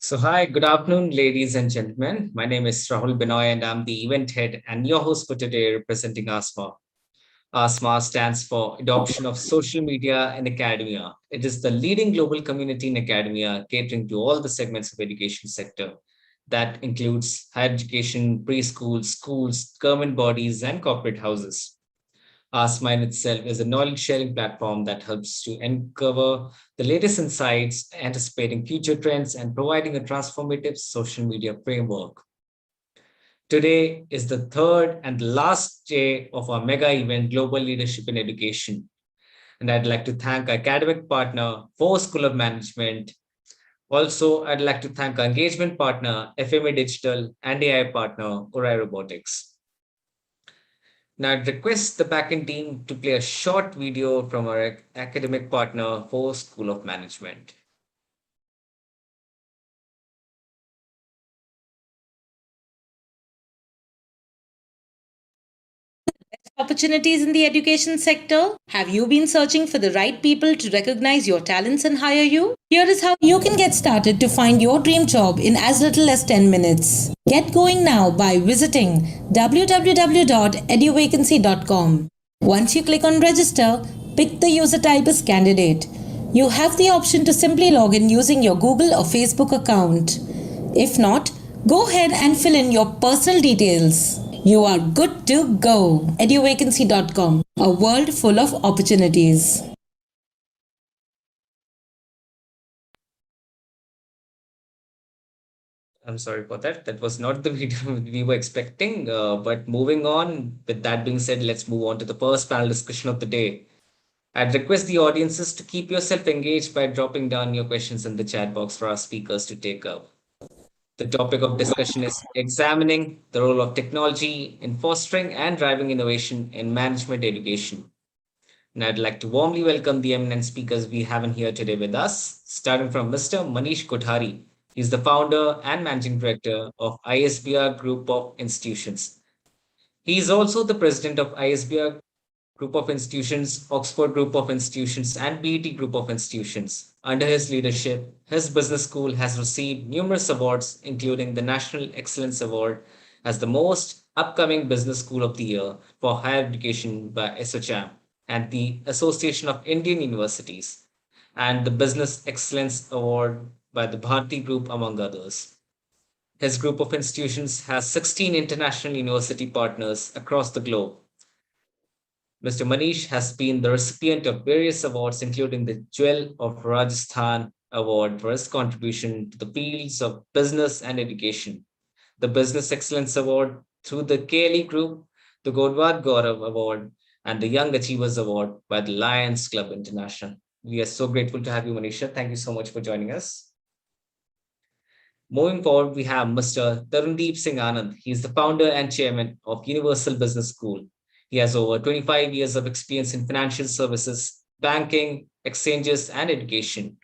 So, hi, good afternoon, ladies and gentlemen. My name is Rahul Binoy, and I'm the event head and your host for today, representing ASMA. ASMA stands for Adoption of Social Media in Academia. It is the leading global community in academia, catering to all the segments of education sector. That includes higher education, preschool, schools, government bodies, and corporate houses. AskMine itself is a knowledge sharing platform that helps to uncover the latest insights, anticipating future trends, and providing a transformative social media framework. Today is the third and last day of our mega event, Global Leadership in Education. And I'd like to thank our academic partner, For School of Management. Also, I'd like to thank our engagement partner, FMA Digital, and AI partner, Orai Robotics. Now, I'd request the backend team to play a short video from our academic partner for School of Management. Opportunities in the education sector? Have you been searching for the right people to recognize your talents and hire you? Here is how you can get started to find your dream job in as little as 10 minutes. Get going now by visiting www.eduvacancy.com. Once you click on register, pick the user type as candidate. You have the option to simply log in using your Google or Facebook account. If not, go ahead and fill in your personal details. You are good to go. Eduvacancy.com, a world full of opportunities. I'm sorry for that. That was not the video we were expecting. But moving on, with that being said, let's move on to the first panel discussion of the day. I'd request the audiences to keep yourself engaged by dropping down your questions in the chat box for our speakers to take up. The topic of discussion is examining the role of technology in fostering and driving innovation in management education. And I'd like to warmly welcome the eminent speakers we have in here today with us, starting from Mr. Manish Kothari. He's the founder and managing director of ISBR Group of Institutions. He is also the president of ISBR Group of Institutions, Oxford Group of Institutions, and BET Group of Institutions. Under his leadership, his business school has received numerous awards, including the National Excellence Award as the most upcoming business school of the year for higher education by SOCHAM and the Association of Indian Universities, and the Business Excellence Award by the Bharti Group, among others. His group of institutions has 16 international university partners across the globe. Mr. Manish has been the recipient of various awards, including the Jewel of Rajasthan Award for his contribution to the fields of business and education, the Business Excellence Award through the KLE Group, the Godwad Gaurav Award, and the Young Achievers Award by the Lions Club International. We are so grateful to have you, Manisha. Thank you so much for joining us. Moving forward, we have Mr. Tarundeep Singh Anand. He is the founder and chairman of Universal Business School. He has over 25 years of experience in financial services, banking, exchanges, and education.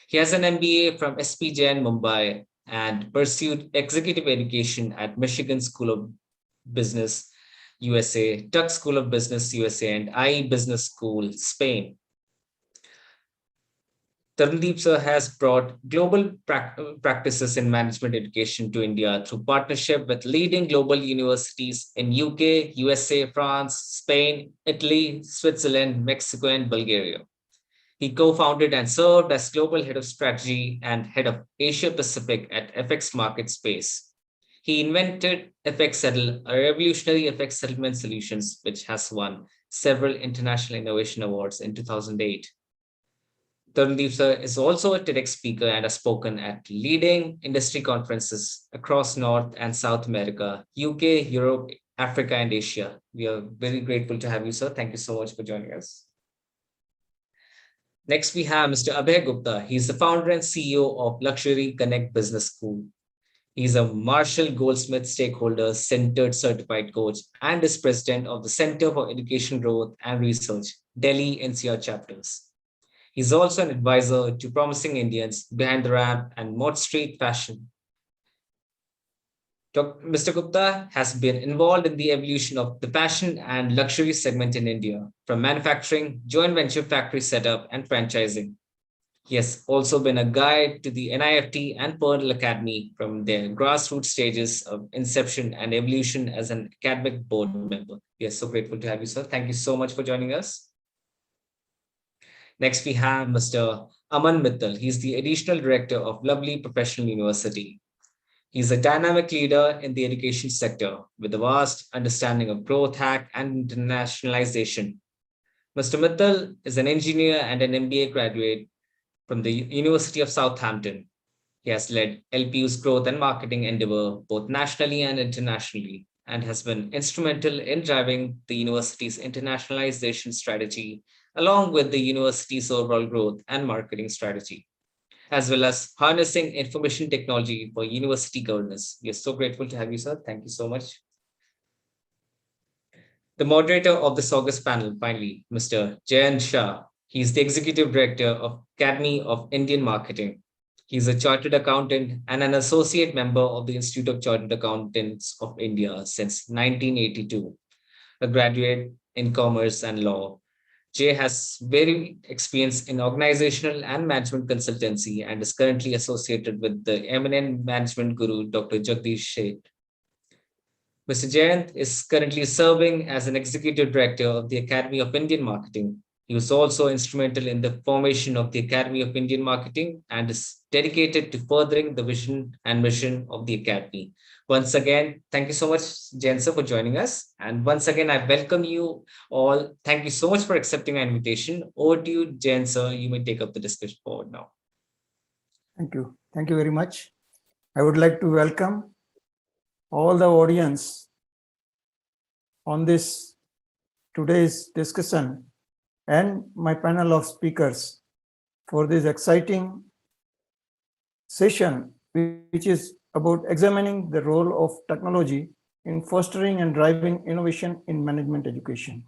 He has an MBA from SPJ in Mumbai and pursued executive education at Michigan School of Business, USA, Tuck School of Business, USA, and IE Business School, Spain. Tarundeep sir has brought global practices in management education to India through partnership with leading global universities in UK, USA, France, Spain, Italy, Switzerland, Mexico, and Bulgaria. He co-founded and served as global head of strategy and head of Asia Pacific at FX Market Space. He invented FX Settle, a revolutionary FX settlement solutions, which has won several international innovation awards in 2008. Tarundeep sir is also a TEDx speaker and has spoken at leading industry conferences across North and South America, UK, Europe, Africa, and Asia. We are very grateful to have you, sir. Thank you so much for joining us. Next, we have Mr. Abhay Gupta. He's the founder and CEO of Luxury Connect Business School. He's a Marshall Goldsmith Stakeholder Centered Certified Coach and is president of the Center for Education Growth and Research, Delhi NCR chapters. He's also an advisor to Promising Indians, Behind the Ramp, and Mod Street Fashion. Mr. Gupta has been involved in the evolution of the fashion and luxury segment in India, from manufacturing, joint venture factory setup, and franchising. He has also been a guide to the NIFT and Pearl Academy from their grassroots stages of inception and evolution as an academic board member. We are so grateful to have you, sir. Thank you so much for joining us. Next, we have Mr. Aman Mittal. He's the additional director of Lovely Professional University. He's a dynamic leader in the education sector with a vast understanding of growth hack and internationalization. Mr. Mittal is an engineer and an MBA graduate from the University of Southampton. He has led LPU's growth and marketing endeavor both nationally and internationally, and has been instrumental in driving the university's internationalization strategy, along with the university's overall growth and marketing strategy, as well as harnessing information technology for university governance. We are so grateful to have you, sir. Thank you so much. The moderator of this August panel, finally, Mr. Jayant Shah. He's the executive director of Academy of Indian Marketing. He's a chartered accountant and an associate member of the Institute of Chartered Accountants of India since 1982, a graduate in commerce and law. Jay has very experience in organizational and management consultancy and is currently associated with the eminent management guru, Dr. Jagdish Sheth. Mr. Jayant is currently serving as an executive director of the Academy of Indian Marketing. He was also instrumental in the formation of the Academy of Indian Marketing and is dedicated to furthering the vision and mission of the Academy. Once again, thank you so much, Jayant sir, for joining us. And once again, I welcome you all. Thank you so much for accepting our invitation. Over to you, Jayant sir. You may take up the discussion forward now. Thank you. Thank you very much. I would like to welcome all the audience on this today's discussion and my panel of speakers for this exciting session, which is about examining the role of technology in fostering and driving innovation in management education.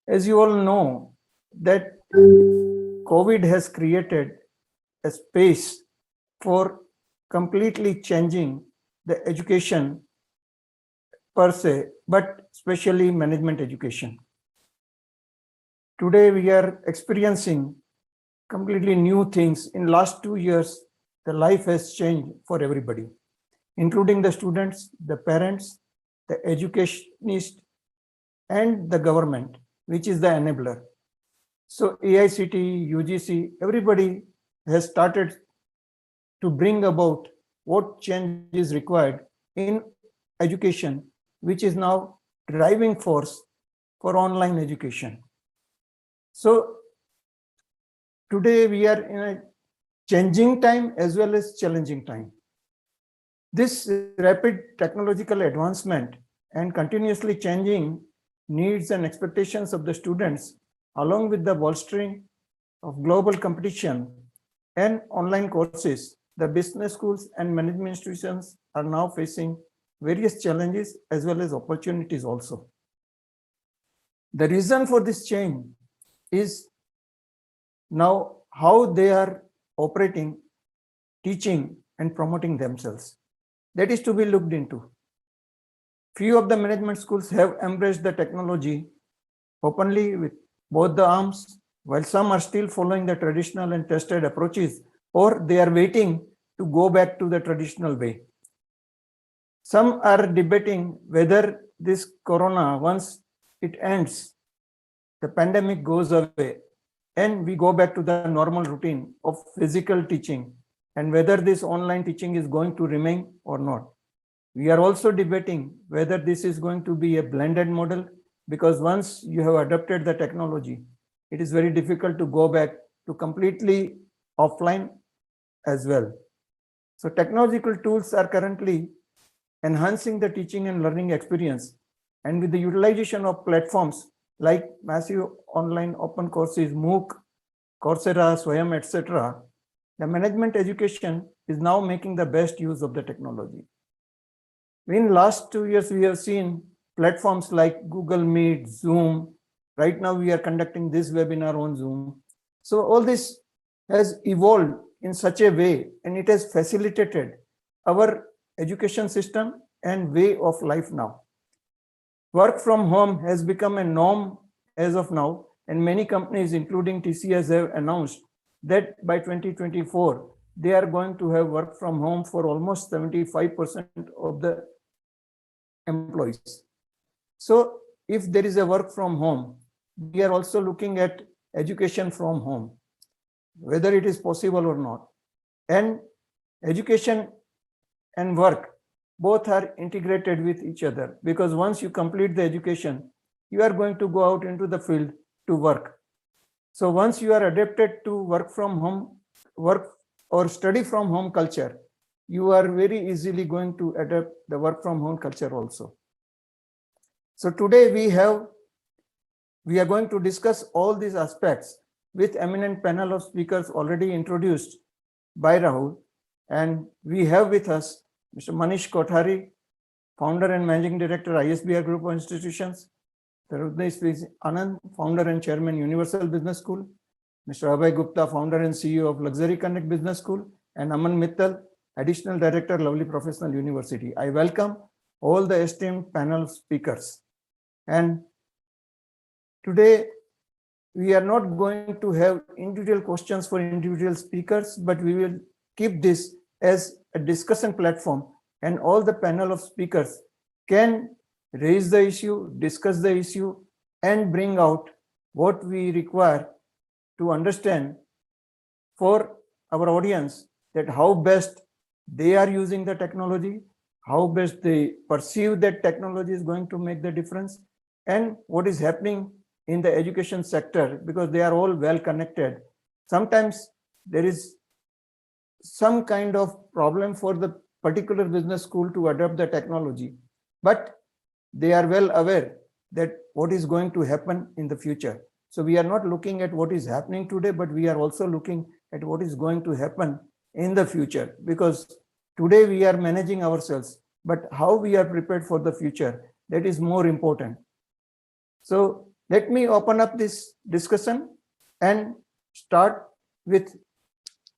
As you all know, that COVID has created a space for completely changing the education per se, but especially management education. Today we are experiencing completely new things. In last 2 years, the life has changed for everybody, including the students, the parents, the educationists, and the government, which is the enabler. So AICTE, UGC, everybody has started to bring about what change is required in education, which is now driving force for online education. So today we are in a changing time as well as challenging time. This rapid technological advancement and continuously changing needs and expectations of the students, along with the bolstering of global competition and online courses, the business schools and management institutions are now facing various challenges as well as opportunities also. The reason for this change is now how they are operating, teaching, and promoting themselves. That is to be looked into. Few of the management schools have embraced the technology openly with both the arms, while some are still following the traditional and tested approaches, or they are waiting to go back to the traditional way. Some are debating whether this corona, once it ends, the pandemic goes away and we go back to the normal routine of physical teaching, and whether this online teaching is going to remain or not. We are also debating whether this is going to be a blended model, because once you have adopted the technology, it is very difficult to go back to completely offline as well. So technological tools are currently enhancing the teaching and learning experience, and with the utilization of platforms like massive online open courses, MOOC, Coursera, Swayam, etc., the management education is now making the best use of the technology. In last 2 years, we have seen platforms like Google Meet, Zoom. Right now, we are conducting this webinar on Zoom. So all this has evolved in such a way, and it has facilitated our education system and way of life now. Work from home has become a norm as of now, and many companies, including TCS, have announced that by 2024, they are going to have work from home for almost 75% of the employees. So if there is a work from home, we are also looking at education from home, whether it is possible or not. And education and work both are integrated with each other, because once you complete the education, you are going to go out into the field to work. So once you are adapted to work from home, work or study from home culture, you are very easily going to adapt the work from home culture also. So today we are going to discuss all these aspects with eminent panel of speakers already introduced by Rahul. And we have with us Mr. Manish Kothari, founder and managing director, ISBR Group of Institutions. Tarundeep Anand, founder and chairman, Universal Business School. Mr. Abhay Gupta, founder and CEO of Luxury Connect Business School. And Aman Mittal, additional director, Lovely Professional University. I welcome all the esteemed panel speakers. And today, we are not going to have individual questions for individual speakers, but we will keep this as a discussion platform, and all the panel of speakers can raise the issue, discuss the issue, and bring out what we require to understand for our audience, that how best they are using the technology, how best they perceive that technology is going to make the difference, and what is happening in the education sector, because they are all well connected. Sometimes there is some kind of problem for the particular business school to adopt the technology, but they are well aware that what is going to happen in the future. So we are not looking at what is happening today, but we are also looking at what is going to happen in the future, because today we are managing ourselves, but how we are prepared for the future, that is more important. So let me open up this discussion and start with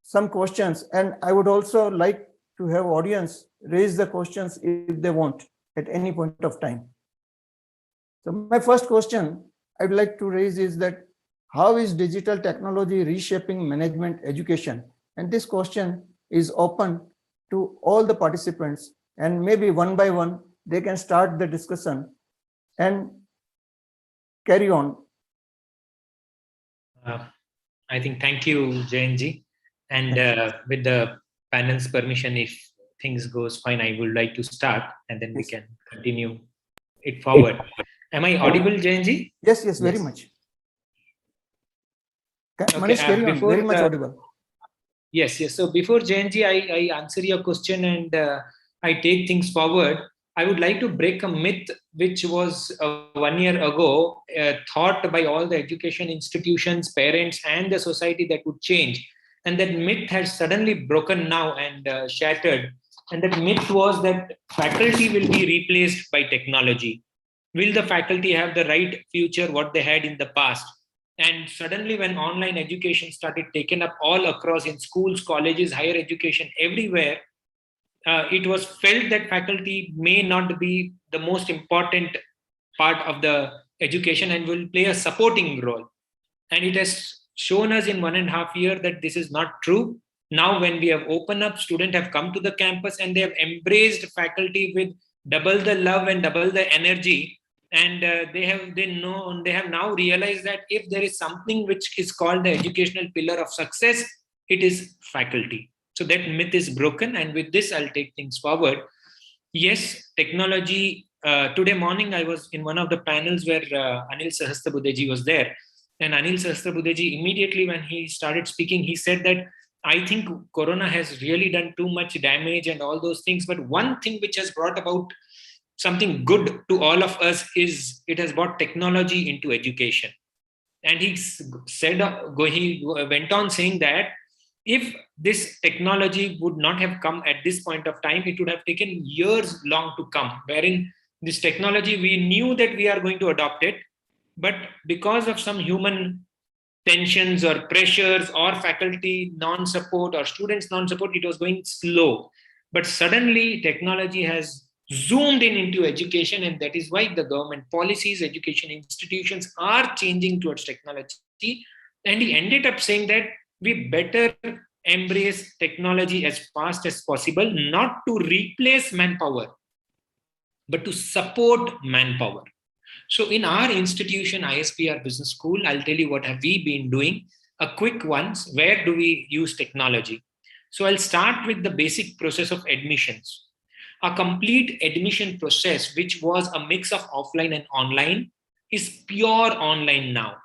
some questions. And I would also like to have audience raise the questions if they want at any point of time. So my first question I'd like to raise is that how is digital technology reshaping management education? And this question is open to all the participants, and maybe one by one, they can start the discussion and carry on. I think thank you, Jayant. And with the panel's permission, if things goes fine, I would like to start, and then we can continue it forward. Am I audible, Jayant? Yes, very much. Manish, carry on. Very much audible. Yes. So before Jayant, I answer your question and I take things forward. I would like to break a myth which was 1 year ago thought by all the education institutions, parents, and the society that would change. And that myth has suddenly broken now and shattered. And that myth was that faculty will be replaced by technology. Will the faculty have the right future what they had in the past? And suddenly when online education started taken up all across in schools, colleges, higher education, everywhere, it was felt that faculty may not be the most important part of the education and will play a supporting role. And it has shown us in 1.5 years that this is not true. Now, when we have opened up, students have come to the campus and they have embraced faculty with double the love and double the energy. And they have now realized that if there is something which is called the educational pillar of success, it is faculty. So that myth is broken. And with this, I'll take things forward. Yes, technology. Today morning, I was in one of the panels where Anil Sahasrabuddheji was there. And Anil Sahasrabuddheji, immediately when he started speaking, he said that I think Corona has really done too much damage and all those things. But one thing which has brought about something good to all of us is it has brought technology into education. And he went on saying that if this technology would not have come at this point of time, it would have taken years long to come, wherein this technology, we knew that we are going to adopt it, but because of some human tensions or pressures or faculty non-support or students non-support, it was going slow. But suddenly technology has zoomed in into education, and that is why the government policies, education institutions are changing towards technology. And he ended up saying that we better embrace technology as fast as possible, not to replace manpower, but to support manpower. So in our institution, ISBR Business School, I'll tell you what have we been doing. A quick ones, where do we use technology? So I'll start with the basic process of admissions. A complete admission process, which was a mix of offline and online, is pure online now.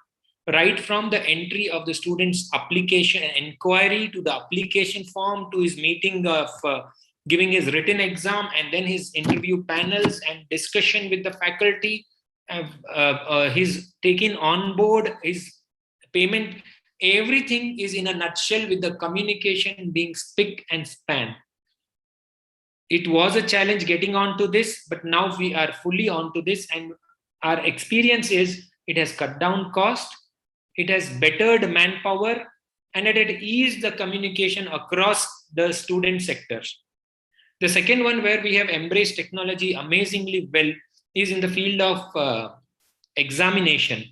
Right from the entry of the student's application and inquiry to the application form to his meeting of giving his written exam and then his interview panels and discussion with the faculty, his taking on board, his payment, everything is in a nutshell with the communication being spick and span. It was a challenge getting onto this, but now we are fully onto this, and our experience is it has cut down cost, it has bettered manpower, and it had eased the communication across the student sectors. The second one where we have embraced technology amazingly well is in the field of examination.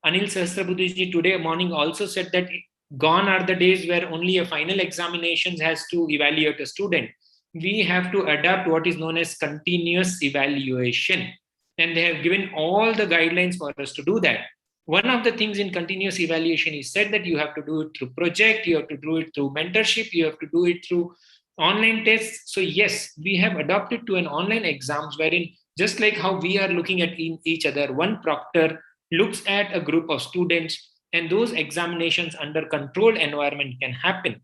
Anil Sahasrabuddhiji today morning also said that gone are the days where only a final examinations has to evaluate a student. We have to adapt what is known as continuous evaluation. And they have given all the guidelines for us to do that. One of the things in continuous evaluation is said that you have to do it through project, you have to do it through mentorship, you have to do it through online tests. So yes, we have adopted to an online exams wherein just like how we are looking at each other, one proctor looks at a group of students, and those examinations under controlled environment can happen.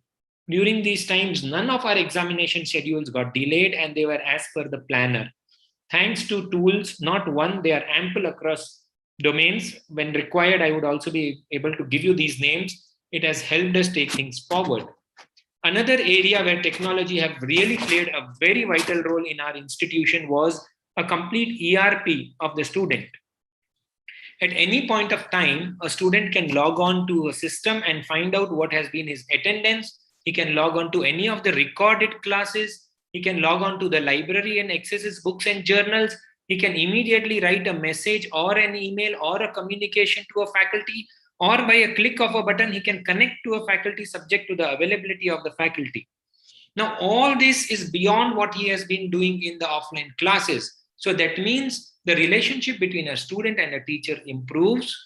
During these times, none of our examination schedules got delayed and they were as per the planner. Thanks to tools, not one, they are ample across domains. When required, I would also be able to give you these names. It has helped us take things forward. Another area where technology have really played a very vital role in our institution was a complete ERP of the student. At any point of time, a student can log on to a system and find out what has been his attendance. He can log on to any of the recorded classes. He can log on to the library and access his books and journals. He can immediately write a message or an email or a communication to a faculty, or by a click of a button, he can connect to a faculty subject to the availability of the faculty. Now, all this is beyond what he has been doing in the offline classes. So that means the relationship between a student and a teacher improves.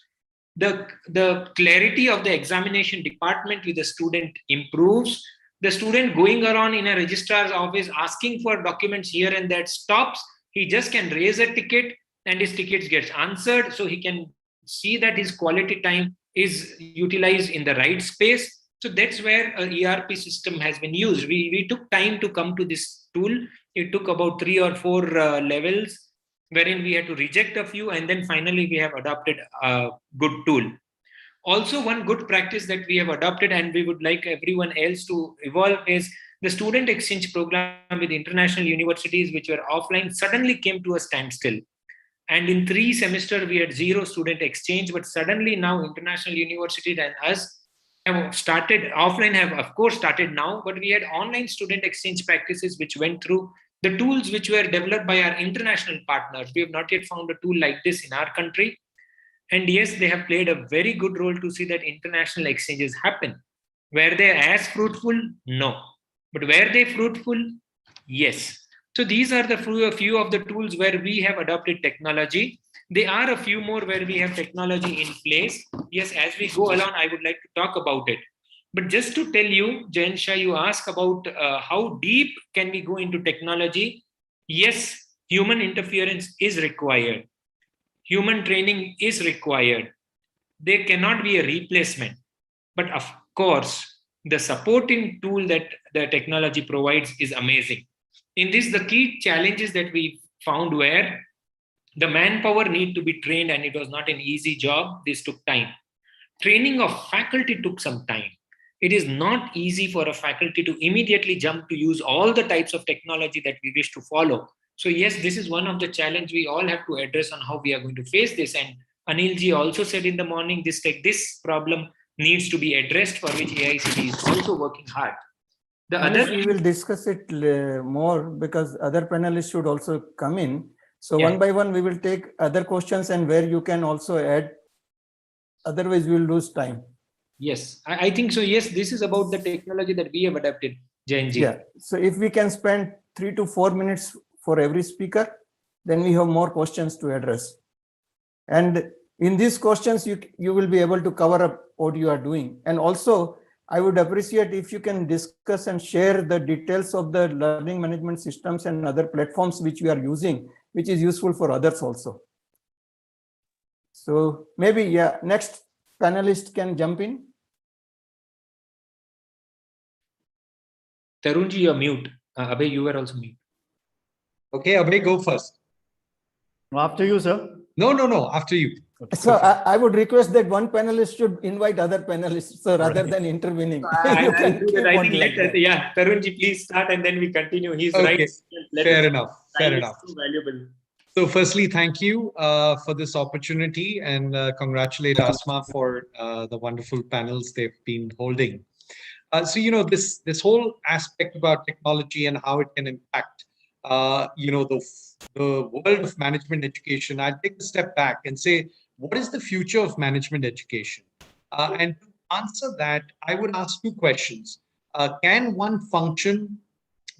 The clarity of the examination department with the student improves. The student going around in a registrar's office asking for documents here and that stops. He just can raise a ticket and his tickets gets answered. So he can see that his quality time is utilized in the right space. So that's where an ERP system has been used. We took time to come to this tool. It took about 3 or 4 levels, wherein we had to reject a few, and then finally we have adopted a good tool. Also, one good practice that we have adopted and we would like everyone else to evolve is the student exchange program with international universities which were offline suddenly came to a standstill. And in 3 semesters, we had 0 student exchange, but suddenly now international universities and us have started, offline have of course started now, but we had online student exchange practices which went through the tools which were developed by our international partners. We have not yet found a tool like this in our country. And yes, they have played a very good role to see that international exchanges happen. Were they as fruitful? No. But were they fruitful? Yes. So these are the few of the tools where we have adopted technology. There are a few more where we have technology in place. Yes, as we go along, I would like to talk about it. But just to tell you, Jayant Shah, you ask about how deep can we go into technology. Yes, human interference is required. Human training is required. There cannot be a replacement. But of course, the supporting tool that the technology provides is amazing. In this, the key challenges that we found were the manpower need to be trained, and it was not an easy job. This took time. training of faculty took some time. It is not easy for a faculty to immediately jump to use all the types of technology that we wish to follow. So yes, this is one of the challenge we all have to address on how we are going to face this. And Anilji also said in the morning, this problem needs to be addressed, for which AICD is also working hard. The Manish, other we will discuss it more because other panelists should also come in. So Yeah. one by one, we will take other questions and where you can also add. Otherwise, we will lose time. Yes, I think so. Yes, this is about the technology that we have adapted, Jayantji. Yeah. So if we can spend 3 to 4 minutes for every speaker, then we have more questions to address. And in these questions, you will be able to cover up what you are doing. And also, I would appreciate if you can discuss and share the details of the learning management systems and other platforms which we are using, which is useful for others also. So maybe, yeah, next panelist can jump in. Tarunji, you're mute. Abhay, you were also mute. Okay, Abhay, go first. After you, sir. No, after you. Okay. So I would request that one panelist should invite other panelists. So rather than intervening, you can keep I on think like that. yeah, Tarunji, please start and then we continue. He's Okay, right. fair enough. Time is so valuable. So firstly, thank you for this opportunity and congratulate ASMA for the wonderful panels they've been holding. So, this whole aspect about technology and how it can impact, the world of management education, I'd take a step back and say, what is the future of management education? And to answer that, I would ask two questions. Can one function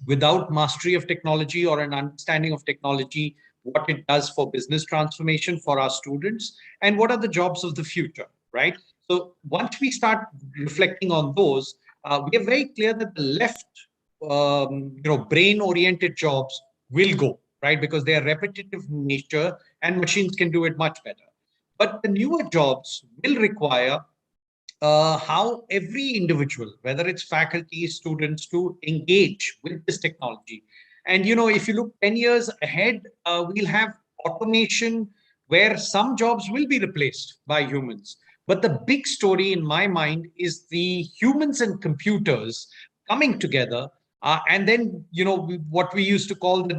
without mastery of technology or an understanding of technology, what it does for business transformation for our students, and what are the jobs of the future, right? So once we start reflecting on those, we are very clear that the left, brain-oriented jobs will go, right? Because they are repetitive in nature and machines can do it much better. But the newer jobs will require how every individual, whether it's faculty, students, to engage with this technology. And, if you look 10 years ahead, we'll have automation where some jobs will be replaced by humans. But the big story in my mind is the humans and computers coming together. And then, what we used to call the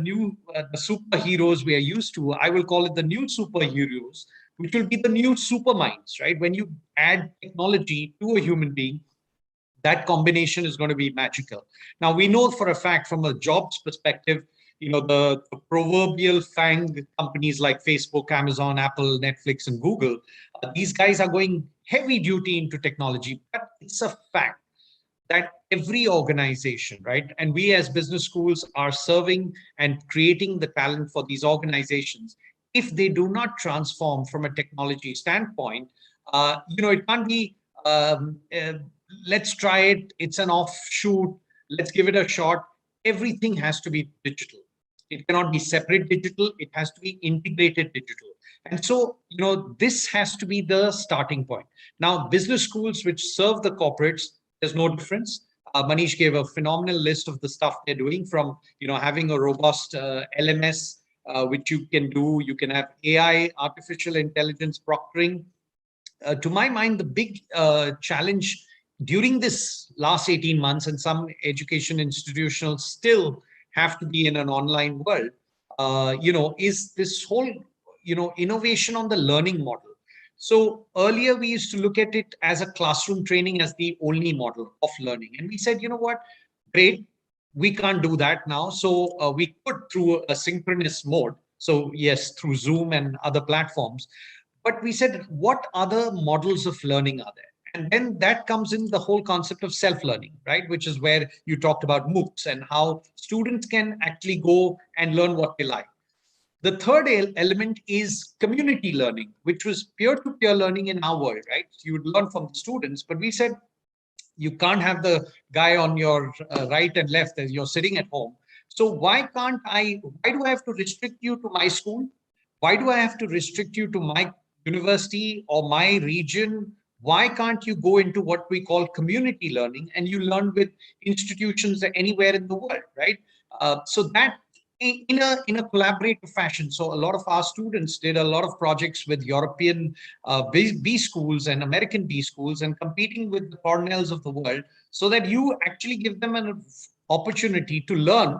superheroes we are used to, I will call it the new superheroes, which will be the new superminds, right? When you add technology to a human being, that combination is going to be magical. Now, we know for a fact from a jobs perspective, the proverbial FANG companies like Facebook, Amazon, Apple, Netflix, and Google, these guys are going heavy duty into technology. But it's a fact that every organization, right? And we as business schools are serving and creating the talent for these organizations. If they do not transform from a technology standpoint, it can't be, let's try it, it's an offshoot, let's give it a shot. Everything has to be digital. It cannot be separate digital, it has to be integrated digital. And so, this has to be the starting point. Now, business schools which serve the corporates, there's no difference. Manish gave a phenomenal list of the stuff they're doing, from having a robust LMS, which you can do. You can have AI, artificial intelligence proctoring. To my mind, the big challenge during this last 18 months, and some education institutions still have to be in an online world, is this whole innovation on the learning model. So earlier we used to look at it as a classroom training as the only model of learning. And we said, what, great, we can't do that now. So we put through a synchronous mode. So yes, through Zoom and other platforms. But we said, what other models of learning are there? And then that comes in the whole concept of self-learning, right? Which is where you talked about MOOCs and how students can actually go and learn what they like. The third element is community learning, which was peer-to-peer learning in our world, right? You would learn from the students, but we said you can't have the guy on your right and left as you're sitting at home. So why do I have to restrict you to my school? Why do I have to restrict you to my university or my region? Why can't you go into what we call community learning and you learn with institutions anywhere in the world, right? So that in a collaborative fashion. So a lot of our students did a lot of projects with European B schools and American B schools and competing with the Cornells of the world, so that you actually give them an opportunity to learn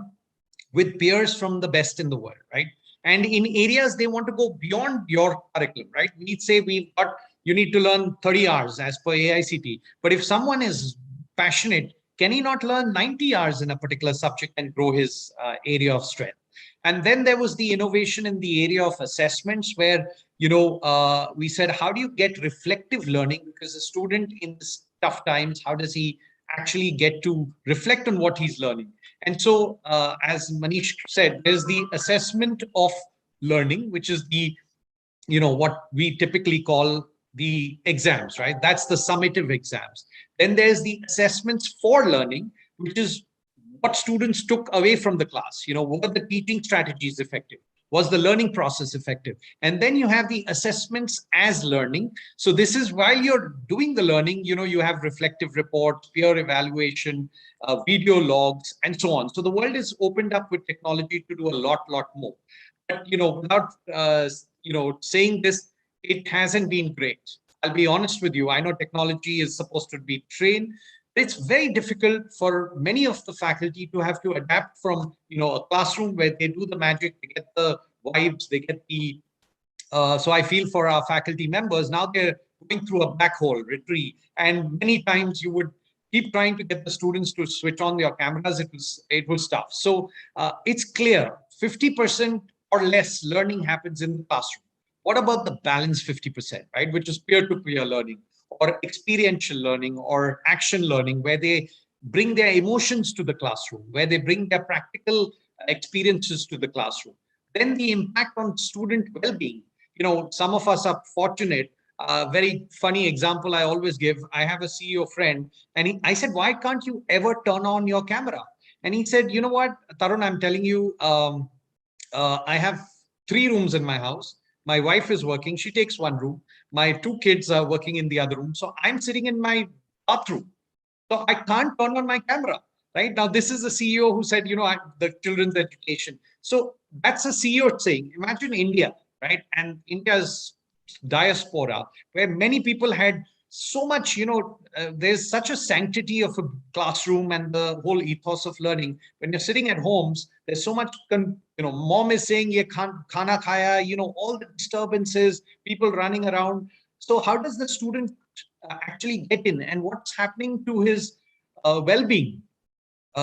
with peers from the best in the world, right? And in areas they want to go beyond your curriculum, right? We say we've got, you need to learn 30 hours as per AICT. But if someone is passionate, can he not learn 90 hours in a particular subject and grow his area of strength? And then there was the innovation in the area of assessments, where we said, how do you get reflective learning? Because a student in this tough times, how does he actually get to reflect on what he's learning? And so, as Manish said, there's the assessment of learning, which is the, what we typically call the exams, right? That's the summative exams. Then there's the assessments for learning, which is what students took away from the class. Were the teaching strategies effective? Was the learning process effective? And then you have the assessments as learning. So this is while you're doing the learning, you have reflective reports, peer evaluation, video logs, and so on. So the world is opened up with technology to do a lot more. But, without, saying this, it hasn't been great. I'll be honest with you. I know technology is supposed to be trained. It's very difficult for many of the faculty to have to adapt from, a classroom where they do the magic, they get the vibes, they get the, so I feel for our faculty members, now they're going through a black hole retreat. And many times you would keep trying to get the students to switch on their cameras, it will stop. So it's clear, 50% or less learning happens in the classroom. What about the balance 50%, right? Which is peer-to-peer learning, or experiential learning, or action learning, where they bring their emotions to the classroom, where they bring their practical experiences to the classroom. Then the impact on student well-being. Some of us are fortunate. Very funny example I always give. I have a CEO friend, and I said, why can't you ever turn on your camera? And he said, you know what, Tarun, I'm telling you, I have 3 rooms in my house. My wife is working. She takes 1 room. My 2 kids are working in the other room. So I'm sitting in my bathroom. So I can't turn on my camera, right? Now, this is a CEO who said, the children's education. So that's a CEO saying. Imagine India, right? And India's diaspora, where many people had so much, there's such a sanctity of a classroom and the whole ethos of learning. When you're sitting at homes, there's so much, mom is saying, ye khana khaya, all the disturbances, people running around. So how does the student actually get in, and what's happening to his well-being?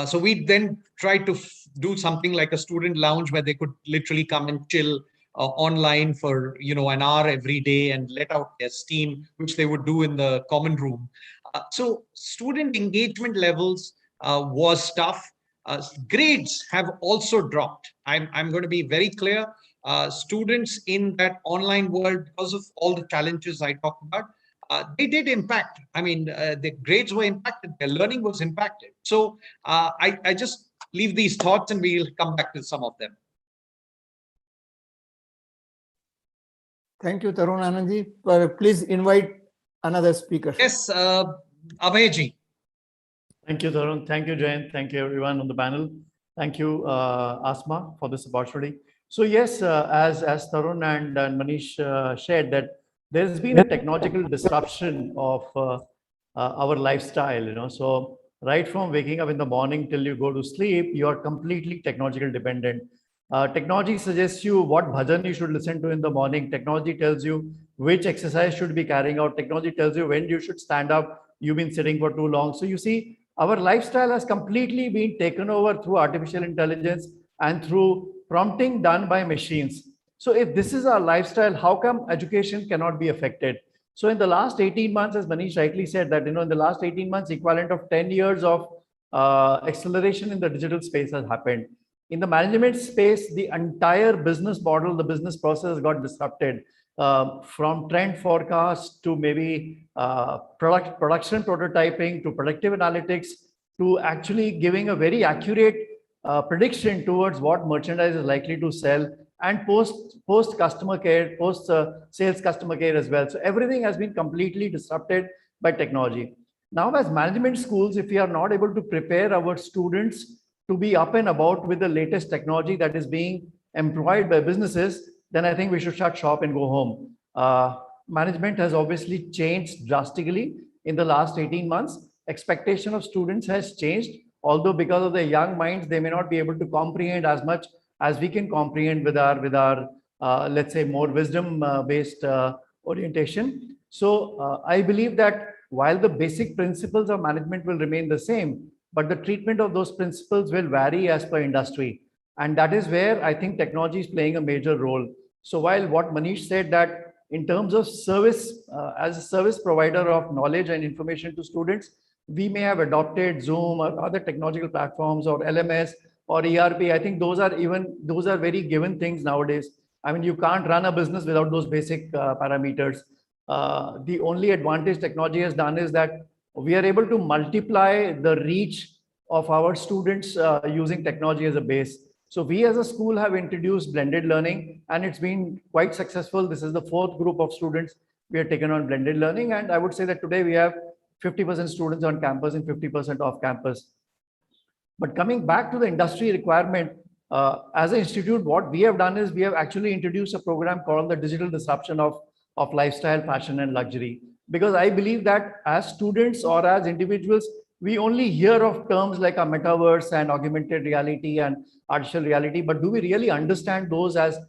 So we then tried to do something like a student lounge where they could literally come and chill online for an hour every day and let out their steam, which they would do in the common room. So student engagement levels was tough. Grades have also dropped. I'm going to be very clear. Students in that online world, because of all the challenges I talked about, they did impact. I mean, the grades were impacted, their learning was impacted. So I just leave these thoughts and we'll come back to some of them. Thank you, Tarun Anandji. Please invite another speaker. Yes, Abhay ji. Thank you, Tarun. Thank you, Jayant. Thank you, everyone on the panel. Thank you, ASMA, for this opportunity. So yes, as Tarun and Manish shared, that there's been a technological disruption of our lifestyle. So right from waking up in the morning till you go to sleep, you are completely technological dependent. Technology suggests you what bhajan you should listen to in the morning. Technology tells you which exercise should be carrying out. Technology tells you when you should stand up. You've been sitting for too long. So you see, our lifestyle has completely been taken over through artificial intelligence and through prompting done by machines. So if this is our lifestyle, how come education cannot be affected? So in the last 18 months, as Manish rightly said, that in the last 18 months, equivalent of 10 years of acceleration in the digital space has happened. In the management space, the entire business model, the business process got disrupted. From trend forecast to maybe production prototyping to predictive analytics to actually giving a very accurate prediction towards what merchandise is likely to sell, and post customer care, post sales customer care as well. So everything has been completely disrupted by technology. Now, as management schools, if we are not able to prepare our students to be up and about with the latest technology that is being employed by businesses, then I think we should shut shop and go home. Management has obviously changed drastically in the last 18 months. Expectation of students has changed, although because of their young minds, they may not be able to comprehend as much as we can comprehend with our let's say, more wisdom based orientation. So I believe that while the basic principles of management will remain the same, but the treatment of those principles will vary as per industry. And that is where I think technology is playing a major role. So while what Manish said, that in terms of service, as a service provider of knowledge and information to students, we may have adopted Zoom or other technological platforms or LMS or ERP. I think those are very given things nowadays. I mean, you can't run a business without those basic parameters. The only advantage technology has done is that we are able to multiply the reach of our students using technology as a base. So we as a school have introduced blended learning, and it's been quite successful. This is the 4th group of students we have taken on blended learning. And I would say that today we have 50% students on campus and 50% off campus. But coming back to the industry requirement, as an institute, what we have done is we have actually introduced a program called the Digital Disruption of Lifestyle, Fashion and Luxury. Because I believe that as students or as individuals, we only hear of terms like a metaverse and augmented reality and artificial reality, but do we really understand those as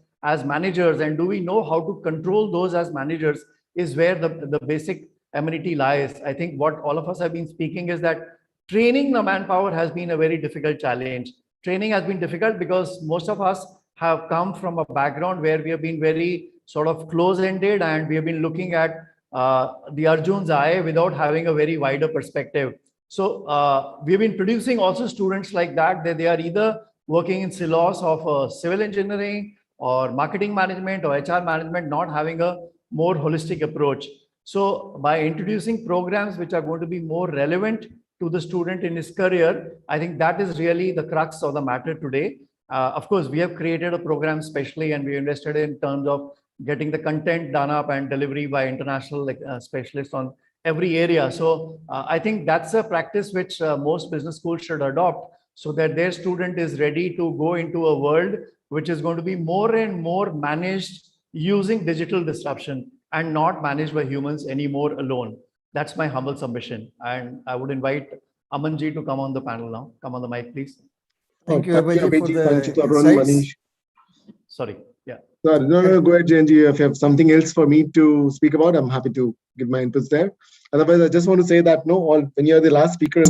managers, and do we know how to control those as managers is where the basic amenity lies. I think what all of us have been speaking is that training the manpower has been a very difficult challenge. Training has been difficult because most of us have come from a background where we have been very sort of close-ended, and we have been looking at the Arjun's eye without having a very wider perspective. So we've been producing also students like that they are either working in silos of civil engineering or marketing management or HR management, not having a more holistic approach. So by introducing programs which are going to be more relevant to the student in his career, I think that is really the crux of the matter today. Of course, we have created a program specially, and we invested in terms of getting the content done up and delivery by international specialists on every area. So I think that's a practice which most business schools should adopt, so that their student is ready to go into a world which is going to be more and more managed using digital disruption and not managed by humans anymore alone. That's my humble submission. And I would invite Amanji to come on the panel now. Come on the mic, please. Thank you, Abhay, for Thank you, the Tarun, insights. Manish. Sorry. Yeah. Sorry, no, go ahead, Jayant. If you have something else for me to speak about, I'm happy to give my inputs there. Otherwise, I just want to say that when you're the last speaker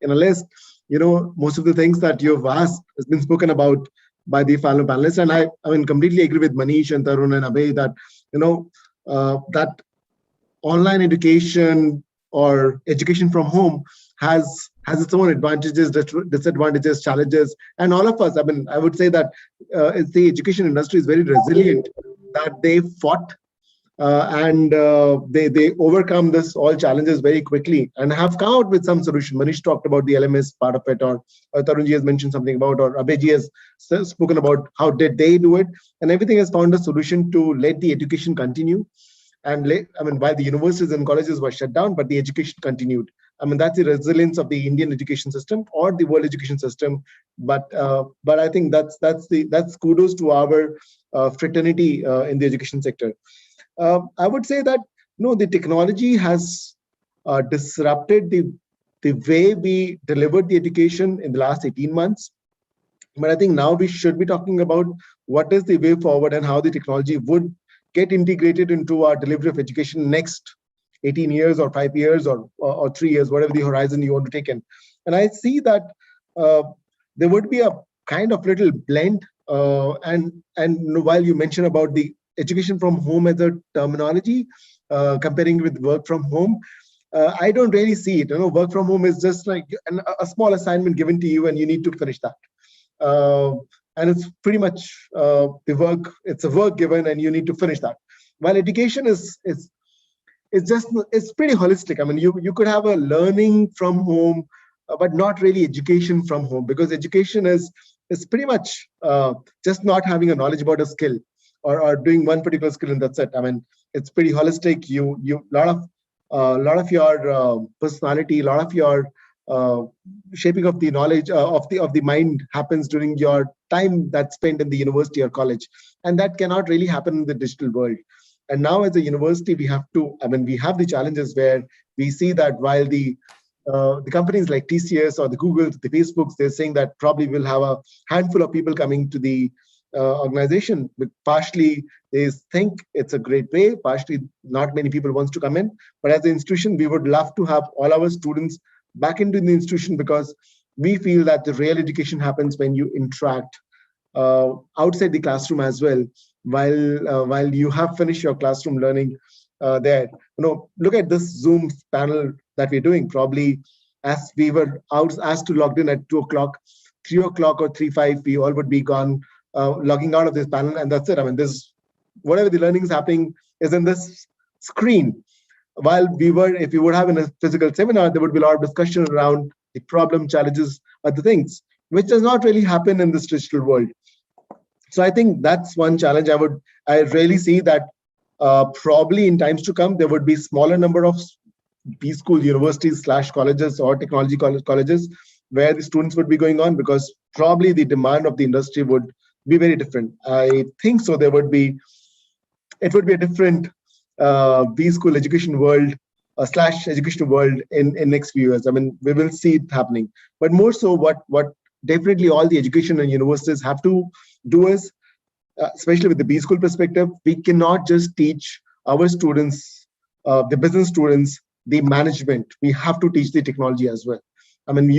in a list, most of the things that you've asked has been spoken about by the fellow panelists, and I mean completely agree with Manish and Tarun and Abhay that that online education or education from home has its own advantages, disadvantages, challenges, and all of us. I mean, I would say that the education industry is very resilient, that they fought and they overcome all challenges very quickly and have come out with some solution. Manish talked about the LMS part of it, or Tarunji has mentioned something about, or Abhayji has spoken about how did they do it, and everything has found a solution to let the education continue. And while the universities and colleges were shut down, but the education continued. I mean, that's the resilience of the Indian education system or the world education system. But I think that's kudos to our fraternity in the education sector. I would say that the technology has disrupted the way we delivered the education in the last 18 months. But I think now we should be talking about what is the way forward and how the technology would get integrated into our delivery of education next 18 years or 5 years or 3 years, whatever the horizon you want to take in. And I see that there would be a kind of little blend. And while you mentioned about the education from home as a terminology, comparing with work from home, I don't really see it. Work from home is just like a small assignment given to you, and you need to finish that. And it's pretty much the work. It's a work given, and you need to finish that. While education is pretty holistic. I mean, you could have a learning from home, but not really education from home, because education is pretty much just not having a knowledge about a skill or doing one particular skill and that's it. I mean, it's pretty holistic. You lot of your personality, a lot of your uh, shaping of the knowledge of the mind happens during your time that's spent in the university or college, and that cannot really happen in the digital world. And now as a university, we have to, I mean, we have the challenges where we see that while the companies like TCS or the Googles, the Facebooks, they're saying that probably we'll have a handful of people coming to the organization. But partially they think it's a great way, partially not many people wants to come in. But as an institution, we would love to have all our students back into the institution, because we feel that the real education happens when you interact outside the classroom as well. While you have finished your classroom learning there, look at this Zoom panel that we're doing. Probably as we were asked to log in at 2 o'clock, 3 o'clock or 3:05, we all would be gone, logging out of this panel, and that's it. I mean, this whatever the learning is happening is in this screen. While if we would have in a physical seminar, there would be a lot of discussion around the problem, challenges, other things, which does not really happen in this digital world. So I think that's one challenge I really see, that probably in times to come, there would be smaller number of B school universities / colleges or technology colleges where the students would be going on, because probably the demand of the industry would be very different. I think so. It would be a different B school education world / education world in next few years. I mean, we will see it happening. But more so, what definitely all the education and universities have to do is, especially with the B school perspective, we cannot just teach our students, the business students, the management. We have to teach the technology as well. I mean,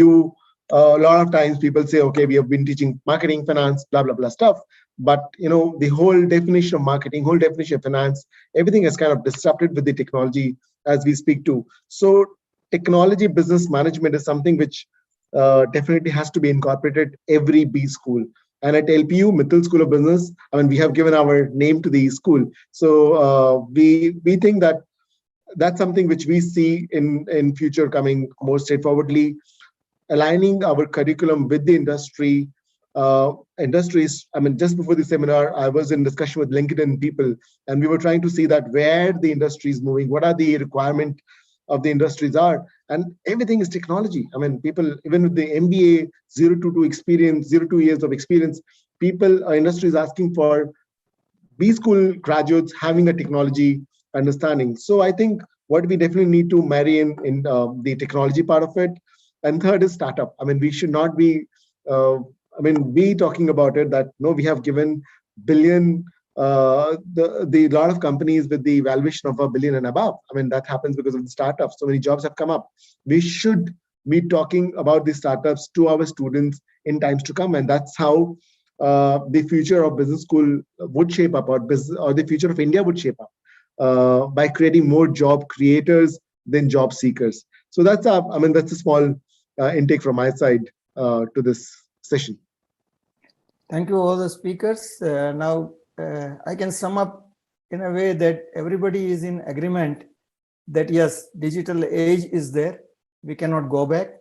a lot of times people say, okay, we have been teaching marketing, finance, blah, blah, blah stuff. But, the whole definition of marketing, whole definition of finance, everything is kind of disrupted with the technology as we speak to. So technology business management is something which definitely has to be incorporated every B school. And at LPU, Mittal School of Business, I mean, we have given our name to the school. So we think that that's something which we see in future coming more straightforwardly, aligning our curriculum with the industry. Industries, I mean, just before the seminar, I was in discussion with LinkedIn people, and we were trying to see that where the industry is moving, what are the requirement of the industries are, and everything is technology. I mean, people, even with the MBA 0 to 2 experience, 0 to 2 years of experience, industry is asking for B school graduates having a technology understanding. So I think what we definitely need to marry in the technology part of it. And third is startup. I mean, we should not be, be talking about it that, no, we have given billion, the lot of companies with the valuation of $1 billion and above. I mean, that happens because of the startups. So many jobs have come up. We should be talking about the startups to our students in times to come. And that's how the future of business school would shape up, or the future of India would shape up, by creating more job creators than job seekers. So that's a small intake from my side to this session. Thank you, all the speakers. Now, I can sum up in a way that everybody is in agreement that yes, digital age is there. We cannot go back.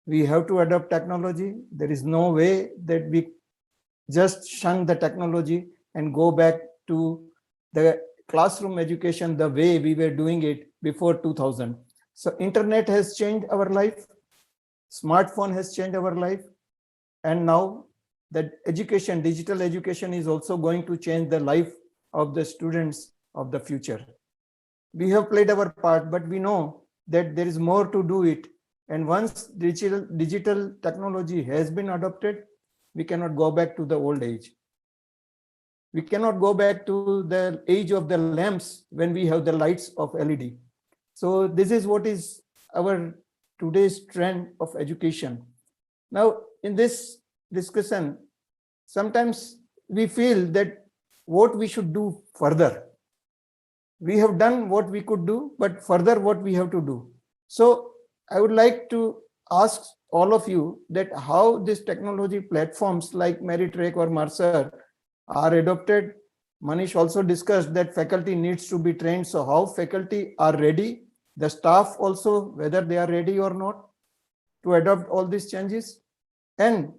We have to adopt technology. There is no way that we just shun the technology and go back to the classroom education the way we were doing it before 2000. So internet has changed our life. Smartphone has changed our life. And now that education, digital education, is also going to change the life of the students of the future. We have played our part, but we know that there is more to do it. And once digital technology has been adopted, we cannot go back to the old age. We cannot go back to the age of the lamps when we have the lights of LED. So this is what is our today's trend of education. Now, in this discussion, sometimes we feel that what we should do further. We have done what we could do, but further what we have to do. So I would like to ask all of you that how these technology platforms like Meritrek or Mercer are adopted. Manish also discussed that faculty needs to be trained. So how faculty are ready, the staff also, whether they are ready or not to adopt all these changes, and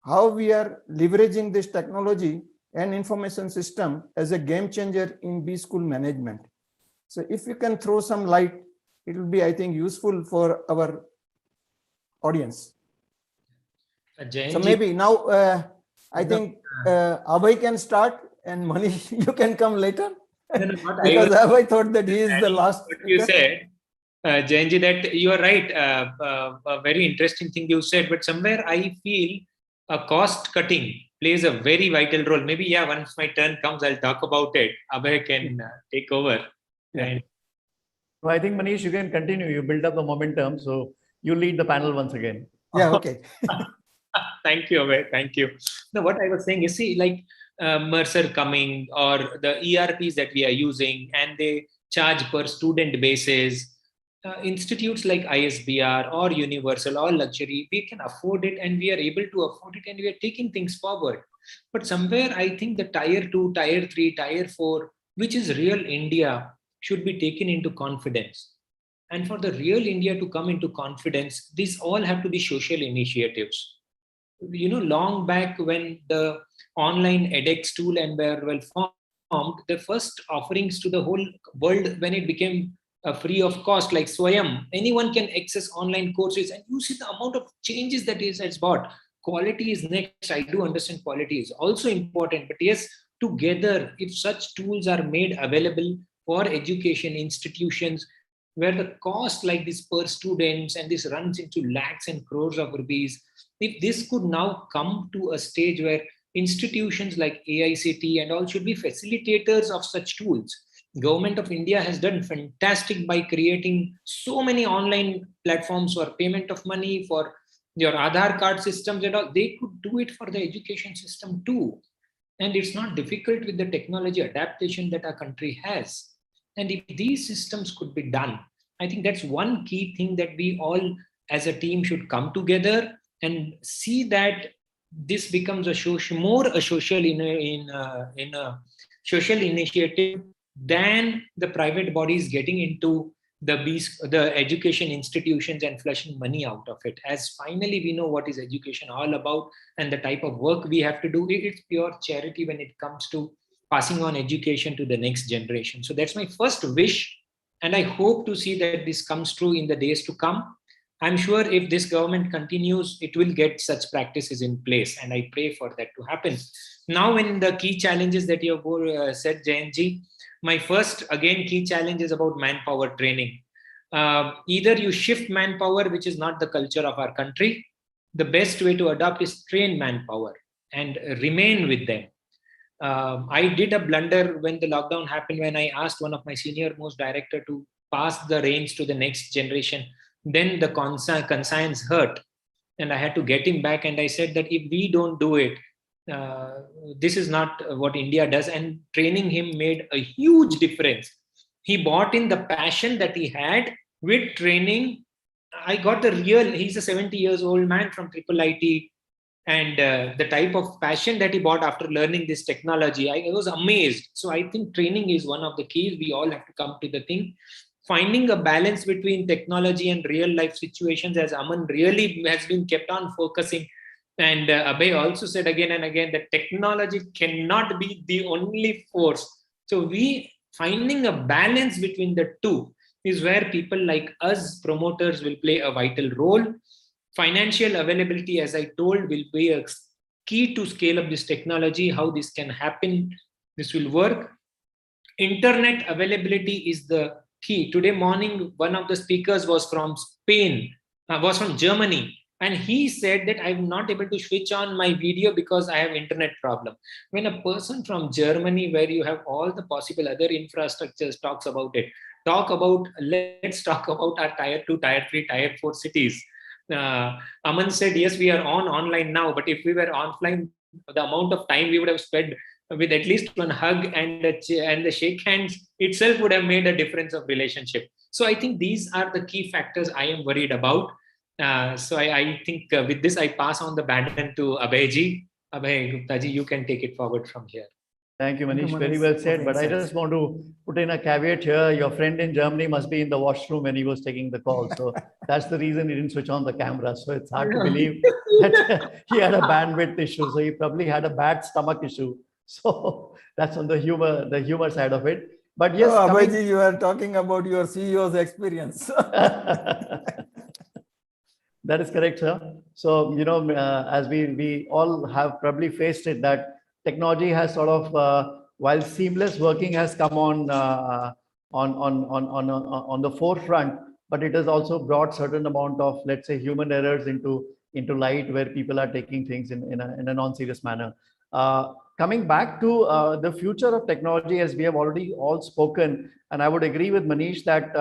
how we are leveraging this technology and information system as a game changer in B school management. So if you can throw some light, it will be, I think, useful for our audience. Jayant So ji, maybe now I think Abhay can start and Manish, you can come later. what I Because was Abhay thought that he is the adding last what you speaker. said, Jayant ji, that you are right. A very interesting thing you said, but somewhere I feel a cost cutting plays a very vital role. Maybe, yeah, once my turn comes, I'll talk about it. Abhay can take over. Yeah. And So I think, Manish, you can continue. You build up the momentum. So you lead the panel once again. Yeah, okay. thank you, Abhay. Thank you. No, what I was saying is, see, like Mercer coming or the ERPs that we are using, and they charge per student basis. Institutes like ISBR or Universal or Luxury, we can afford it and we are able to afford it and we are taking things forward. But somewhere I think the tier 2, tier 3, tier 4, which is real India, should be taken into confidence. And for the real India to come into confidence, these all have to be social initiatives. Long back when the online edX tool and were well formed, the first offerings to the whole world when it became free of cost, like Swayam, anyone can access online courses, and you see the amount of changes that is brought. Quality is next. I do understand quality is also important, but yes, together, if such tools are made available for education institutions, where the cost like this per students and this runs into lakhs and crores of rupees, if this could now come to a stage where institutions like AICT and all should be facilitators of such tools. Government of India has done fantastic by creating so many online platforms for payment of money, for your Aadhaar card systems and all. They could do it for the education system too. And it's not difficult with the technology adaptation that our country has. And if these systems could be done, I think that's one key thing that we all as a team should come together and see that this becomes a social, more a social in a social initiative than the private bodies getting into the education institutions and flushing money out of it. As finally we know what is education all about and the type of work we have to do. It's pure charity when it comes to passing on education to the next generation. So that's my first wish, and I hope to see that this comes true in the days to come. I'm sure if this government continues, it will get such practices in place, and I pray for that to happen. Now, in the key challenges that you have said, Jayant, my first, again, key challenge is about manpower training. Either you shift manpower, which is not the culture of our country. The best way to adopt is train manpower and remain with them. I did a blunder when the lockdown happened, when I asked one of my senior most director to pass the reins to the next generation. Then the conscience hurt, and I had to get him back. And I said that if we don't do it, this is not what India does. And training him made a huge difference. He brought in the passion that he had with training. I got the real, he's a 70 years old man from Triple IT. And the type of passion that he brought after learning this technology, I was amazed. So I think training is one of the keys. We all have to come to the thing. Finding a balance between technology and real life situations, as Aman really has been kept on focusing. And Abhay also said again and again that technology cannot be the only force. So we finding a balance between the two is where people like us, promoters, will play a vital role. Financial availability, as I told, will be a key to scale up this technology, how this can happen, this will work. Internet availability is the key. Today morning, one of the speakers was from Spain, was from Germany, and he said that I'm not able to switch on my video because I have internet problem. When a person from Germany, where you have all the possible other infrastructures, talks about it, let's talk about our tier 2, tier 3, tier 4 cities. Aman said, yes, we are online now, but if we were offline, the amount of time we would have spent with at least one hug and the shake hands itself would have made a difference of relationship. So I think these are the key factors I am worried about. So I think with this, I pass on the baton to Abhay. Abhay Gupta, you can take it forward from here. Thank you, Manish. Very well said. But I just want to put in a caveat here. Your friend in Germany must be in the washroom when he was taking the call. So that's the reason he didn't switch on the camera. So it's hard to believe that he had a bandwidth issue. So he probably had a bad stomach issue. So that's on the humor side of it. But yes, Abhayji, you are talking about your CEO's experience. That is correct, sir. So, as we all have probably faced it, that technology has sort of, while seamless working has come on the forefront, but it has also brought certain amount of, let's say, human errors into light, where people are taking things in a non-serious manner. Coming back to the future of technology, as we have already all spoken, and I would agree with Manish that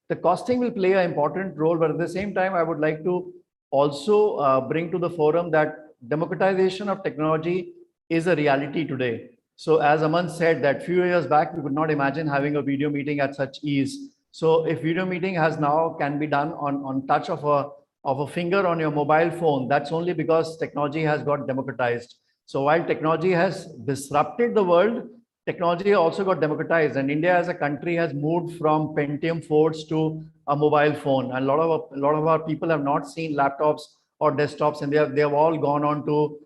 the costing will play an important role, but at the same time, I would like to also bring to the forum that democratization of technology is a reality today. So as Aman said, that few years back, we could not imagine having a video meeting at such ease. So if video meeting has now can be done on touch of a finger on your mobile phone, that's only because technology has got democratized. So while technology has disrupted the world, technology also got democratized, and India as a country has moved from Pentium 4s to a mobile phone. And a lot of our people have not seen laptops or desktops, and they have all gone on to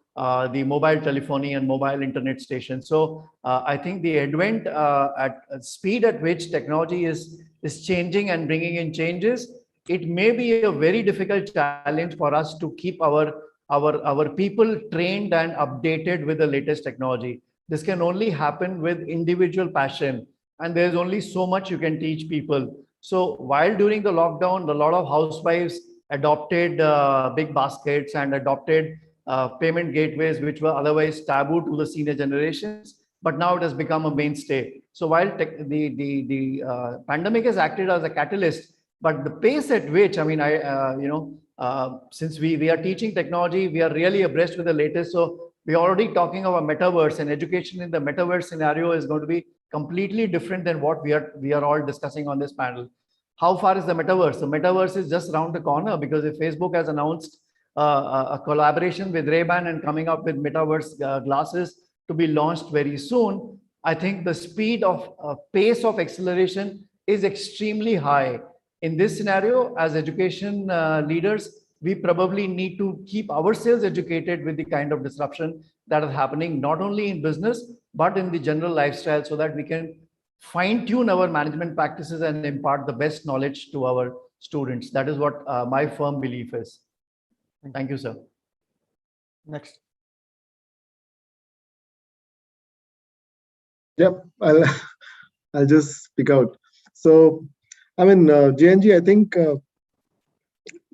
the mobile telephony and mobile internet stations. So I think the advent at speed at which technology is changing and bringing in changes, it may be a very difficult challenge for us to keep our people trained and updated with the latest technology. This can only happen with individual passion, and there's only so much you can teach people. So while during the lockdown, a lot of housewives adopted big baskets and adopted payment gateways, which were otherwise taboo to the senior generations, but now it has become a mainstay. So while the pandemic has acted as a catalyst, but the pace at which, I mean, since we are teaching technology, we are really abreast with the latest. So we're already talking of a metaverse, and education in the metaverse scenario is going to be completely different than what we are all discussing on this panel. How far is the metaverse? The metaverse is just around the corner, because if Facebook has announced a collaboration with Ray-Ban and coming up with metaverse glasses to be launched very soon, I think the speed of pace of acceleration is extremely high. In this scenario, as education leaders, we probably need to keep ourselves educated with the kind of disruption that is happening, not only in business, but in the general lifestyle, so that we can fine tune our management practices and impart the best knowledge to our students. That is what my firm belief is. Thank you, sir. Next. Yep, I'll just speak out. So, I mean, JNG, I think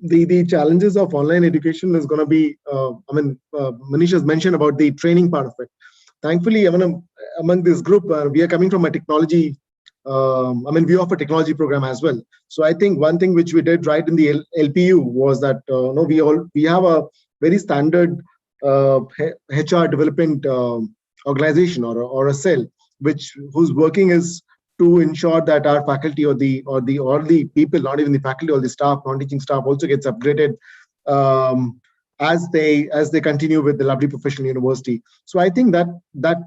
the challenges of online education is going to be, Manish has mentioned about the training part of it. Thankfully, among this group, we are coming from a technology, we offer technology program as well. So I think one thing which we did right in the LPU was that we have a very standard HR development organization or a cell whose working is to ensure that our faculty or the people, not even the faculty or the staff, non-teaching staff, also gets upgraded as they continue with the lovely professional university. So I think that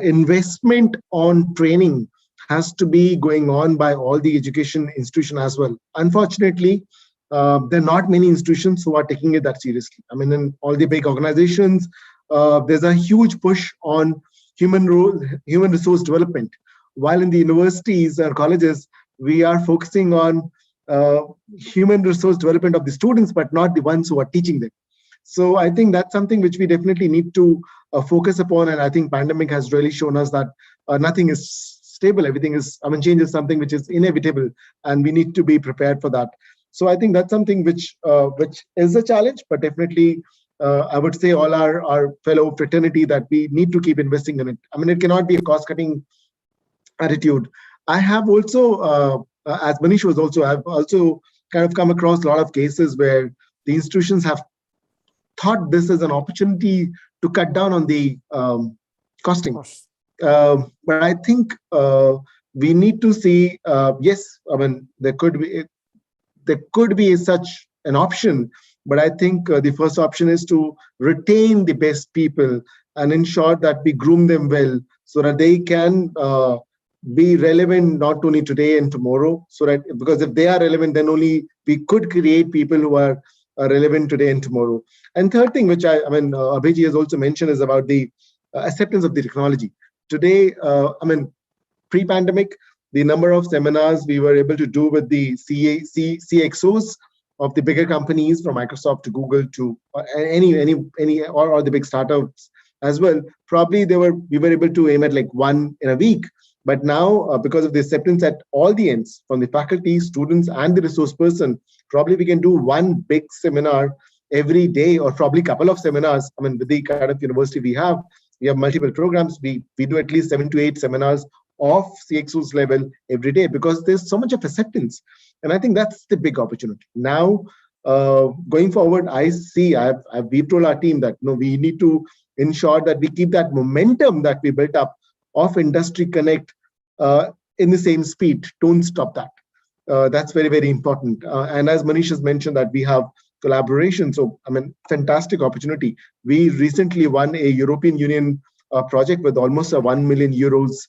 investment on training has to be going on by all the education institutions as well. Unfortunately, there are not many institutions who are taking it that seriously. I mean, in all the big organizations, there's a huge push on human resource development, while in the universities and colleges, we are focusing on human resource development of the students, but not the ones who are teaching them. So I think that's something which we definitely need to focus upon. And I think pandemic has really shown us that nothing is stable. Everything is, change is something which is inevitable, and we need to be prepared for that. So I think that's something which is a challenge, but definitely I would say all our fellow fraternity that we need to keep investing in it. I mean, it cannot be a cost-cutting attitude. I have also, as Manish was also, I've also kind of come across a lot of cases where the institutions have thought this is an opportunity to cut down on the costing. But I think we need to see, yes, there could be such an option, but I think the first option is to retain the best people and ensure that we groom them well so that they can be relevant not only today and tomorrow. So that, because if they are relevant, then only we could create people who are relevant today and tomorrow. And third thing, which Abhay has also mentioned, is about the acceptance of the technology. Today, pre-pandemic, the number of seminars we were able to do with the CXOs of the bigger companies from Microsoft to Google to any or the big startups as well. Probably we were able to aim at like one in a week. But now, because of the acceptance at all the ends, from the faculty, students, and the resource person, probably we can do one big seminar every day, or probably a couple of seminars. I mean, with the kind of university we have multiple programs. We do at least 7 to 8 seminars of CXO's level every day, because there's so much of acceptance. And I think that's the big opportunity. Now, going forward, we've told our team that we need to ensure that we keep that momentum that we built up of Industry Connect in the same speed. Don't stop that. That's very, very important. And as Manish has mentioned, that we have collaboration. So, I mean, fantastic opportunity. We recently won a European Union project with almost a 1 million euros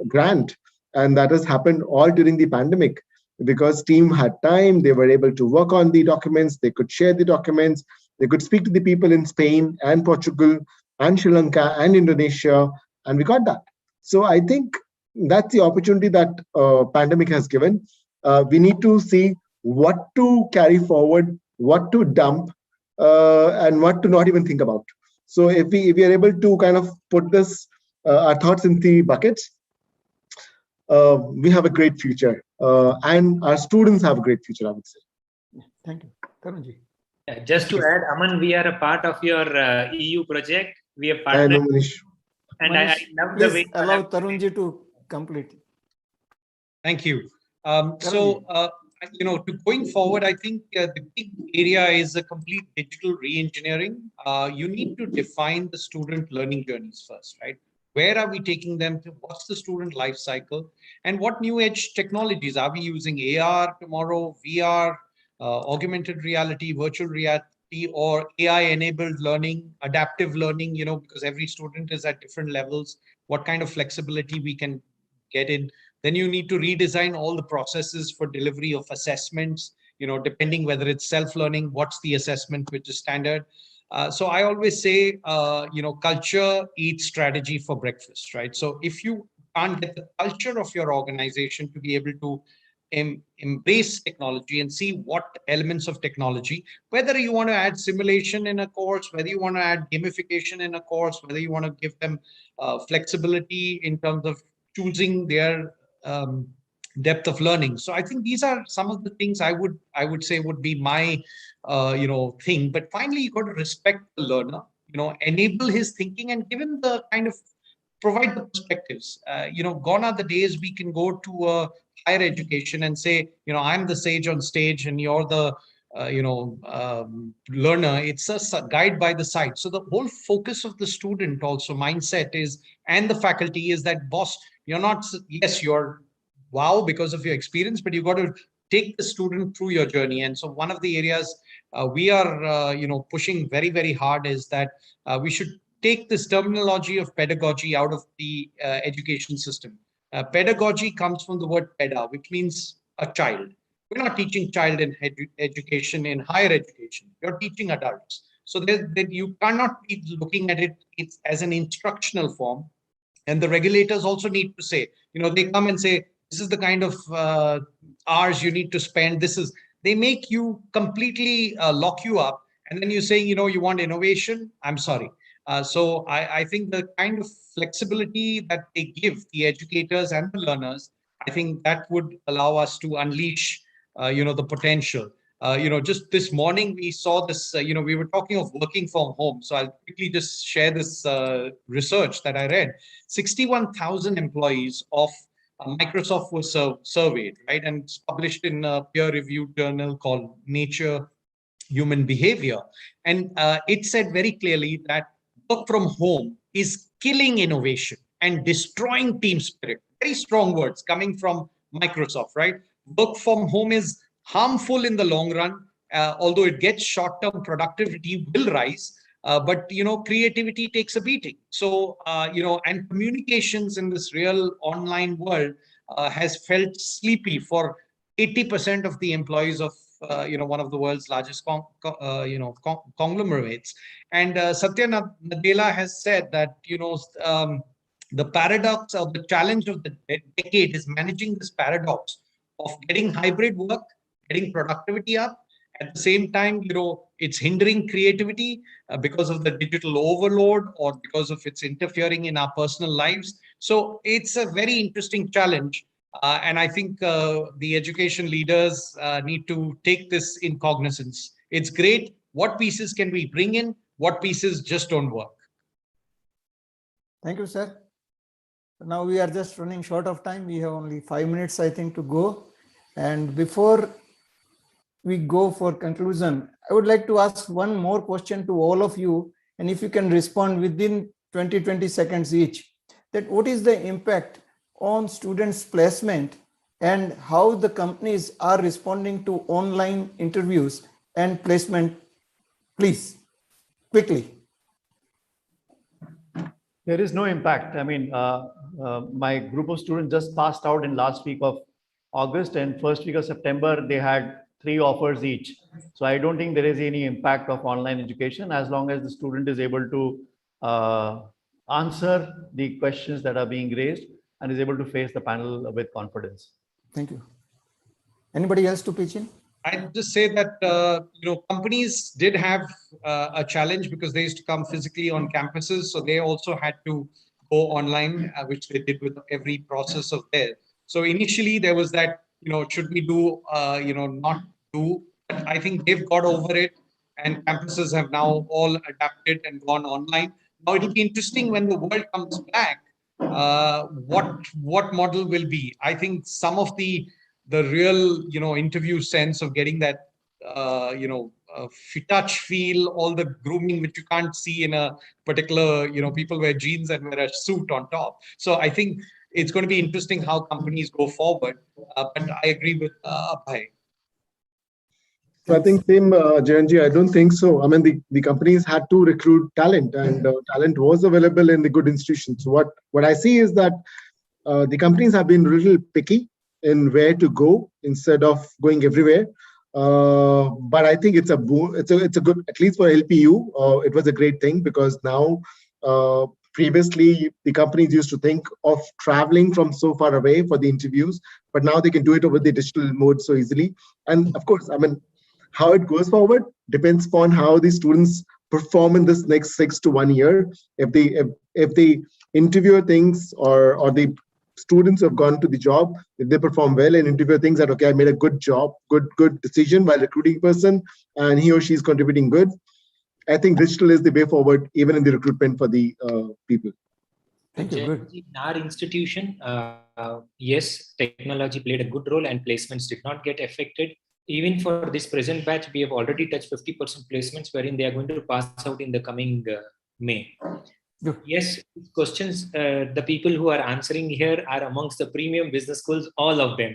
grant. And that has happened all during the pandemic, because team had time. They were able to work on the documents. They could share the documents. They could speak to the people in Spain and Portugal and Sri Lanka and Indonesia. And we got that. So I think that's the opportunity that pandemic has given. We need to see what to carry forward, what to dump, and what to not even think about. So if we are able to kind of put our thoughts in 3 buckets, we have a great future, and our students have a great future, I would say. Thank you. Tarunji. Just to add, Aman, we are a part of your EU project. We have I know, partnered. Manish. And Manish, I love the way please allow Tarunji to complete. Thank you. To going forward, I think the big area is a complete digital re-engineering. You need to define the student learning journeys first, right? Where are we taking them to? What's the student life cycle? And what new age technologies are we using? AR tomorrow, VR, augmented reality, virtual reality, or AI-enabled learning, adaptive learning, because every student is at different levels. What kind of flexibility we can get in? Then you need to redesign all the processes for delivery of assessments, depending whether it's self-learning, what's the assessment which is standard. So I always say, culture eats strategy for breakfast, right? So if you can't get the culture of your organization to be able to embrace technology and see what elements of technology, whether you want to add simulation in a course, whether you want to add gamification in a course, whether you want to give them flexibility in terms of choosing their depth of learning. So I think these are some of the things I would say would be my thing. But finally, you got to respect the learner, enable his thinking and give him the kind of provide the perspectives. Gone are the days we can go to a higher education and say, I'm the sage on stage and you're the learner. It's a guide by the side. So the whole focus of the student also mindset is, and the faculty is that, boss, you're not, yes, you're wow because of your experience, but you've got to take the student through your journey. And so one of the areas we are pushing very, very hard is that we should take this terminology of pedagogy out of the education system. Pedagogy comes from the word peda, which means a child. We're not teaching child in education, in higher education. You're teaching adults. So you cannot be looking at it as an instructional form. And the regulators also need to say, they come and say, this is the kind of hours you need to spend. They make you completely lock you up. And then you're saying, you want innovation. I'm sorry. So I think the kind of flexibility that they give the educators and the learners, I think that would allow us to unleash, the potential. Just this morning, we saw this, we were talking of working from home. So I'll quickly just share this research that I read. 61,000 employees of Microsoft was surveyed, right? And it's published in a peer-reviewed journal called Nature Human Behavior. And it said very clearly that work from home is killing innovation and destroying team spirit. Very strong words coming from Microsoft, right? Work from home is harmful in the long run, although it gets short-term productivity will rise. But creativity takes a beating. So and communications in this real online world has felt sleepy for 80% of the employees of one of the world's largest conglomerates. And Satya Nadella has said that the paradox or the challenge of the decade is managing this paradox of getting hybrid work, getting productivity up. At the same time, it's hindering creativity because of the digital overload or because of its interfering in our personal lives. So it's a very interesting challenge. And I think the education leaders need to take this in cognizance. It's great. What pieces can we bring in? What pieces just don't work? Thank you, sir. Now we are just running short of time. We have only 5 minutes, I think, to go. And before we go for conclusion, I would like to ask one more question to all of you. And if you can respond within 20 seconds each, that what is the impact on students' placement and how the companies are responding to online interviews and placement, please, quickly. There is no impact. I mean, my group of students just passed out in last week of August, and first week of September, they had 3 offers each. So I don't think there is any impact of online education as long as the student is able to answer the questions that are being raised and is able to face the panel with confidence. Thank you. Anybody else to pitch in? I'd just say that companies did have a challenge because they used to come physically on campuses, so they also had to go online, which they did with every process of theirs. So initially there was that, should we do, not do? But I think they've got over it, and campuses have now all adapted and gone online. Now it'll be interesting when the world comes back, what model will be. I think some of the real, interview sense of getting that, touch feel, all the grooming which you can't see in a particular, people wear jeans and wear a suit on top. So I think it's going to be interesting how companies go forward. But I agree with Abhay. So I think same, Jayant, I don't think so. I mean, the companies had to recruit talent, and talent was available in the good institutions. So what I see is that the companies have been a little picky in where to go instead of going everywhere. But I think it's a boom. It's a good, at least for LPU. It was a great thing because now, previously the companies used to think of traveling from so far away for the interviews, but now they can do it over the digital mode so easily. And of course, I mean, how it goes forward depends upon how the students perform in this next 6 to 1 year. If the interviewer thinks or the students who have gone to the job, if they perform well and interviewer thinks that, okay, I made a good job, good decision while recruiting person, and he or she is contributing good, I think digital is the way forward, even in the recruitment for the people. Thank you. Good. In our institution, yes, technology played a good role and placements did not get affected. Even for this present batch, we have already touched 50% placements, wherein they are going to pass out in the coming May. Good. Yes, questions, the people who are answering here are amongst the premium business schools, all of them.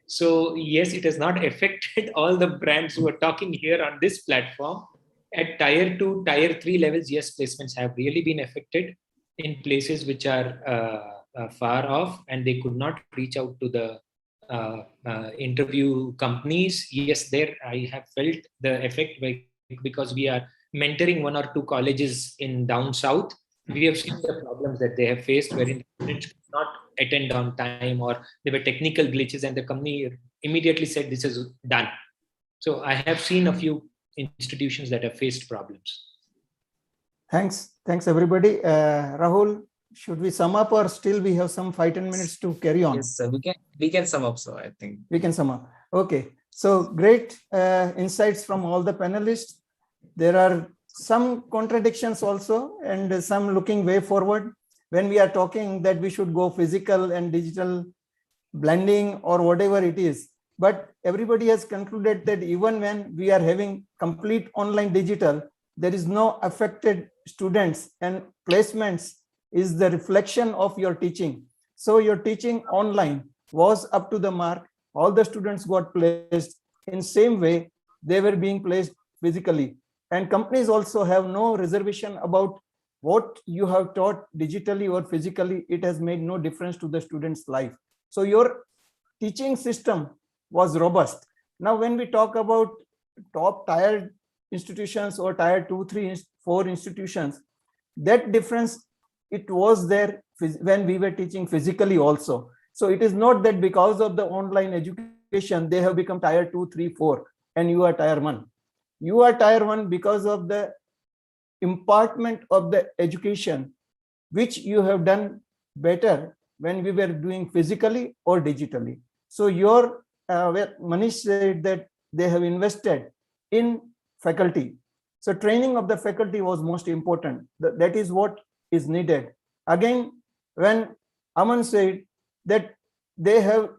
So yes, it has not affected all the brands who are talking here on this platform. At tier 2, tier 3 levels, yes, placements have really been affected in places which are far off and they could not reach out to the interview companies. Yes, there I have felt the effect because we are mentoring 1 or 2 colleges in down south. We have seen the problems that they have faced wherein students could not attend on time or there were technical glitches and the company immediately said this is done. So I have seen a few institutions that have faced problems. Thanks everybody. Rahul, should we sum up or still we have some 5-10 minutes to carry on? Yes, sir. We can sum up, so I think. We can sum up. Okay. So great insights from all the panelists. There are some contradictions also and some looking way forward when we are talking that we should go physical and digital blending or whatever it is. But everybody has concluded that even when we are having complete online digital, there is no affected students, and placements is the reflection of your teaching. So your teaching online was up to the mark. All the students got placed in same way they were being placed physically. And companies also have no reservation about what you have taught digitally or physically. It has made no difference to the student's life. So your teaching system was robust. Now, when we talk about top tier institutions or tier 2, 3, 4 institutions, that difference, it was there when we were teaching physically also. So it is not that because of the online education education, they have become tier 2, 3, 4, and you are tier 1. You are tier 1 because of the impartment of the education, which you have done better when we were doing physically or digitally. So your, where Manish said that they have invested in faculty. So training of the faculty was most important. That is what is needed. Again, when Aman said that they have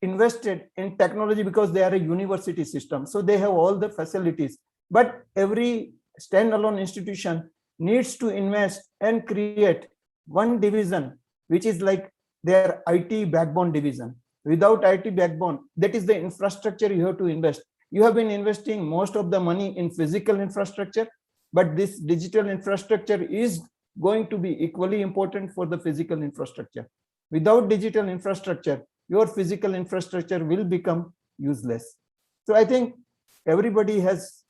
invested in technology because they are a university system, so they have all the facilities, but every standalone institution needs to invest and create one division, which is like their IT backbone division. Without IT backbone, that is the infrastructure you have to invest. You have been investing most of the money in physical infrastructure, but this digital infrastructure is going to be equally important for the physical infrastructure. Without digital infrastructure, your physical infrastructure will become useless. So I think everybody has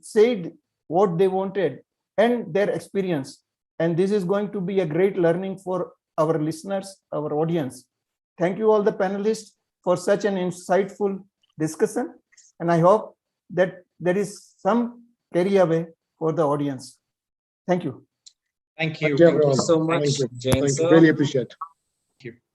said what they wanted and their experience. And this is going to be a great learning for our listeners, our audience. Thank you all the panelists for such an insightful discussion. And I hope that there is some carry away for the audience. Thank you. Thank you. Thank you, Thank you everyone. so much, Thank you. Jayant Thank you. sir. Really appreciate.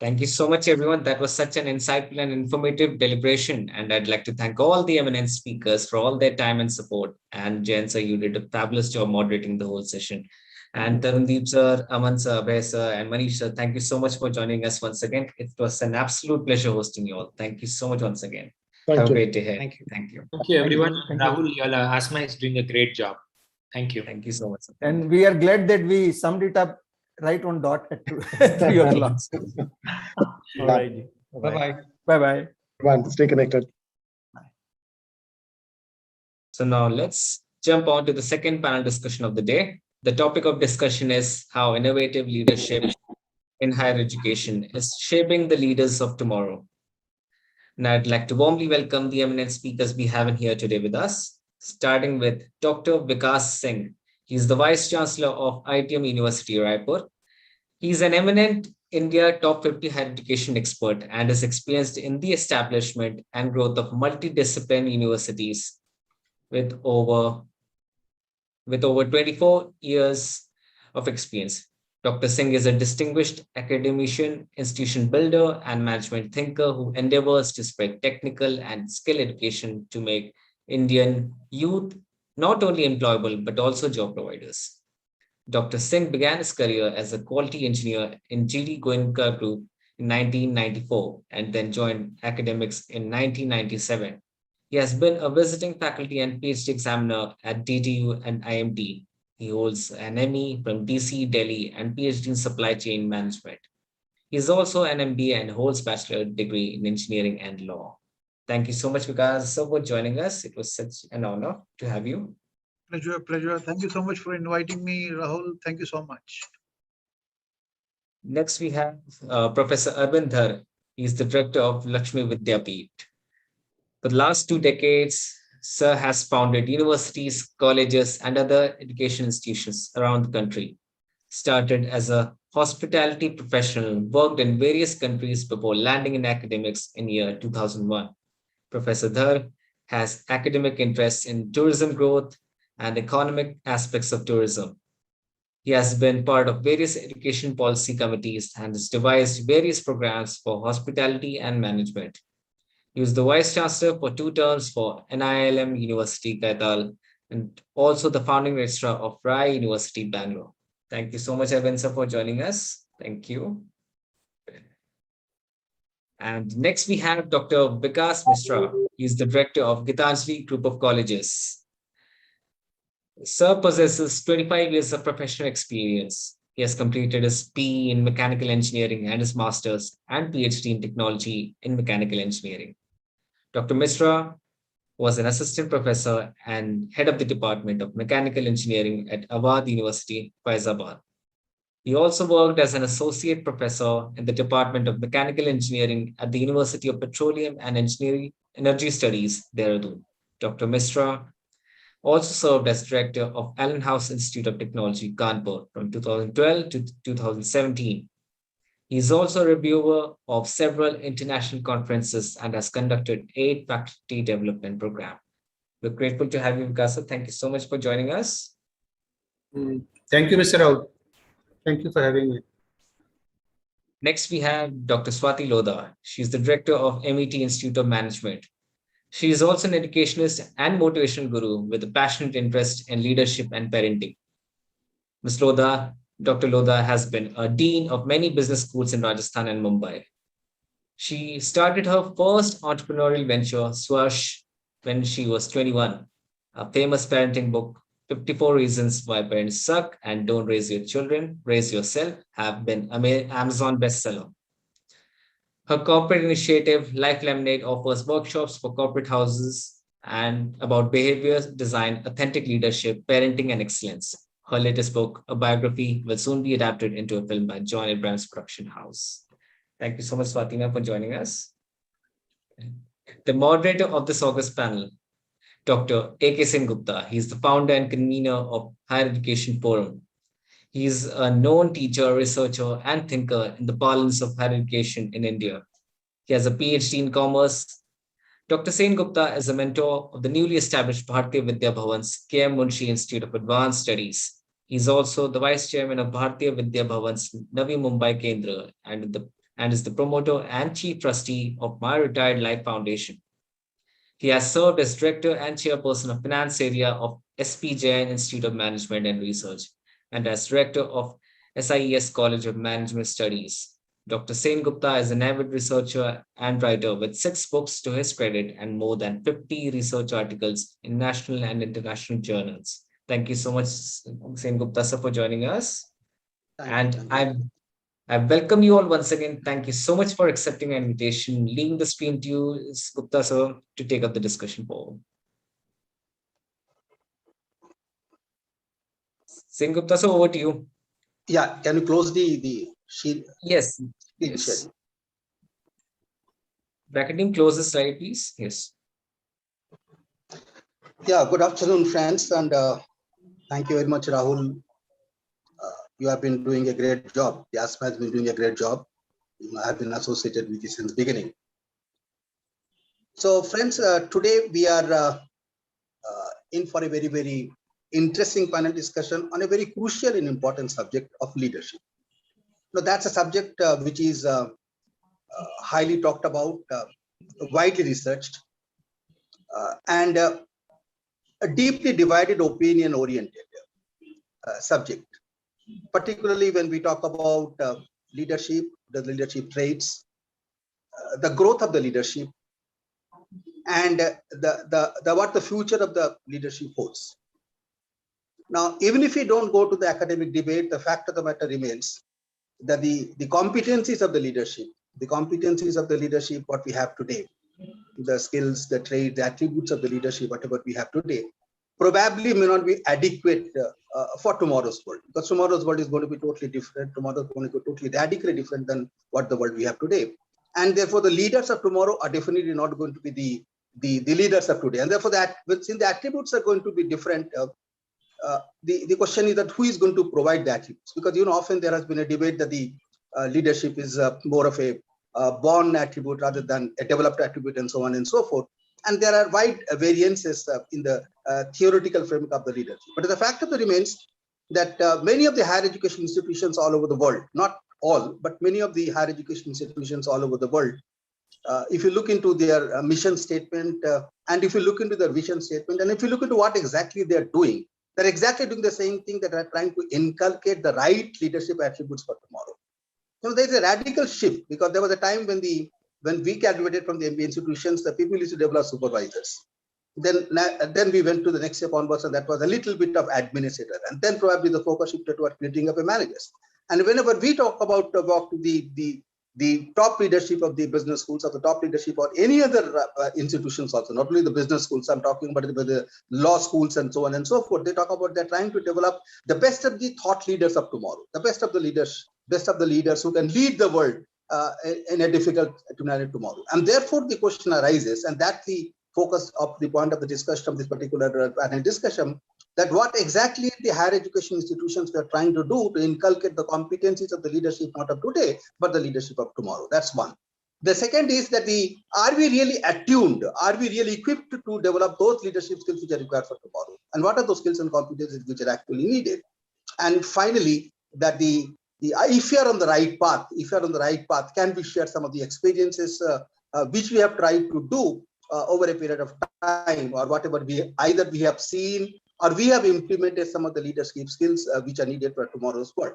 Thank you so much, everyone. That was such an insightful and informative deliberation. And I'd like to thank all the eminent speakers for all their time and support. And Jayant sir, you did a fabulous job moderating the whole session. And Tarundeep sir, Aman sir, Abhay sir, and Manish sir, thank you so much for joining us once again. It was an absolute pleasure hosting you all. Thank you so much once again. Have Thank a you. great day ahead. Thank you. Thank you. Thank you, everyone. Thank you. Rahul, your ASMA is doing a great job. Thank you. Thank you so much, sir. And we are glad that we summed it up right on dot at 3 o'clock. All right. Bye-bye. Bye-bye. Everyone, stay connected. So now let's jump on to the second panel discussion of the day. The topic of discussion is how innovative leadership in higher education is shaping the leaders of tomorrow. And I'd like to warmly welcome the eminent speakers we have in here today with us, starting with Dr. Vikas Singh. He's the Vice Chancellor of ITM University, Raipur. He's an eminent India top 50 higher education expert and is experienced in the establishment and growth of multidisciplinary universities with over 24 years of experience. Dr. Singh is a distinguished academician, institution builder, and management thinker who endeavors to spread technical and skill education to make Indian youth not only employable, but also job providers. Dr. Singh began his career as a quality engineer in GD Goenka Group in 1994 and then joined academics in 1997. He has been a visiting faculty and PhD examiner at DTU and IMT. He holds an ME from DC, Delhi, and PhD in supply chain management. He is also an MBA and holds bachelor degree in engineering and law. Thank you so much, Vikas, sir, for joining us. It was such an honor to have you. Pleasure. Thank you so much for inviting me, Rahul. Thank you so much. Next, we have Professor Arvind Dhar. He is the director of Lakshmi Vidyapeeth. For the last 2 decades, Sir has founded universities, colleges, and other education institutions around the country. Started as a hospitality professional, worked in various countries before landing in academics in year 2001. Professor Dhar has academic interests in tourism growth and economic aspects of tourism. He has been part of various education policy committees and has devised various programs for hospitality and management. He was the Vice Chancellor for 2 terms for NILM University, Kaital, and also the founding registrar of Rai University, Bangalore. Thank you so much, Arvind sir, for joining us. Thank you. And next we have Dr. Vikas Misra. He is the director of Bhitanjali Group of Colleges. Sir possesses 25 years of professional experience. He has completed his PE in mechanical engineering and his master's and PhD in technology in mechanical engineering. Dr. Mishra was an assistant professor and head of the Department of Mechanical Engineering at Awadh University, Faizabad. He also worked as an associate professor in the Department of Mechanical Engineering at the University of Petroleum and Energy Studies, Dehradun. Dr. Mishra also served as director of Allen House Institute of Technology, Kanpur from 2012 to 2017. He is also a reviewer of several international conferences and has conducted 8 faculty development programs. We're grateful to have you, Vikas. Thank you so much for joining us. Thank you, Mr. Rahul. Thank you for having me. Next, we have Dr. Swati Lodha. She's the director of MET Institute of Management. She is also an educationist and motivational guru with a passionate interest in leadership and parenting. Ms. Lodha, Dr. Lodha has been a dean of many business schools in Rajasthan and Mumbai. She started her first entrepreneurial venture, Swash, when she was 21. A famous parenting book, 54 Reasons Why Parents Suck and Don't Raise Your Children, Raise Yourself, have been Amazon bestseller. Her corporate initiative, Life Lemonade, offers workshops for corporate houses and about behavior design, authentic leadership, parenting, and excellence. Her latest book, a biography, will soon be adapted into a film by John Abrams Production House. Thank you so much, Fatima, for joining us. The moderator of this August panel, Dr. A.K. Singh Gupta. He is the founder and convener of Higher Education Forum. He is a known teacher, researcher, and thinker in the parlance of higher education in India. He has a PhD in commerce. Dr. Sen Gupta is a mentor of the newly established Bharatiya Vidya Bhavan's K.M. Munshi Institute of Advanced Studies. He is also the vice chairman of Bharatiya Vidya Bhavan's Navi Mumbai Kendra and is the promoter and chief trustee of My Retired Life Foundation. He has served as director and chairperson of finance area of SP Jain Institute of Management and Research and as director of SIES College of Management Studies. Dr. Sen Gupta is an avid researcher and writer with 6 books to his credit and more than 50 research articles in national and international journals. Thank you so much, Sen Gupta, sir, for joining us. I welcome you all once again. Thank you so much for accepting our invitation. Leaving the screen to you, Gupta, sir, to take up the discussion forward. Sen Gupta, sir, over to you. Yeah, can you close the sheet? Yes. Yes. Bracketing closes slide, please. Yes. Yeah, good afternoon, friends, and thank you very much, Rahul. You have been doing a great job. The ASMA has been doing a great job. I have been associated with you since the beginning. So, friends, today we are in for a very, very interesting panel discussion on a very crucial and important subject of leadership. Now, that's a subject which is highly talked about, widely researched, and a deeply divided opinion-oriented subject, particularly when we talk about leadership, the leadership traits, the growth of the leadership, and what the future of the leadership holds. Now, even if we don't go to the academic debate, the fact of the matter remains that the competencies of the leadership, what we have today, the skills, the traits, the attributes of the leadership, whatever we have today, probably may not be adequate for tomorrow's world, because tomorrow's world is going to be totally different. Tomorrow is going to be totally radically different than what the world we have today. And therefore, the leaders of tomorrow are definitely not going to be the leaders of today. And therefore, since the attributes are going to be different, the question is that who is going to provide the attributes? Because often there has been a debate that the leadership is more of a born attribute rather than a developed attribute, and so on and so forth. And there are wide variances in the theoretical framework of the leadership. But the fact of the remains that many of the higher education institutions all over the world, not all, but many of the higher education institutions all over the world, if you look into their mission statement, and if you look into their vision statement, and if you look into what exactly they're doing, they're exactly doing the same thing, that are trying to inculcate the right leadership attributes for tomorrow. There's a radical shift, because there was a time when we graduated from the MBA institutions, the people used to develop supervisors. Then we went to the next step onwards, and that was a little bit of administrator. And then probably the focus shifted toward creating up a managers. And whenever we talk about the top leadership of the business schools, or the top leadership or any other institutions also, not only the business schools, I'm talking about the law schools and so on and so forth, they talk about they're trying to develop the best of the thought leaders of tomorrow, the best of the leaders who can lead the world in a difficult tomorrow. And therefore the question arises, and that's the focus of the point of the discussion of this particular panel discussion, that what exactly the higher education institutions were trying to do to inculcate the competencies of the leadership not of today, but the leadership of tomorrow. That's one. The second is that are we really attuned? Are we really equipped to develop those leadership skills which are required for tomorrow? And what are those skills and competencies which are actually needed? And finally, that if you are on the right path, can we share some of the experiences which we have tried to do over a period of time, or whatever either we have seen or we have implemented some of the leadership skills which are needed for tomorrow's world.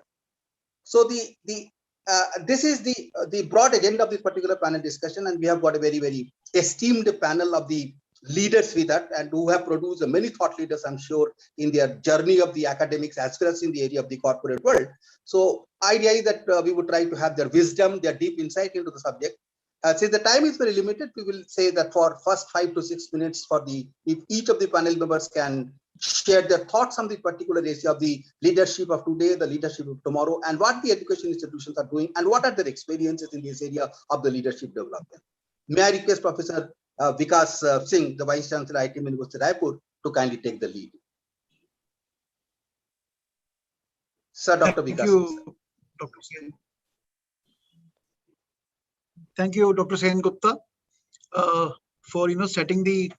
So this is the broad agenda of this particular panel discussion, and we have got a very, very esteemed panel of the leaders with that, and who have produced many thought leaders, I'm sure, in their journey of the academics as well as in the area of the corporate world. So idea is that we would try to have their wisdom, their deep insight into the subject. Since the time is very limited, we will say that for first 5 to 6 minutes if each of the panel members can share their thoughts on the particular area of the leadership of today, the leadership of tomorrow, and what the education institutions are doing, and what are their experiences in this area of the leadership development. May I request Professor Vikas Singh, the Vice Chancellor, IIT University Raipur, to kindly take the lead. Sir, Dr. Vikas. Thank you, Dr. Singh. Thank you, Dr. Singh Gupta, for setting the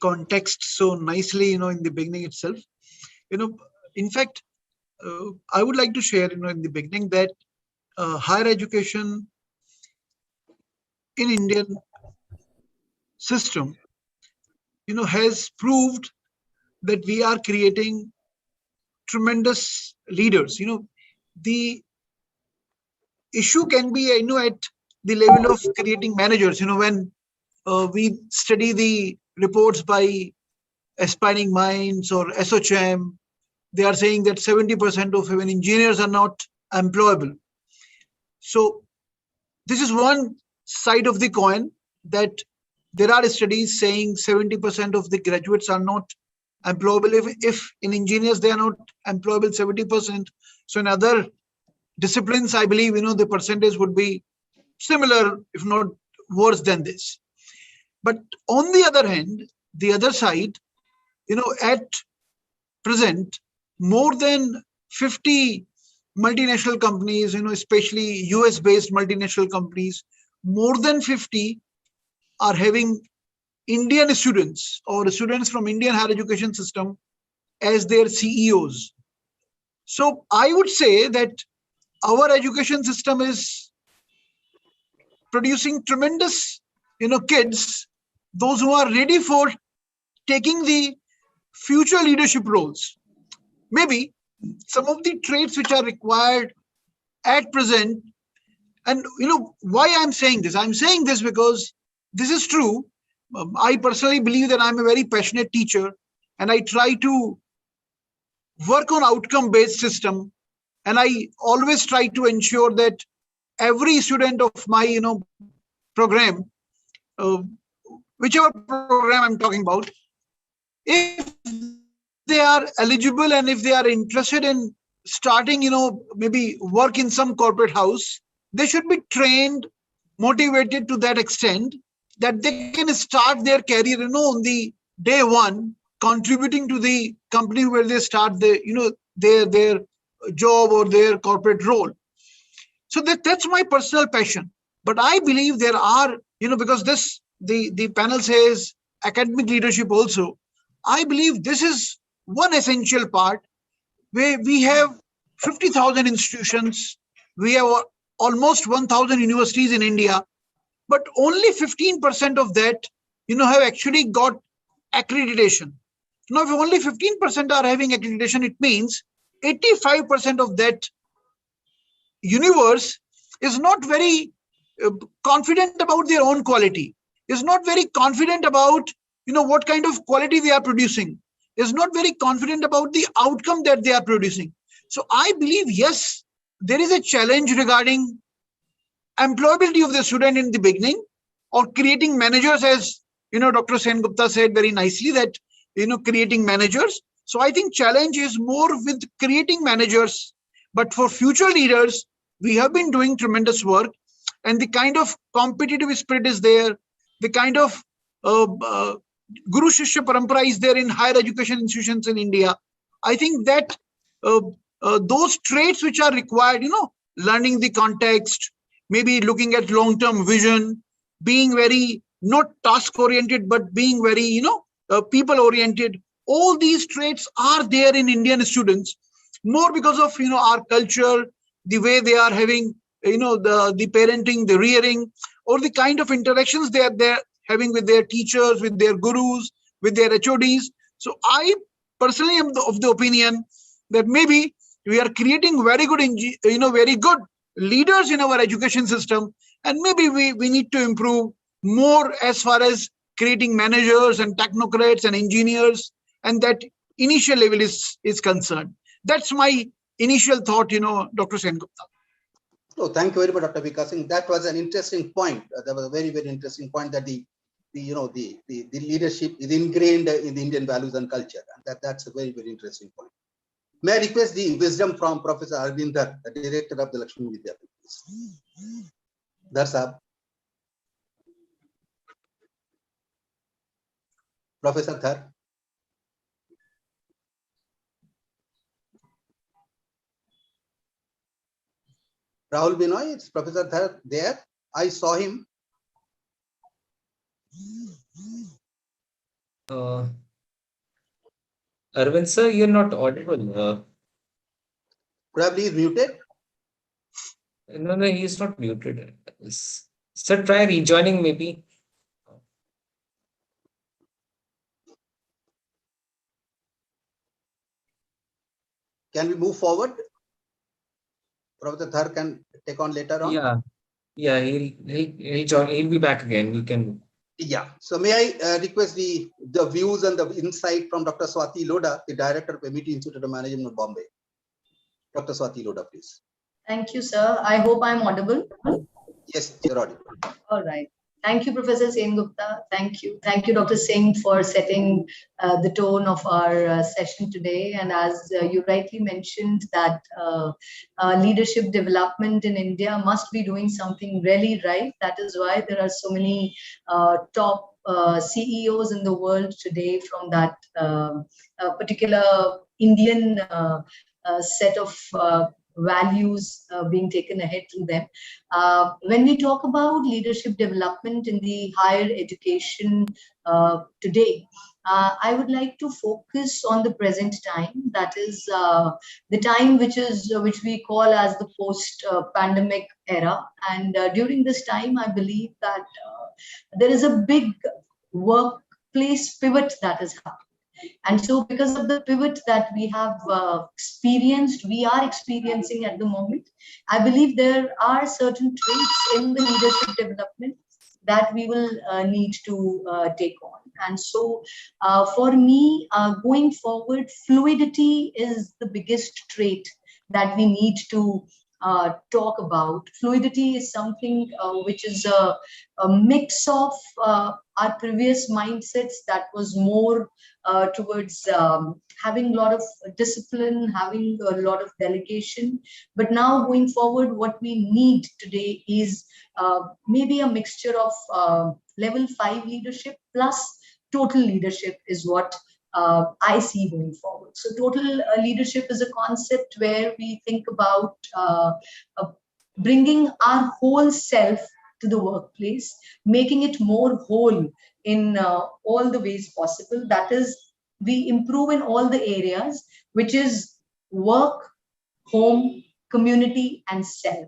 context so nicely, in the beginning itself. In fact, I would like to share, in the beginning that higher education in Indian system, has proved that we are creating tremendous leaders. The issue can be, at the level of creating managers. When we study the reports by Aspiring Minds or SOCHM, they are saying that 70% of even engineers are not employable. So this is one side of the coin, that there are studies saying 70% of the graduates are not employable. If in engineers they are not employable 70%, so in other disciplines, I believe, the percentage would be similar, if not worse than this. But on the other hand, the other side, at present, more than 50 multinational companies, especially US-based multinational companies, more than 50 are having Indian students or students from Indian higher education system as their CEOs. So I would say that our education system is producing tremendous, kids, those who are ready for taking the future leadership roles. Maybe some of the traits which are required at present, and why I'm saying this? I'm saying this because this is true. I personally believe that I'm a very passionate teacher, and I try to work on outcome-based system, and I always try to ensure that every student of my program, whichever program I'm talking about, if they are eligible and if they are interested in starting, maybe work in some corporate house, they should be trained, motivated to that extent that they can start their career, on the day one, contributing to the company where they start their job or their corporate role. So that's my personal passion. But I believe there are, because the panel says academic leadership also, I believe this is one essential part where we have 50,000 institutions, we have almost 1,000 universities in India, but only 15% of that, have actually got accreditation. Now, if only 15% are having accreditation, it means 85% of that universe is not very confident about their own quality, is not very confident about, what kind of quality they are producing, is not very confident about the outcome that they are producing. So I believe, yes, there is a challenge regarding employability of the student in the beginning, or creating managers, as Dr. Sen Gupta said very nicely, that creating managers. So I think challenge is more with creating managers, but for future leaders, we have been doing tremendous work, and the kind of competitive spirit is there, the kind of Guru Shishya Parampara is there in higher education institutions in India. I think that those traits which are required, learning the context, maybe looking at long-term vision, being very not task-oriented, but being very, people-oriented. All these traits are there in Indian students, more because of, our culture, the way they are having, the parenting, the rearing, or the kind of interactions they're having with their teachers, with their gurus, with their HODs. So I personally am of the opinion that maybe we are creating very good, very good leaders in our education system, and maybe we need to improve more as far as creating managers and technocrats and engineers, and that initial level is concerned. That's my initial thought, Dr. Sen Gupta. Oh, thank you very much, Dr. Vikas Singh. That was an interesting point. That was a very, very interesting point, that the leadership is ingrained in the Indian values and culture. And that's a very, very interesting point. May I request the wisdom from Professor Arvind Dhar, the director of the Lakshmi Vidyapith. Dhar Sahab. Professor Dhar. Rahul Binoy, it's Professor Dhar there. I saw him. Arvind sir, you're not audible. Probably he's muted. No, he's not muted. Sir, try rejoining maybe. Can we move forward? Professor Dhar can take on later on. Yeah, he'll join. He'll be back again. We can. Yeah. So may I request the views and the insight from Dr. Swati Loda, the director of MIT Institute of Management of Bombay. Dr. Swati Loda, please. Thank you, sir. I hope I'm audible. Yes, you're audible. All right. Thank you, Professor Sen Gupta. Thank you, Dr. Singh, for setting the tone of our session today. And as you rightly mentioned, that leadership development in India must be doing something really right. That is why there are so many top CEOs in the world today from that particular Indian set of values being taken ahead through them. When we talk about leadership development in the higher education today, I would like to focus on the present time. That is the time which we call as the post-pandemic era. And during this time, I believe that there is a big workplace pivot that is happening. And so because of the pivot that we have we are experiencing at the moment, I believe there are certain traits in the leadership development that we will need to take on. And so for me, going forward, fluidity is the biggest trait that we need to talk about. Fluidity is something which is a mix of our previous mindsets that was more towards having a lot of discipline, having a lot of delegation. But now going forward, what we need today is maybe a mixture of level 5 leadership plus total leadership is what I see going forward. So total leadership is a concept where we think about bringing our whole self to the workplace, making it more whole in all the ways possible. That is, we improve in all the areas, which is work, home, community, and self.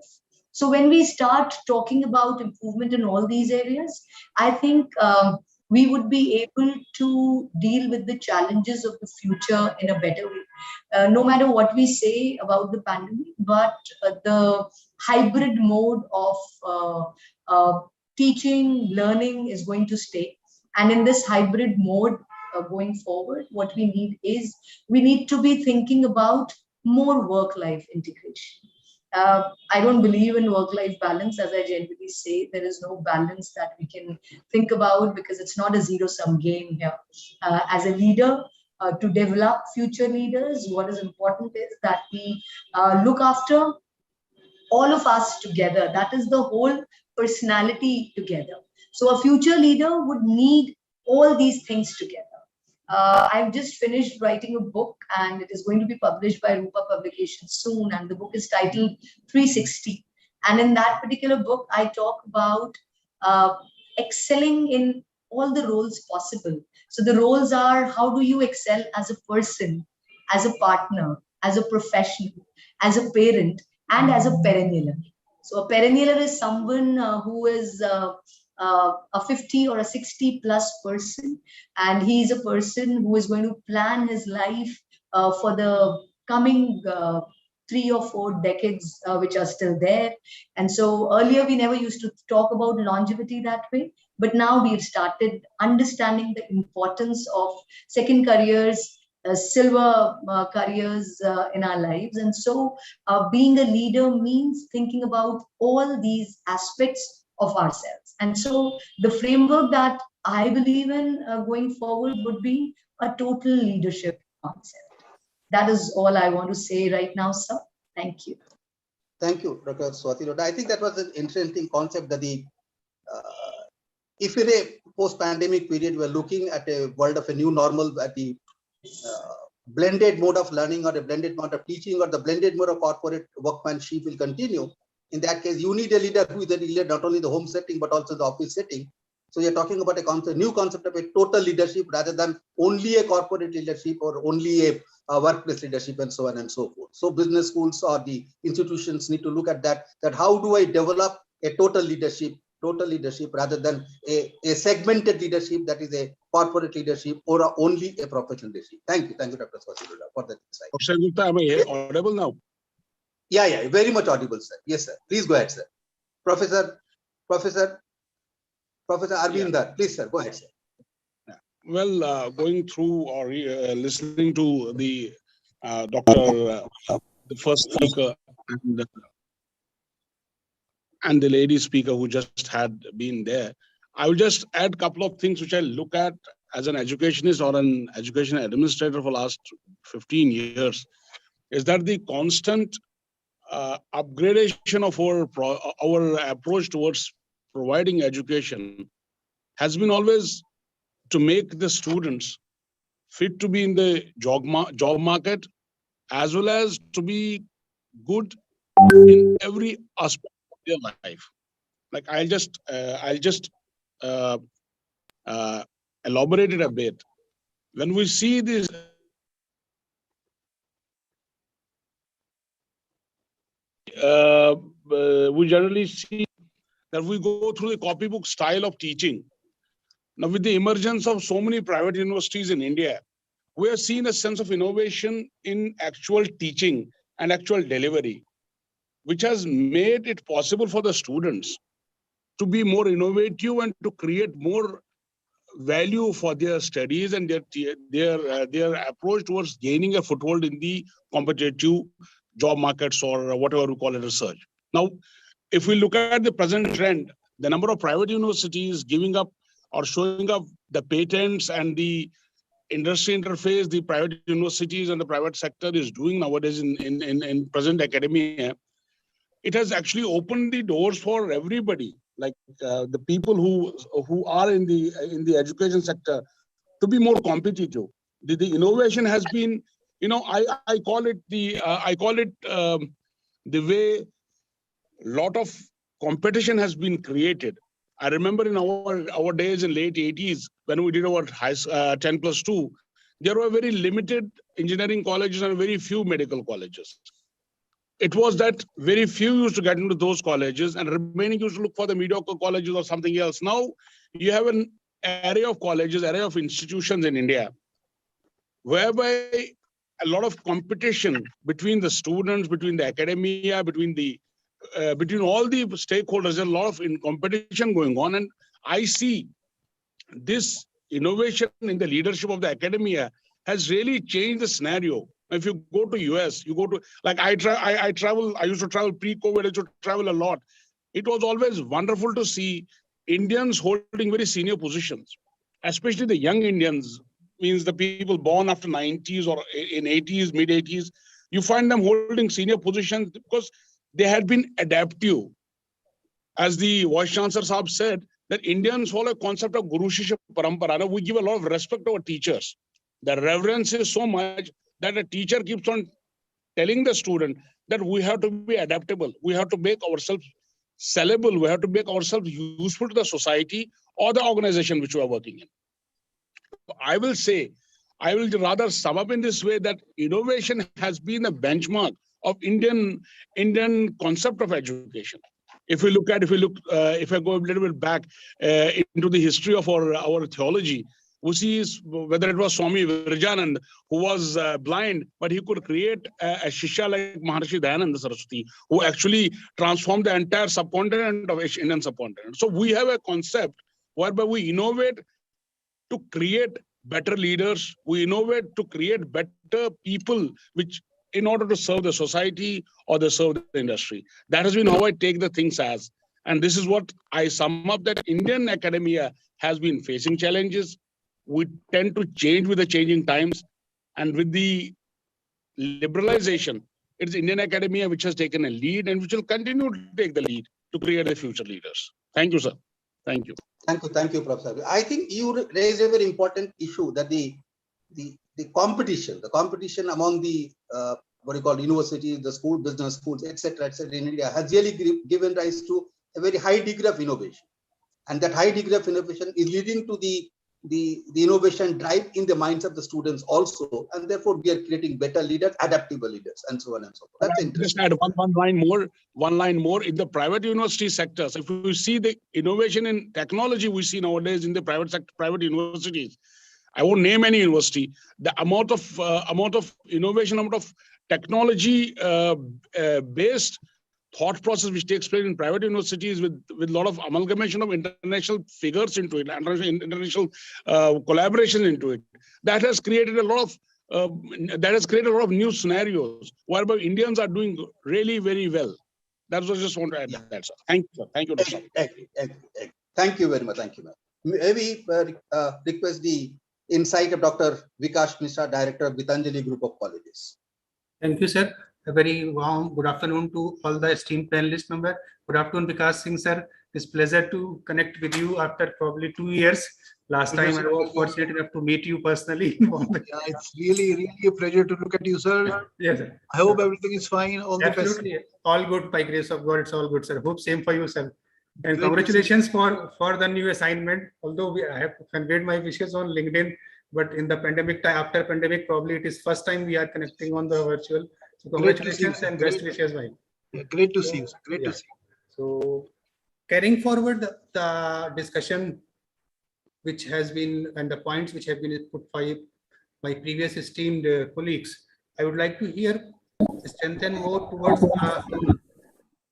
So when we start talking about improvement in all these areas, I think we would be able to deal with the challenges of the future in a better way. No matter what we say about the pandemic, but the hybrid mode of teaching, learning is going to stay. And in this hybrid mode going forward, what we need to be thinking about more work-life integration. I don't believe in work-life balance. As I generally say, there is no balance that we can think about because it's not a zero-sum game here. As a leader, to develop future leaders, what is important is that we look after all of us together. That is the whole personality together. So a future leader would need all these things together. I've just finished writing a book and it is going to be published by Rupa Publications soon. And the book is titled 360. And in that particular book, I talk about excelling in all the roles possible. So the roles are, how do you excel as a person, as a partner, as a professional, as a parent, and as a perennialer. So a perennialer is someone who is a 50 or a 60 plus person, and he is a person who is going to plan his life for the coming 3 or 4 decades which are still there. And so earlier we never used to talk about longevity that way, but now we've started understanding the importance of second careers, silver careers in our lives. And so being a leader means thinking about all these aspects of ourselves. And so the framework that I believe in going forward would be a total leadership concept. That is all I want to say right now, sir. Thank you. Thank you, Dr. Swati. I think that was an interesting concept that if in a post-pandemic period, we're looking at a world of a new normal, at the blended mode of learning or a blended mode of teaching or the blended mode of corporate workmanship will continue. In that case, you need a leader who is a leader not only in the home setting, but also the office setting. So you're talking about a new concept of a total leadership rather than only a corporate leadership or only a workplace leadership and so on and so forth. So business schools or the institutions need to look at that how do I develop a total leadership rather than a segmented leadership that is a corporate leadership or only a professional leadership. Thank you, Dr. Swati, for that insight. Dr. Gupta, am I audible now? Yeah, very much audible, sir. Yes, sir. Please go ahead, sir. Professor Arvinder, please, sir, go ahead, sir. Well, going through or listening to the doctor, the first speaker, and the lady speaker who just had been there, I will just add a couple of things which I look at as an educationist or an education administrator for the last 15 years, is that the constant upgradation of our approach towards providing education has been always to make the students fit to be in the job market, as well as to be good in every aspect of their life. Like I'll just elaborate it a bit. When we see this, we generally see that we go through the copybook style of teaching. Now, with the emergence of so many private universities in India, we are seeing a sense of innovation in actual teaching and actual delivery, which has made it possible for the students to be more innovative and to create more value for their studies and their approach towards gaining a foothold in the competitive job markets or whatever we call it, research. Now, if we look at the present trend, the number of private universities giving up or showing up the patents and the industry interface the private universities and the private sector is doing nowadays in present academia, it has actually opened the doors for everybody, like the people who are in the education sector, to be more competitive. The innovation has been, I call it the way lot of competition has been created. I remember in our days in late 80s, when we did our 10+2, there were very limited engineering colleges and very few medical colleges. It was that very few used to get into those colleges and remaining used to look for the mediocre colleges or something else. Now you have an array of colleges, array of institutions in India, whereby a lot of competition between the students, between the academia, between all the stakeholders, a lot of competition going on. And I see this innovation in the leadership of the academia has really changed the scenario. If you go to US, you go to, like I travel, I used to travel pre-COVID, I used to travel a lot. It was always wonderful to see Indians holding very senior positions, especially the young Indians, means the people born after 90s or in 80s, mid 80s. You find them holding senior positions because they had been adaptive. As the Vice Chancellor Saab said, that Indians follow a concept of Guru Shishya Parampara. Now, we give a lot of respect to our teachers. The reverence is so much that a teacher keeps on telling the student that we have to be adaptable. We have to make ourselves sellable. We have to make ourselves useful to the society or the organization which we are working in. I will say, I will rather sum up in this way that innovation has been a benchmark of Indian concept of education. If I go a little bit back into the history of our theology, we see whether it was Swami Virajanand, who was blind, but he could create a Shishya like Maharshi Dayananda Saraswati, who actually transformed the entire subcontinent of Indian subcontinent. So we have a concept whereby we innovate to create better leaders, we innovate to create better people, which in order to serve the society or to serve the industry. That has been how I take the things as. And this is what I sum up, that Indian academia has been facing challenges. We tend to change with the changing times, and with the liberalization, it's Indian academia which has taken a lead and which will continue to take the lead to create the future leaders. Thank you, sir. Thank you. Thank you, Professor. I think you raised a very important issue, that the competition among the what you call universities, the school, business schools, etc., in India has really given rise to a very high degree of innovation, and that high degree of innovation is leading to the innovation drive in the minds of the students also, and therefore we are creating better leaders, adaptable leaders, and so on and so forth. That's interesting. Just add one line more. In the private university sectors, if we see the innovation in technology we see nowadays in the private sector, private universities, I won't name any university, the amount of innovation, amount of technology based thought process which takes place in private universities with a lot of amalgamation of international figures into it, international collaboration into it, that has created a lot of new scenarios whereby Indians are doing really very well. That's what I just want to add. That, sir. Thank you, sir. Thank you, Dr. Thank you very much. Thank you, ma'am. Maybe request the insight of Dr. Vikas Misra, Director of Bhitanjali Group of Colleges. Thank you, sir. A very warm good afternoon to all the esteemed panelist member. Good afternoon, Vikas Singh, sir. It's pleasure to connect with you after probably 2 years. Last time I was fortunate enough to meet you personally. Yeah, it's really a pleasure to look at you, sir. Yes, sir. I hope everything is fine. All Absolutely. The best. All good by grace of God. It's all good, sir. Hope same for you, sir. And congratulations for the new assignment. Although I have conveyed my wishes on LinkedIn, but in the pandemic time, after pandemic, probably it is first time we are connecting on the virtual. So congratulations and best wishes, Mike. Yeah, great to see you. Great to see you. So carrying forward the discussion which has been, and the points which have been put by my previous esteemed colleagues, I would like to hear strengthen more towards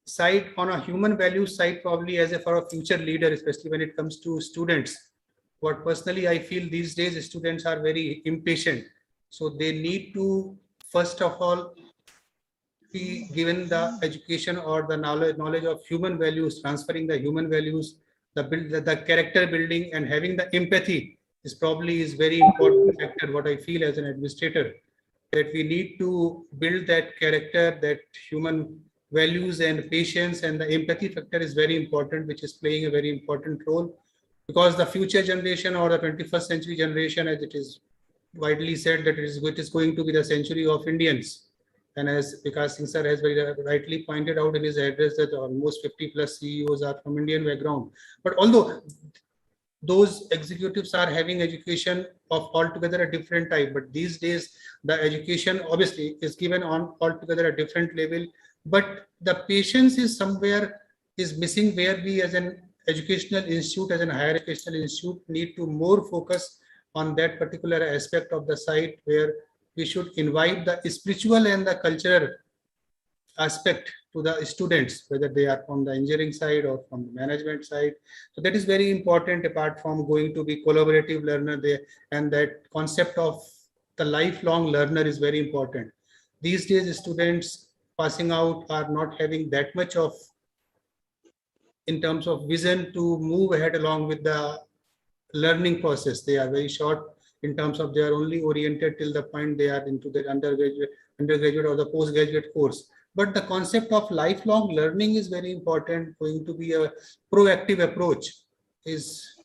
side on a human values side, probably as for a future leader, especially when it comes to students. What personally I feel these days students are very impatient, so they need to first of all be given the education or the knowledge of human values, transferring the human values, the character building, and having the empathy is very important factor. What I feel as an administrator, that we need to build that character, that human values and patience, and the empathy factor is very important, which is playing a very important role, because the future generation or the 21st century generation, as it is widely said, that it is going to be the century of Indians. And as Vikas Singh sir has very rightly pointed out in his address, that almost 50 plus CEOs are from Indian background. But although those executives are having education of altogether a different type, but these days the education obviously is given on altogether a different level. But the patience is missing, where we as an educational institute, as an higher educational institute, need to more focus on that particular aspect of the site, where we should invite the spiritual and the cultural aspect to the students, whether they are from the engineering side or from the management side. So that is very important, apart from going to be collaborative learner there, and that concept of the lifelong learner is very important. These days students passing out are not having that much of, in terms of vision, to move ahead along with the learning process. They are very short in terms of they are only oriented till the point they are into the undergraduate or the postgraduate course. But the concept of lifelong learning is very important, going to be a proactive approach. is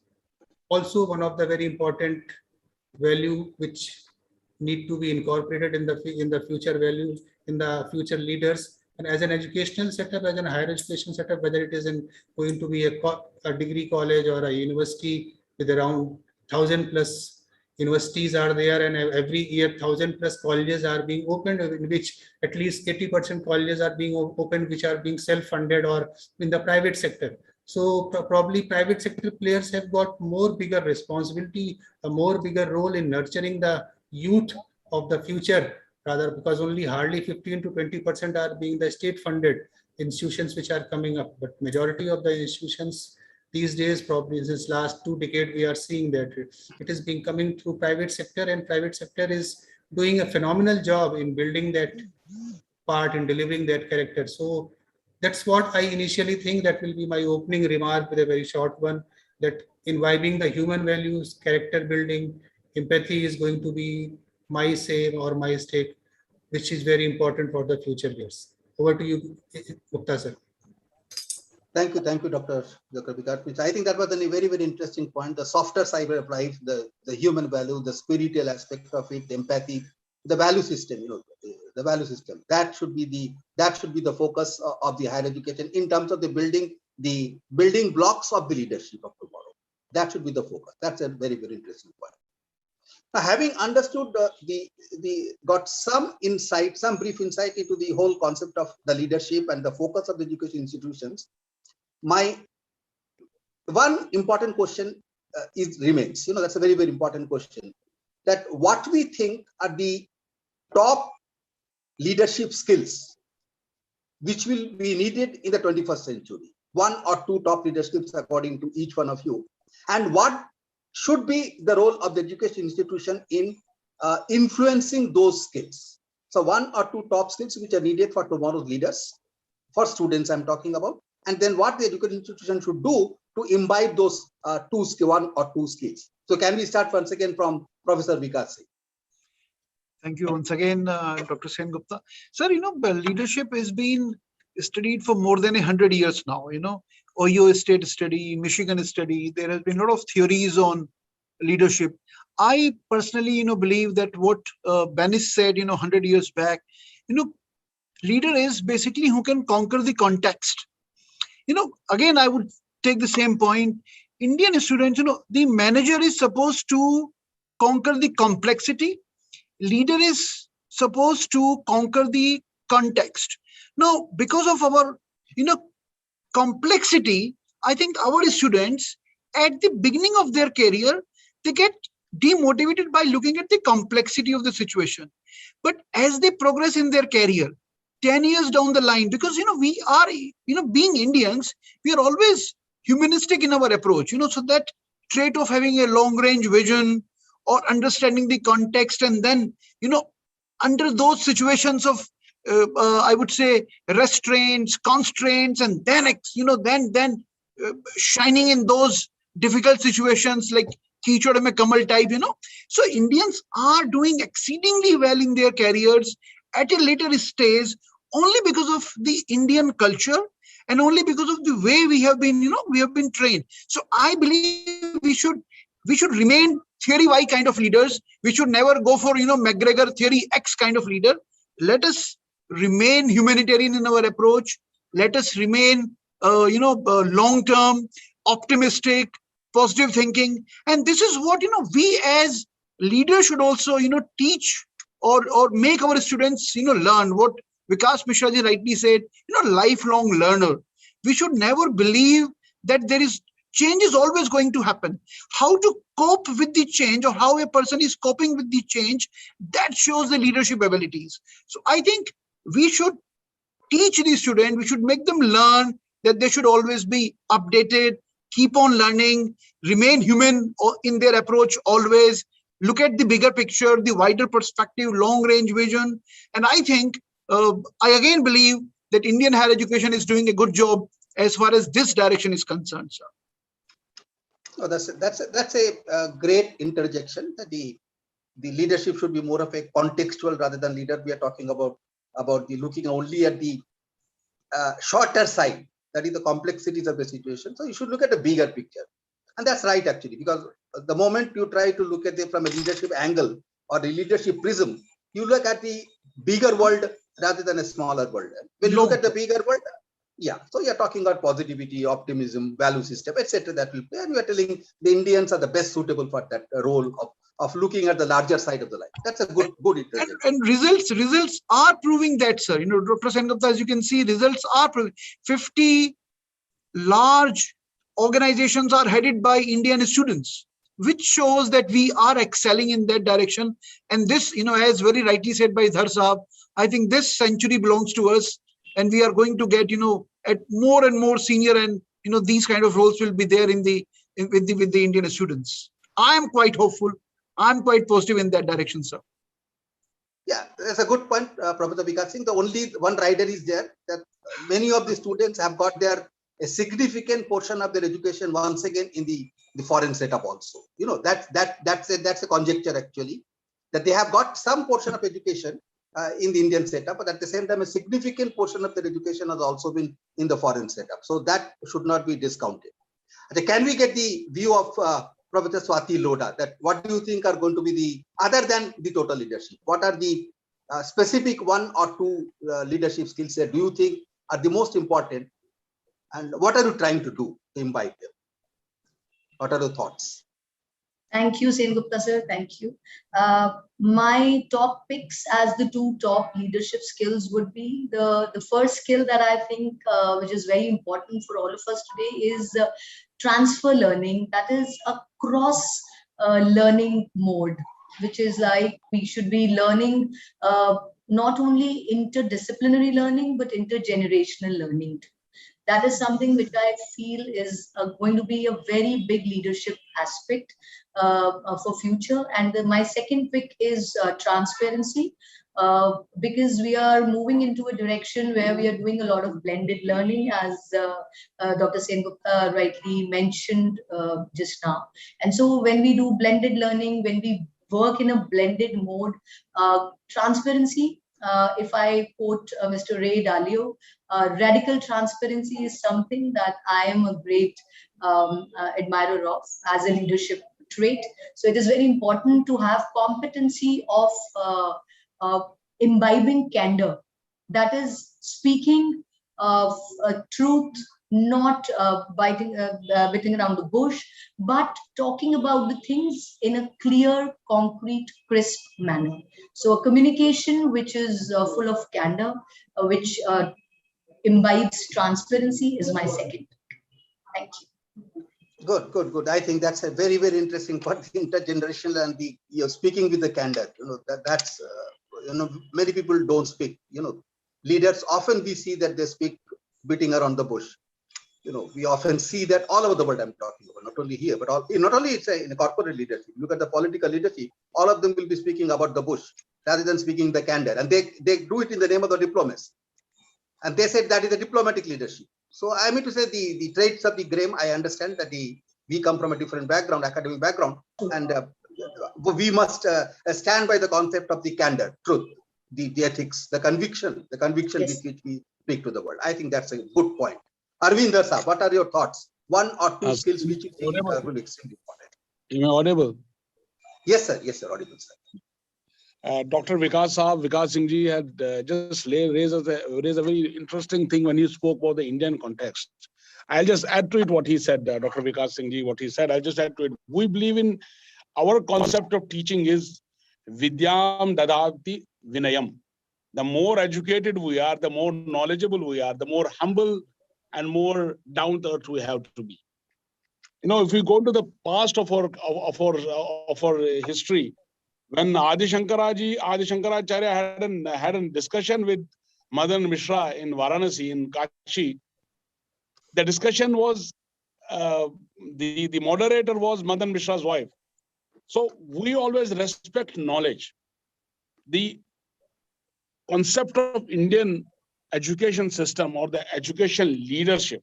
also one of the very important value which need to be incorporated in the future values, in the future leaders. And as an educational setup, as an higher education setup, whether it is going to be a degree college or a university with around 1,000+ universities are there, and every year 1,000+ colleges are being opened, in which at least 80% colleges are being opened, which are being self-funded or in the private sector. So probably private sector players have got more bigger responsibility, a more bigger role in nurturing the youth of the future, rather, because only hardly 15 to 20% are being the state funded institutions which are coming up. But majority of the institutions these days, probably since last 2 decades, we are seeing that it is being coming through private sector, and private sector is doing a phenomenal job in building that part, in delivering that character. So that's what I initially think that will be my opening remark, with a very short one, that imbibing the human values, character building, empathy is going to be my say or my stake, which is very important for the future years. Over to you, Gupta sir. Thank you, Dr. Vikas. I think that was a very, very interesting point. The softer side of life, the human value, the spiritual aspect of it, the empathy, the value system, the value system. That should be the focus of the higher education in terms of the building blocks of the leadership of tomorrow. That should be the focus. That's a very, very interesting point. Now, having understood got some insight, some brief insight into the whole concept of the leadership and the focus of the education institutions, my one important question remains. That's a very, very important question. That what we think are the top leadership skills which will be needed in the 21st century. 1 or 2 top leaderships according to each one of you, and what should be the role of the education institution in influencing those skills. So 1 or 2 top skills which are needed for tomorrow's leaders, for students I'm talking about, and then what the education institution should do to imbibe those 1 or 2 skills. So can we start once again from Professor Vikas Singh? Thank you once again, Dr. Sen Gupta. Sir, leadership has been studied for more than 100 years now. Ohio State study, Michigan study. There has been a lot of theories on leadership. I personally, believe that what Manish said, 100 years back, leader is basically who can conquer the context. Again, I would take the same point. Indian students, the manager is supposed to conquer the complexity. Leader is supposed to conquer the context. Now, because of our, complexity, I think our students at the beginning of their career, they get demotivated by looking at the complexity of the situation. But as they progress in their career, 10 years down the line, because, we are, being Indians, we are always humanistic in our approach, so that trait of having a long range vision or understanding the context, and then, under those situations of, I would say, restraints, constraints, and then, shining in those difficult situations like Kichod mein Kamal type, So Indians are doing exceedingly well in their careers at a later stage, only because of the Indian culture and only because of the way we have been trained. So I believe we should remain theory Y kind of leaders. We should never go for, McGregor theory X kind of leader. Let us remain humanitarian in our approach. Let us remain, long-term, optimistic, positive thinking. And this is what, we as leaders should also, teach or make our students, learn what Vikas Misra ji rightly said, lifelong learner. We should never believe that change is always going to happen. How to cope with the change, or how a person is coping with the change, that shows the leadership abilities. So I think we should teach the student, we should make them learn that they should always be updated, keep on learning, remain human in their approach always, look at the bigger picture, the wider perspective, long range vision. And I think, I again believe that Indian higher education is doing a good job as far as this direction is concerned, sir. Oh, that's a great interjection. That the leadership should be more of a contextual rather than leader. We are talking about the looking only at the shorter side, that is the complexities of the situation. So you should look at the bigger picture. And that's right, actually, because the moment you try to look at it from a leadership angle or the leadership prism, you look at the bigger world rather than a smaller world. When you look at the bigger world, yeah, so you're talking about positivity, optimism, value system, etc. That will play, and we are telling the Indians are the best suitable for that role of looking at the larger side of the life. That's a good intervention. And results are proving that, sir. You know, Dr. Sengupta, as you can see, results are proving. 50 large organizations are headed by Indian students, which shows that we are excelling in that direction. And this, you know, as very rightly said by Dhar Sahab, I think this century belongs to us, and we are going to get, you know, at more and more senior, and you know, these kind of roles will be there with the Indian students. I am quite hopeful. I'm quite positive in that direction, sir. Yeah, that's a good point, Professor Vikas Singh. The only one rider is there that many of the students have got a significant portion of their education once again in the foreign setup also. You know, that's a conjecture actually, that they have got some portion of education in the Indian setup, but at the same time, a significant portion of their education has also been in the foreign setup. So that should not be discounted. Can we get the view of Professor Swati Loda, that what do you think are going to be other than the total leadership, what are the specific one or two leadership skill set do you think are the most important, and what are you trying to do to imbibe them? What are your thoughts? Thank you, Sen Gupta sir. Thank you. My top picks as the two top leadership skills would be the first skill that I think which is very important for all of us today is transfer learning. That is a cross learning mode, which is like we should be learning not only interdisciplinary learning but intergenerational learning too. That is something which I feel is going to be a very big leadership aspect for future. And my second pick is transparency, because we are moving into a direction where we are doing a lot of blended learning, as Dr. Sen Gupta rightly mentioned just now. And so when we do blended learning, when we work in a blended mode, transparency, if I quote Mr. Ray Dalio, radical transparency is something that I am a great admirer of as a leadership trait. So it is very important to have competency of imbibing candor. That is speaking of truth, not beating around the bush, but talking about the things in a clear, concrete, crisp manner. So a communication which is full of candor, which imbibes transparency is my second. Thank you. Good. I think that's a very, very interesting part, intergenerational, and you're speaking with the candor. You know, that's many people don't speak. You know, leaders often we see that they speak beating around the bush. You know, we often see that all over the world. I'm talking about, not only here, but not only it's in a corporate leadership. Look at the political leadership. All of them will be speaking about the bush rather than speaking the candor, and they do it in the name of the diplomacy. And they said that is a diplomatic leadership. So I mean to say the traits of the Graham, I understand that we come from a different background, academic background, and we must stand by the concept of the candor, truth, the ethics, the conviction Yes. with which we speak to the world. I think that's a good point. Arvind sir, what are your thoughts? One or two skills which you think are going to be extremely important. Am I audible? Yes, sir, audible, sir. Dr. Vikas Singh ji had just raised a very interesting thing when he spoke about the Indian context. I'll just add to it what he said, Dr. Vikas Singh ji, what he said. I'll just add to it. We believe in our concept of teaching is Vidyam Dadati Vinayam. The more educated we are, the more knowledgeable we are, the more humble and more down to earth we have to be. You know, if we go to the past of our history, when Adi Shankaracharya had a discussion with Madan Mishra in Varanasi, in Kashi, the discussion was the moderator was Madan Mishra's wife. So we always respect knowledge. The concept of Indian education system or the education leadership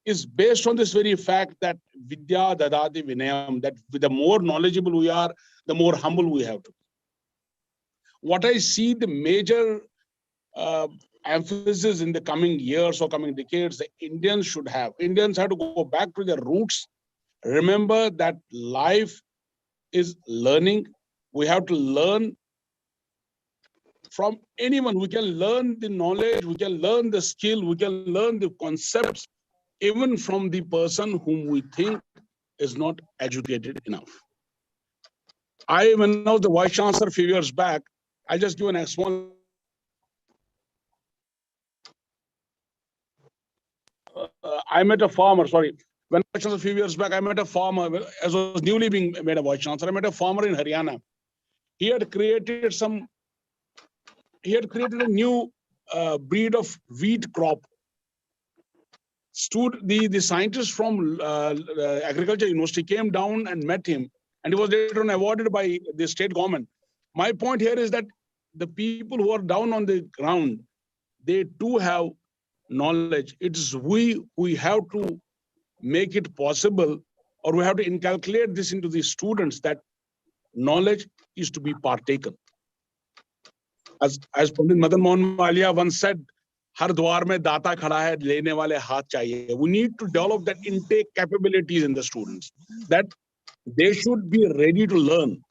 is based on this very fact that Vidya Dadati Vinayam, that the more knowledgeable we are, the more humble we have to be. What I see the major emphasis in the coming years or coming decades, the Indians have to go back to their roots Remember that life is learning. We have to learn from anyone. We can learn the knowledge, we can learn the skill, we can learn the concepts, even from the person whom we think is not educated enough. When I was the vice chancellor a few years back, I just give a small. I met a farmer, sorry. When I was a few years back, I met a farmer, as I was newly being made a vice chancellor, I met a farmer in Haryana. He had created a new breed of wheat crop. The scientist from agriculture university came down and met him, and he was later on awarded by the state government. My point here is that the people who are down on the ground, they too have knowledge. It's we have to make it possible, or we have to inculcate this into the students, that knowledge is to be partaken. As Pandit Madan Mohan Malia once said, हर द्वार में दाता खड़ा है, लेने वाले हाथ चाहिए. We need to develop that intake capabilities in the students, that they should be ready to learn.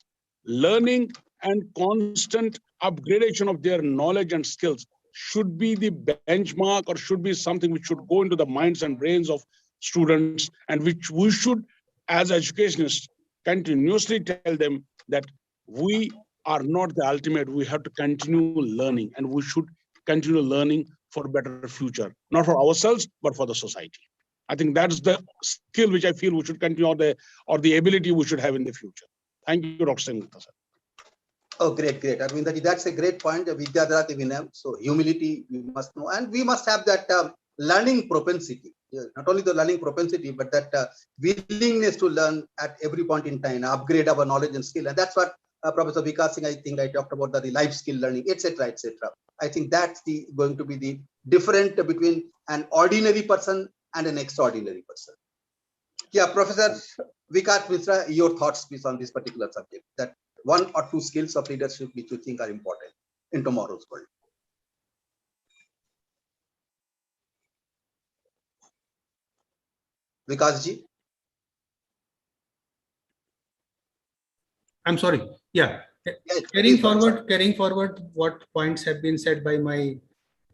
Learning and constant upgradation of their knowledge and skills should be the benchmark, or should be something which should go into the minds and brains of students, and which we should, as educationists, continuously tell them that we are not the ultimate. We have to continue learning, and we should continue learning for a better future, not for ourselves, but for the society. I think that's the skill which I feel we should continue, or the ability we should have in the future. Thank you, Dr. Singh. Oh, great. I mean, that's a great point. Vidyadharati Vinam. So humility, we must know, and we must have that learning propensity. Not only the learning propensity, but that willingness to learn at every point in time, upgrade our knowledge and skill. And that's what Professor Vikas Singh, I think I talked about, the life skill learning, etc., etc. I think that's going to be the difference between an ordinary person and an extraordinary person. Yeah, Professor Vikas Misra, your thoughts, please, on this particular subject. That one or two skills of leadership which you think are important in tomorrow's world. Vikasji? I'm sorry. Yeah. Carrying forward what points have been said by my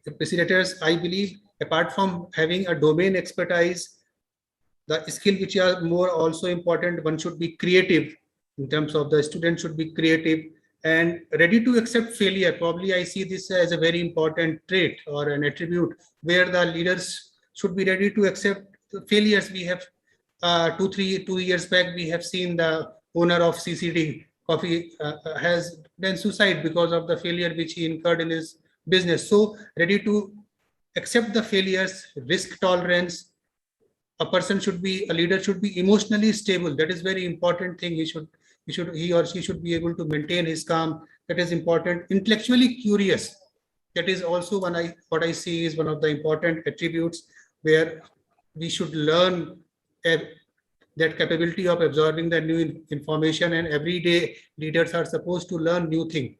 facilitators, I believe apart from having a domain expertise, the skill which are more also important, one should be creative. In terms of the student should be creative and ready to accept failure. Probably I see this as a very important trait or an attribute where the leaders should be ready to accept failures. We have 2 years back, we have seen the owner of CCD Coffee has done suicide because of the failure which he incurred in his business. So ready to accept the failures, risk tolerance. A leader should be emotionally stable. That is very important thing. He or she should be able to maintain his calm. That is important. Intellectually curious. That is also what I see is one of the important attributes where we should learn that capability of absorbing the new information, and every day leaders are supposed to learn new things.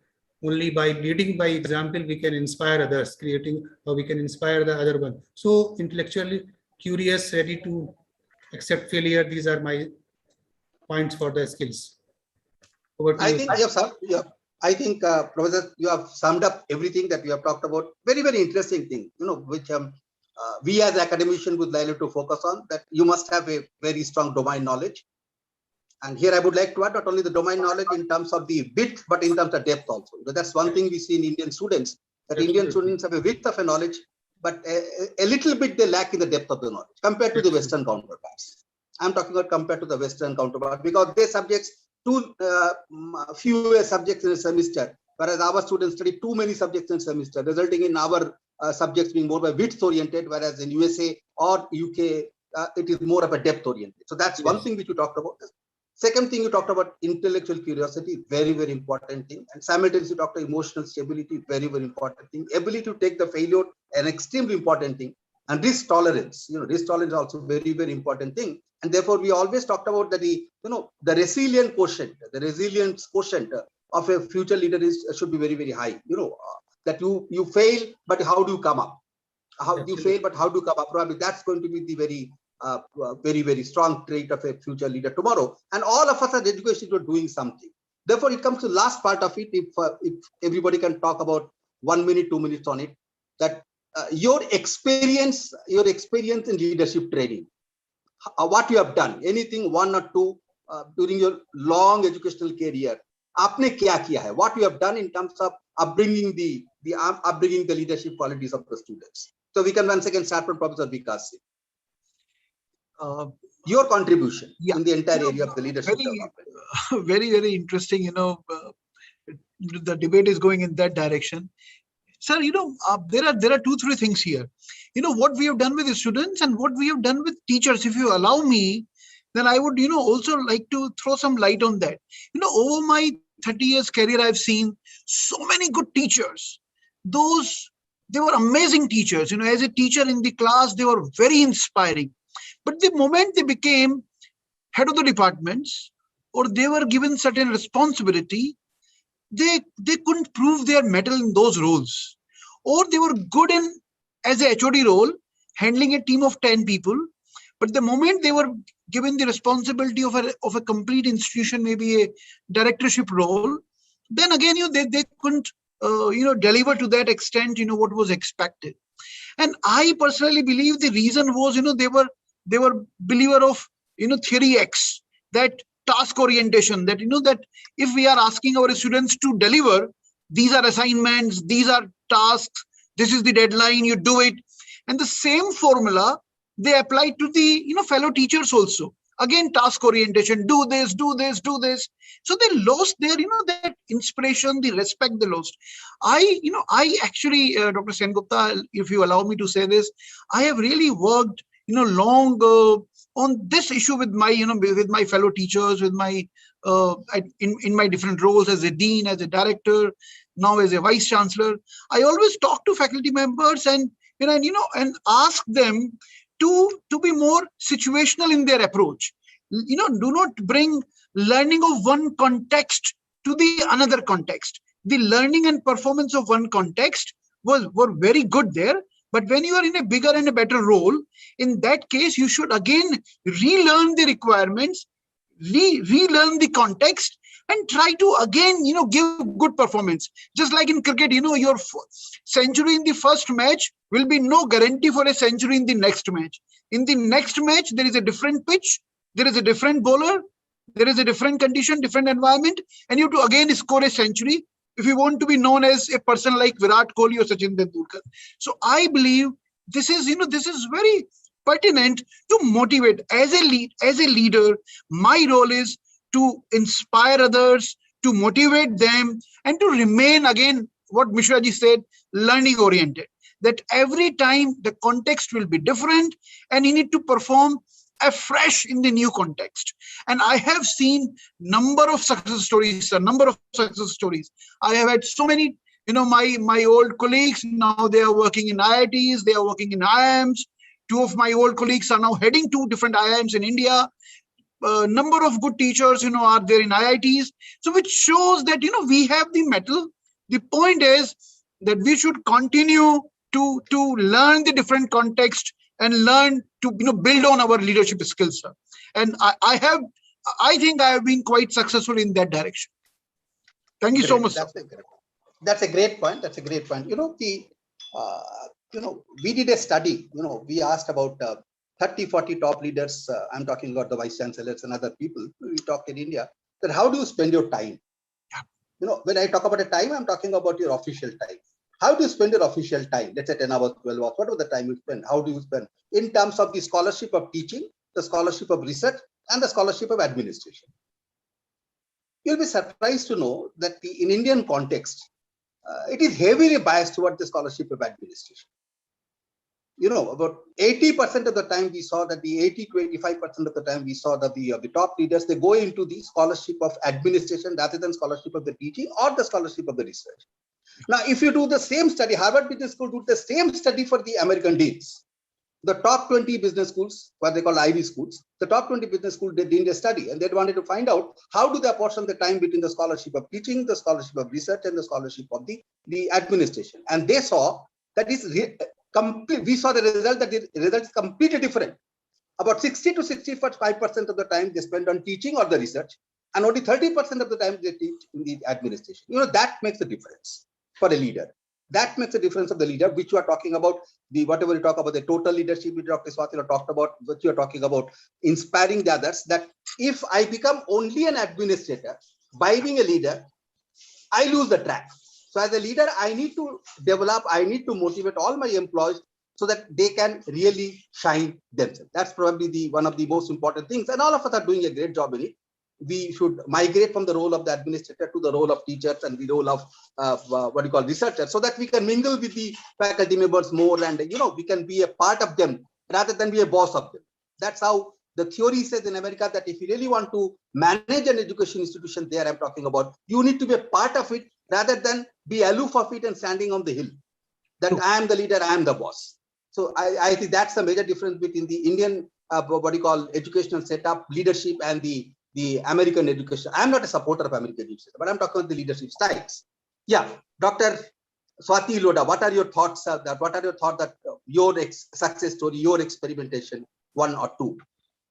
Only by leading by example, we can inspire others, we can inspire the other one. So intellectually curious, ready to accept failure. These are my points for the skills. Over to you. I think, Professor, you have summed up everything that we have talked about. Very, very interesting thing, which we as academicians would like to focus on, that you must have a very strong domain knowledge. And here I would like to add not only the domain knowledge in terms of the width, but in terms of depth also. That's one thing we see in Indian students, that Indian students have a width of a knowledge, but a little bit they lack in the depth of the knowledge compared to the Western counterparts. I'm talking about compared to the Western counterparts, because their subjects fewer subjects in a semester, whereas our students study too many subjects in a semester, resulting in our subjects being more by width oriented, whereas in USA or UK, it is more of a depth oriented. So that's one thing which you talked about. Second thing you talked about, intellectual curiosity, very, very important thing. And simultaneously you talked about emotional stability, very, very important thing. Ability to take the failure, an extremely important thing. And risk tolerance, risk tolerance is also very, very important thing. And therefore we always talked about that the resilient quotient, the resilience quotient of a future leader should be very, very high. That you fail, but how do you come up? How do you fail, but how do you come up? Probably that's going to be the very very, very strong trait of a future leader tomorrow. And all of us as education are doing something. Therefore, it comes to the last part of it. If everybody can talk about 1 minute, 2 minutes on it, that your experience in leadership training, what you have done, anything one or two during your long educational career, आपने क्या किया है? What you have done in terms of upbringing the leadership qualities of the students. So we can once again start from Professor Vikas Singh. Your contribution in the entire area of the leadership development. Very, very interesting. The debate is going in that direction. Sir, there are 2-3 things here. What we have done with the students and what we have done with teachers. If you allow me, then I would, also like to throw some light on that. Over my 30 years career, I've seen so many good teachers. They were amazing teachers. As a teacher in the class, they were very inspiring. But the moment they became head of the departments or they were given certain responsibility, they couldn't prove their mettle in those roles. Or they were good in as a HOD role, handling a team of 10 people. But the moment they were given the responsibility of a complete institution, maybe a directorship role, then again, they couldn't, deliver to that extent, what was expected. And I personally believe the reason was, they were believer of, theory X, that task orientation, that, that if we are asking our students to deliver, these are assignments, these are tasks, this is the deadline, you do it. And the same formula, they apply to the, fellow teachers also. Again, task orientation, do this, do this, do this. So they lost their, that inspiration, the respect they lost. I actually, Dr. Sen Gupta, if you allow me to say this, I have really worked, long on this issue with my, with my fellow teachers, with my, in my different roles as a dean, as a director, now as a vice chancellor. I always talk to faculty members and ask them to be more situational in their approach. Do not bring learning of one context to the another context. The learning and performance of one context were very good there. But when you are in a bigger and a better role, in that case, you should again relearn the requirements, relearn the context, and try to again, give good performance. Just like in cricket, your century in the first match will be no guarantee for a century in the next match. In the next match, there is a different pitch, there is a different bowler, there is a different condition, different environment, and you have to again score a century if you want to be known as a person like Virat Kohli or Sachin Tendulkar. So I believe this is, this is very pertinent to motivate. As a leader, my role is to inspire others, to motivate them, and to remain, again, what Mishra ji said, learning oriented. That every time the context will be different and you need to perform afresh in the new context. And I have seen number of success stories. I have had so many, my old colleagues, now they are working in IITs, they are working in IIMs. 2 of my old colleagues are now heading 2 different IIMs in India. Number of good teachers, are there in IITs. So which shows that, we have the mettle. The point is that we should continue to learn the different context and learn to, build on our leadership skills. Sir. And I think I have been quite successful in that direction. Thank you so much. That's a great point. That's a great point. We did a study, we asked about 30, 40 top leaders. I'm talking about the vice chancellors and other people. We talked in India that how do you spend your time? When I talk about a time, I'm talking about your official time. How do you spend your official time? Let's say 10 hours, 12 hours, whatever the time you spend. How do you spend in terms of the scholarship of teaching, the scholarship of research, and the scholarship of administration? You'll be surprised to know that in Indian context, it is heavily biased toward the scholarship of administration. About 80% of the time we saw that the 80 to 85% of the time we saw that the top leaders, they go into the scholarship of administration rather than scholarship of the teaching or the scholarship of the research. Now, if you do the same study, Harvard Business School do the same study for the American deans. The top 20 business schools, what they call Ivy schools, the top 20 business schools, they did a study and they wanted to find out how do they apportion the time between the scholarship of teaching, the scholarship of research, and the scholarship of the administration. And they saw that is complete. We saw the result that the result is completely different. About 60 to 65% of the time they spend on teaching or the research, and only 30% of the time they teach in the administration. That makes a difference for a leader. That makes a difference of the leader, which you are talking about, the whatever you talk about, the total leadership, which Dr. Swati talked about, what you are talking about, inspiring the others, that if I become only an administrator by being a leader, I lose the track. So as a leader, I need to develop, I need to motivate all my employees so that they can really shine themselves. That's probably one of the most important things. And all of us are doing a great job in it. We should migrate from the role of the administrator to the role of teachers and the role of what you call researchers, so that we can mingle with the faculty members more, and we can be a part of them rather than be a boss of them. That's how the theory says in America, that if you really want to manage an education institution, there I'm talking about, you need to be a part of it rather than be aloof of it and standing on the hill. That I am the leader, I am the boss. So I think that's the major difference between the Indian what you call educational setup, leadership, and the American education. I'm not a supporter of American education, but I'm talking about the leadership styles. Yeah, Dr. Swati Loda, what are your thoughts of that? What are your thoughts that your success story, your experimentation, one or two?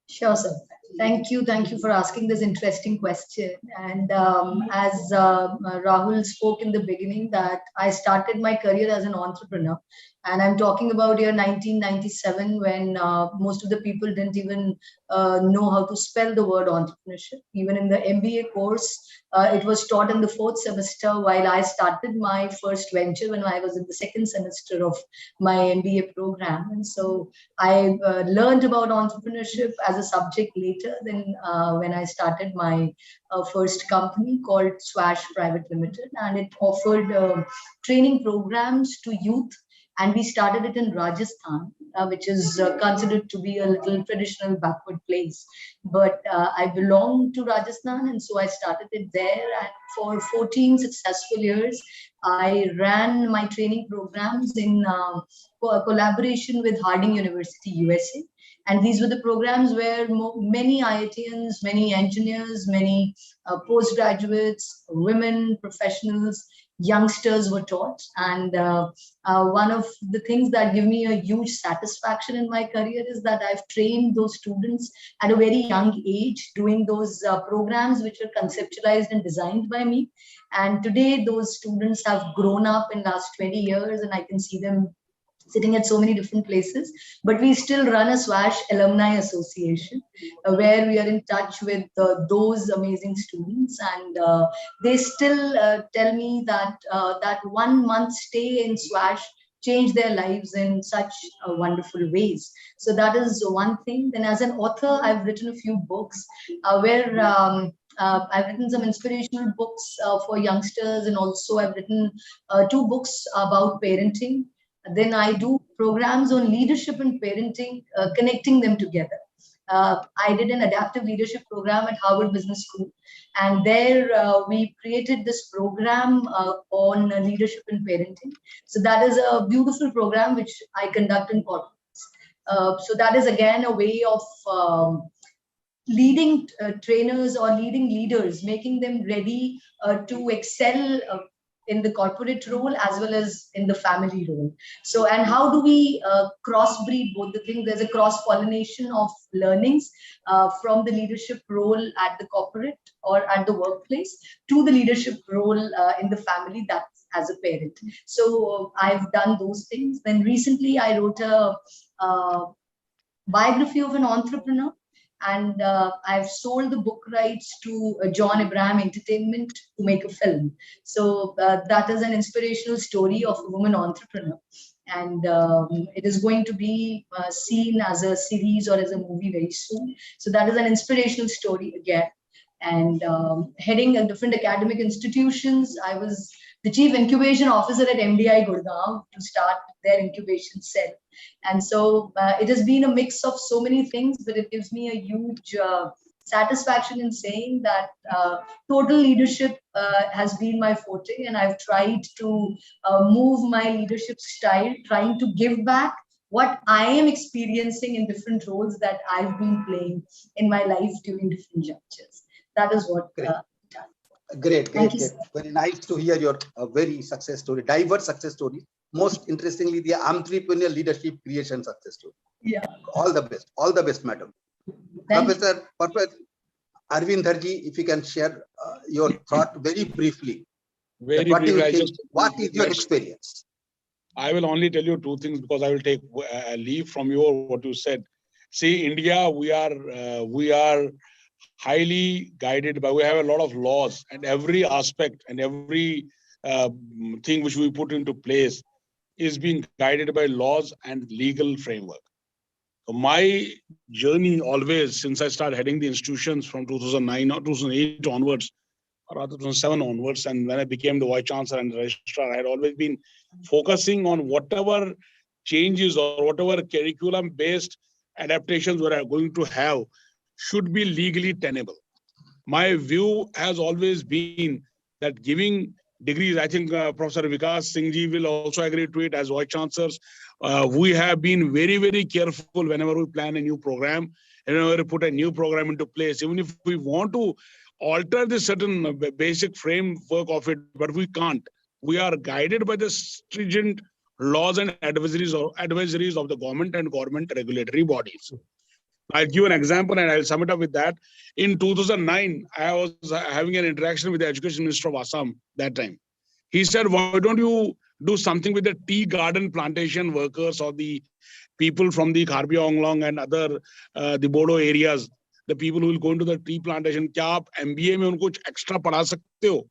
Sure, sir. Thank you. Thank you for asking this interesting question. And as Rahul spoke in the beginning, that I started my career as an entrepreneur. And I'm talking about year 1997, when most of the people didn't even know how to spell the word entrepreneurship. Even in the MBA course, it was taught in the 4th semester, while I started my first venture when I was in the 2nd semester of my MBA program. And so I learned about entrepreneurship as a subject later than when I started my first company called Swash Private Limited. And it offered training programs to youth. And we started it in Rajasthan, which is considered to be a little traditional backward place. But I belong to Rajasthan, and so I started it there. And for 14 successful years, I ran my training programs in collaboration with Harding University, USA. And these were the programs where many IITians, many engineers, many postgraduates, women, professionals, youngsters were taught. And one of the things that give me a huge satisfaction in my career is that I've trained those students at a very young age, doing those programs which were conceptualized and designed by me. And today those students have grown up in last 20 years, and I can see them sitting at so many different places. But we still run a Swash Alumni Association where we are in touch with those amazing students, and they still tell me that that 1 month stay in Swash changed their lives in such wonderful ways. So that is one thing. Then as an author, I've written a few books where I've written some inspirational books for youngsters, and also I've written 2 books about parenting. Then I do programs on leadership and parenting, connecting them together. I did an adaptive leadership program at Harvard Business School, and there we created this program on leadership and parenting. So that is a beautiful program which I conduct in corporates. So that is again a way of leading trainers or leading leaders, making them ready to excel in the corporate role as well as in the family role. So, and how do we crossbreed both the things? There's a cross-pollination of learnings from the leadership role at the corporate or at the workplace to the leadership role in the family, that's as a parent. So I've done those things. Then recently I wrote a biography of an entrepreneur, and I've sold the book rights to John Abraham Entertainment to make a film. So that is an inspirational story of a woman entrepreneur. And it is going to be seen as a series or as a movie very soon. So that is an inspirational story again. And heading different academic institutions, I was the chief incubation officer at MDI Gurgaon to start their incubation cell. And so it has been a mix of so many things, but it gives me a huge satisfaction in saying that total leadership has been my forte, and I've tried to move my leadership style, trying to give back what I am experiencing in different roles that I've been playing in my life during different junctures. That is what. Great. Very nice to hear your very success story, diverse success story. Most interestingly, the entrepreneurial leadership creation success story. Yeah. All the best, madam. Professor Arvind Dharji, if you can share your thought very briefly. Very What do briefly, you think? What is your experience? I will only tell you two things because I will take a leave from what you said. See, India, we are highly guided by. We have a lot of laws, and every aspect and every thing which we put into place is being guided by laws and legal framework. So my journey always, since I started heading the institutions from 2009 or 2008 onwards, or rather 2007 onwards, and when I became the Vice Chancellor and the Registrar, I had always been focusing on whatever changes or whatever curriculum-based adaptations we are going to have should be legally tenable. My view has always been that giving degrees, I think Professor Vikas Singh ji will also agree to it as Vice Chancellors. We have been very, very careful whenever we plan a new program, and whenever we put a new program into place, even if we want to alter the certain basic framework of it, but we can't. We are guided by the stringent laws and advisories of the government and government regulatory bodies. I'll give an example and I'll sum it up with that. In 2009, I was having an interaction with the Education Minister of Assam that time. He said, why don't you do something with the tea garden plantation workers or the people from the Kharbi Onglong and other the Bodo areas, the people who will go into the tea plantation, kya aap MBA mein unko kuch extra padha sakte ho?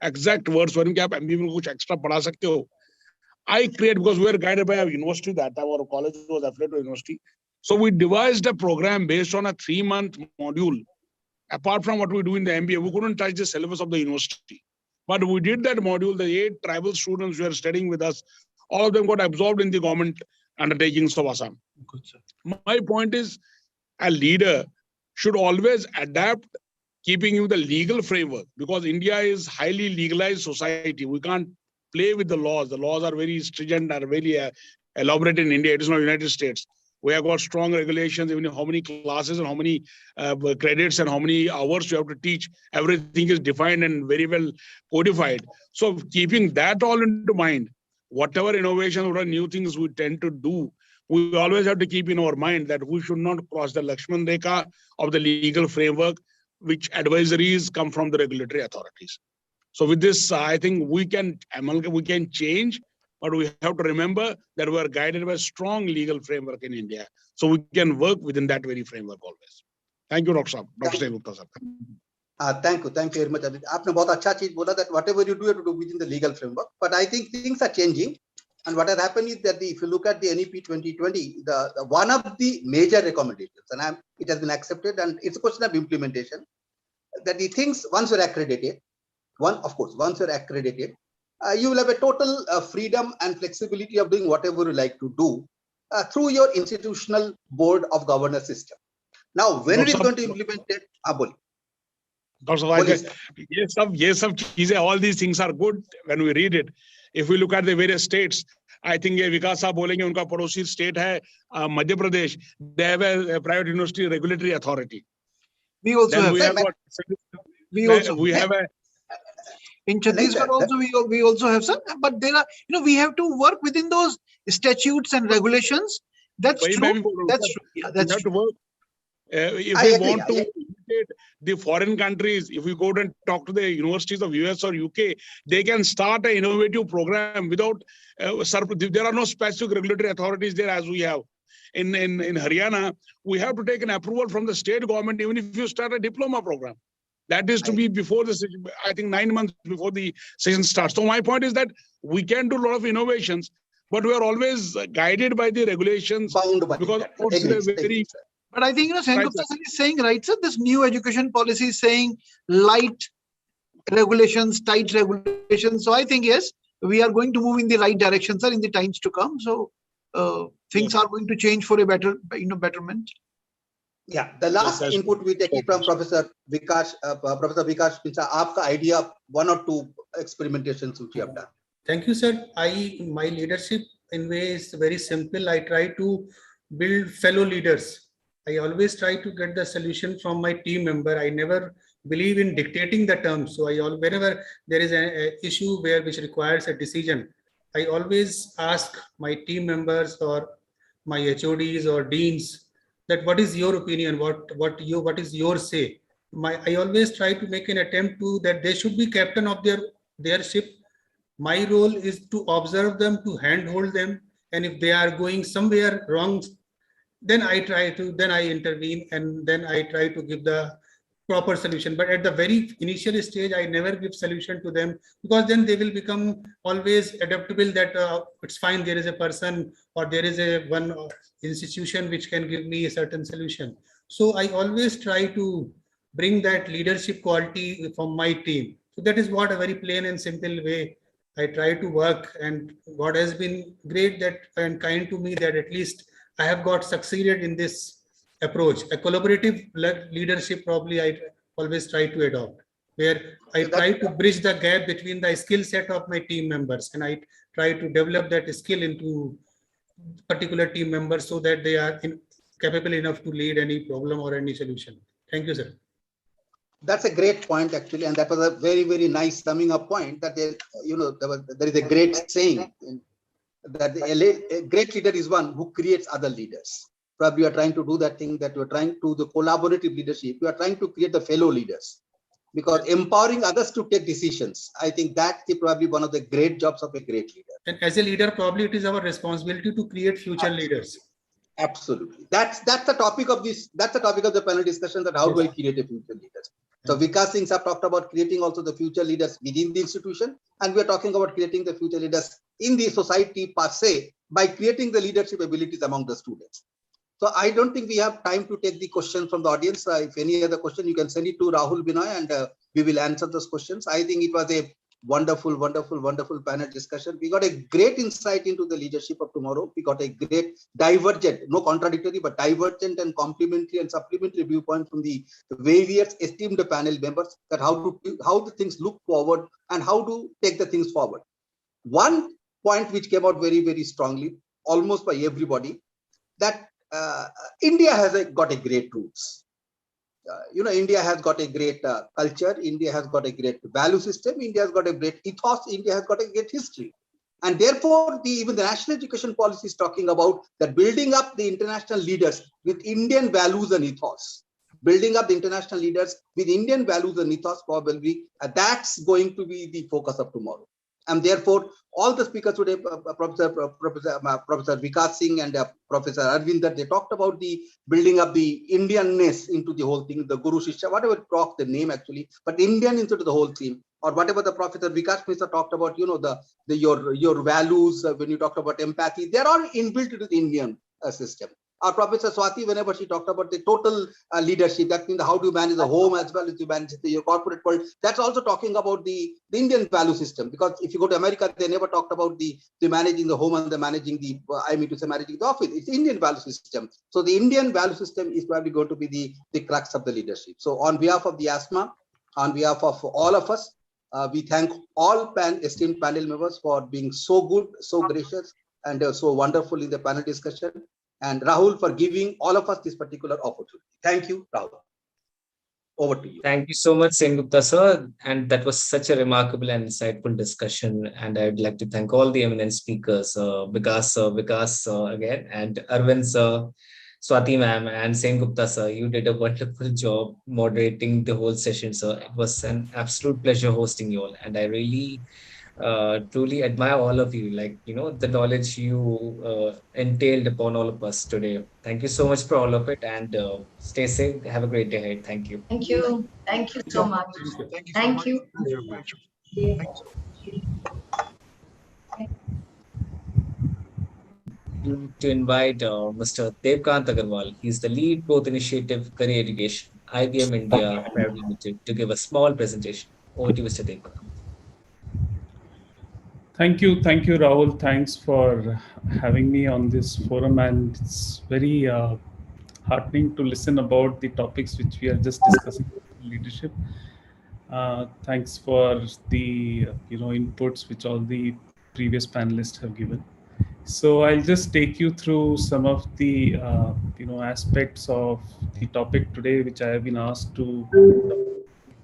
Exact words were, kya aap MBA mein kuch extra padha sakte ho? I create, because we were guided by a university that time, our college was affiliated to a university. So we devised a program based on a 3-month module. Apart from what we do in the MBA, we couldn't touch the syllabus of the university. But we did that module. The 8 tribal students who were studying with us, all of them got absorbed in the government undertakings of Assam. Good, sir. My point is, a leader should always adapt, keeping in the legal framework, because India is highly legalized society. We can't play with the laws. The laws are very stringent, are very elaborate in India. It is not United States. We have got strong regulations, even how many classes and how many credits and how many hours you have to teach. Everything is defined and very well codified. So keeping that all into mind, whatever innovation or new things we tend to do, we always have to keep in our mind that we should not cross the Lakshman Rekha of the legal framework, which advisories come from the regulatory authorities. So with this, I think we can change, but we have to remember that we are guided by a strong legal framework in India. So we can work within that very framework always. Thank you, Dr. Gupta. Thank you very much. आपने बहुत अच्छा चीज बोला that whatever you do, you have to do within the legal framework. But I think things are changing, and what has happened is that if you look at the NEP 2020, the one of the major recommendations, and it has been accepted, and it's a question of implementation, that the things once you're accredited, once you're accredited, you will have a total freedom and flexibility of doing whatever you like to do through your institutional board of governance system. Now, when it is going to implement it, all these things are good when we read it. If we look at the various states, I think Vikas साहब बोलेंगे उनका पड़ोसी state है Madhya Pradesh. They have a private university regulatory authority. We also have a in Chhattisgarh also we also have some, but there are, we have to work within those statutes and regulations. That's true. That's true. Yeah, that's true. If we want to imitate the foreign countries, if we go and talk to the universities of US or UK, they can start an innovative program without there are no specific regulatory authorities there as we have. In Haryana, we have to take an approval from the state government even if you start a diploma program. That is to be before the session, I think 9 months before the session starts. So my point is that we can do a lot of innovations, but we are always guided by the regulations. Because very. But I think, Sen Gupta is saying, right, sir, this new education policy is saying light regulations, tight regulations. So I think, yes, we are going to move in the right direction, sir, in the times to come. So things are going to change for a better, betterment. Yeah, the last input we take it from Professor Vikas Misra. Aapka idea of 1 or 2 experimentations which you have done. Thank you, sir. My leadership in way is very simple. I try to build fellow leaders. I always try to get the solution from my team member. I never believe in dictating the terms. So whenever there is an issue which requires a decision, I always ask my team members or my HODs or deans that what is your opinion, what is your say. I always try to make an attempt to that they should be captain of their ship. My role is to observe them, to handhold them, and if they are going somewhere wrong, then I intervene, and then I try to give the proper solution. But at the very initial stage, I never give solution to them, because then they will become always adaptable that it's fine, there is a person or there is a one institution which can give me a certain solution. So I always try to bring that leadership quality from my team. So that is what a very plain and simple way I try to work, and God has been great that and kind to me that at least I have got succeeded in this approach. A collaborative leadership probably I always try to adopt, where I try to bridge the gap between the skill set of my team members, and I try to develop that skill into particular team members so that they are capable enough to lead any problem or any solution. Thank you, sir. That's a great point, actually, and that was a very, very nice summing up point. That there is a great saying that a great leader is one who creates other leaders. Probably you are trying to do that thing, that you are trying to the collaborative leadership. You are trying to create the fellow leaders, because empowering others to take decisions, I think that's probably one of the great jobs of a great leader. And as a leader, probably it is our responsibility to create future leaders. Absolutely. That's the topic of this. That's the topic of the panel discussion. That how do I create a future leaders? So Vikas Singh have talked about creating also the future leaders within the institution, and we are talking about creating the future leaders in the society per se by creating the leadership abilities among the students. So I don't think we have time to take the questions from the audience. If any other question, you can send it to Rahul Binoy, and we will answer those questions. I think it was a wonderful, wonderful, wonderful panel discussion. We got a great insight into the leadership of tomorrow. We got a great divergent, no contradictory, but divergent and complementary and supplementary viewpoint from the various esteemed panel members, that how the things look forward and how to take the things forward. One point which came out very, very strongly, almost by everybody, that India has got a great roots. India has got a great culture. India has got a great value system. India has got a great ethos. India has got a great history. And therefore, even the national education policy is talking about that building up the international leaders with Indian values and ethos. Building up the international leaders with Indian values and ethos, probably that's going to be the focus of tomorrow. And therefore, all the speakers today, Professor Vikas Singh and Professor Arvinder, they talked about the building up the Indianness into the whole thing, the Guru Shishya, whatever talk the name actually, but Indian into the whole theme, or whatever the Professor Vikas Misra talked about, your values when you talked about empathy, they're all inbuilt into the Indian system. Our Professor Swati, whenever she talked about the total leadership, that means how do you manage the home as well as you manage your corporate world, that's also talking about the Indian value system. Because if you go to America, they never talked about the managing the home and the managing the, managing the office. It's the Indian value system. So the Indian value system is probably going to be the crux of the leadership. So on behalf of the ASMA, on behalf of all of us, we thank all esteemed panel members for being so good, so gracious, and so wonderful in the panel discussion. And Rahul for giving all of us this particular opportunity. Thank you, Rahul. Over to you. Thank you so much, Gupta sir. And that was such a remarkable and insightful discussion. And I'd like to thank all the eminent speakers, Vikas again, and Arvind sir, Swati ma'am, and Gupta sir. You did a wonderful job moderating the whole session, sir. It was an absolute pleasure hosting you all. And I really truly admire all of you, the knowledge you entailed upon all of us today. Thank you so much for all of it, and stay safe. Have a great day ahead. Thank you. Thank you. Thank you so much. Thank you. To invite Mr. Devkant Agarwal. He's the lead growth initiative career education, IBM India Private Limited, to give a small presentation. Over to you, Mr. Devkant. Thank you, Rahul. Thanks for having me on this forum, and it's very heartening to listen about the topics which we are just discussing, leadership. Thanks for the inputs which all the previous panelists have given. So I'll just take you through some of the aspects of the topic today, which I have been asked to,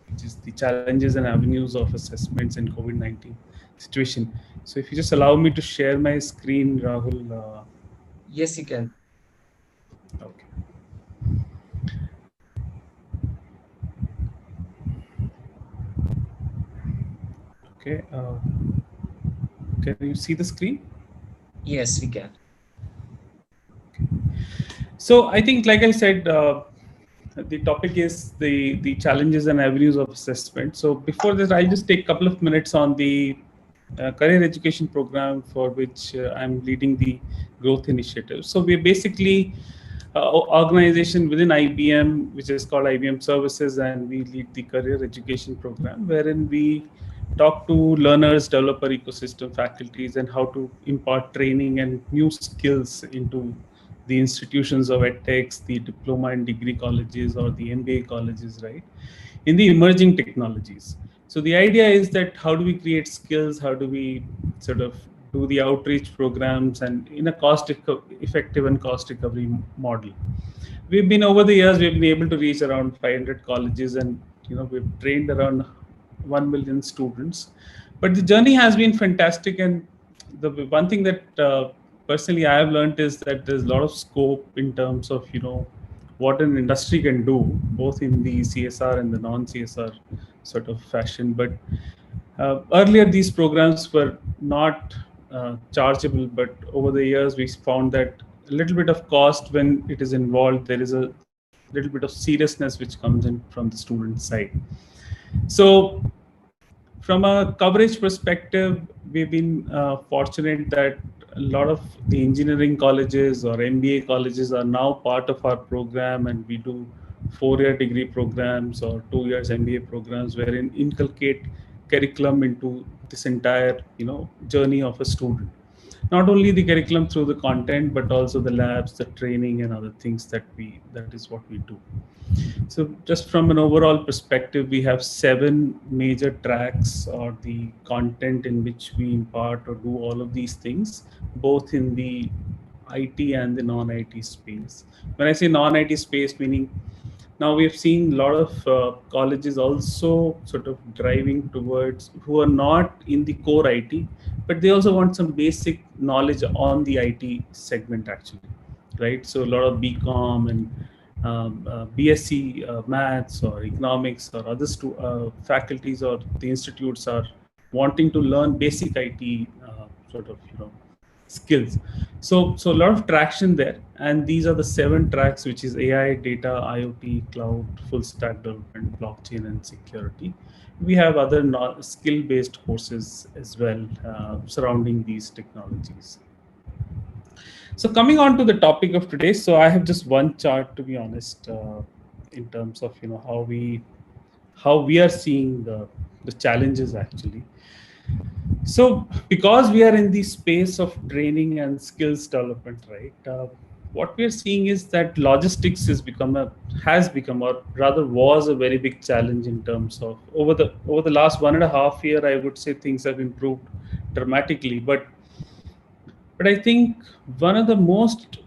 which is the challenges and avenues of assessments in COVID-19 situation. So if you just allow me to share my screen, Rahul. Yes, you can. Okay. Okay. Can you see the screen? Yes, we can. So I think, like I said, the topic is the challenges and avenues of assessment. So before this, I'll just take a couple of minutes on the career education program for which I'm leading the growth initiative. So we're basically organization within IBM, which is called IBM Services, and we lead the career education program, wherein we talk to learners, developer ecosystem, faculties, and how to impart training and new skills into the institutions of edtechs, the diploma and degree colleges, or the MBA colleges, right? In the emerging technologies. So the idea is that how do we create skills? How do we sort of do the outreach programs and in a cost-effective and cost recovery model? We've been over the years, we've been able to reach around 500 colleges, and we've trained around 1 million students. But the journey has been fantastic, and the one thing that personally I have learned is that there's a lot of scope in terms of what an industry can do, both in the CSR and the non-CSR sort of fashion. But earlier these programs were not chargeable, but over the years we found that a little bit of cost when it is involved, there is a little bit of seriousness which comes in from the student side. So from a coverage perspective, we've been fortunate that a lot of the engineering colleges or MBA colleges are now part of our program, and we do 4-year degree programs or 2 years MBA programs wherein inculcate curriculum into this entire journey of a student. Not only the curriculum through the content, but also the labs, the training, and other things that is what we do. So just from an overall perspective, we have 7 major tracks or the content in which we impart or do all of these things, both in the IT and the non-IT space. When I say non-IT space, meaning now we have seen a lot of colleges also sort of driving towards who are not in the core IT, but they also want some basic knowledge on the IT segment actually, right? So a lot of BCom and BSc maths or economics or other faculties or the institutes are wanting to learn basic IT sort of skills. So a lot of traction there, and these are the 7 tracks, which is AI, data, IoT, cloud, full stack development, blockchain, and security. We have other skill-based courses as well surrounding these technologies. So coming on to the topic of today, so I have just one chart, to be honest, in terms of how we are seeing the challenges actually. So because we are in the space of training and skills development, right? What we are seeing is that logistics has become or rather was a very big challenge in terms of over the last 1.5 year. I would say things have improved dramatically, but I think one of the most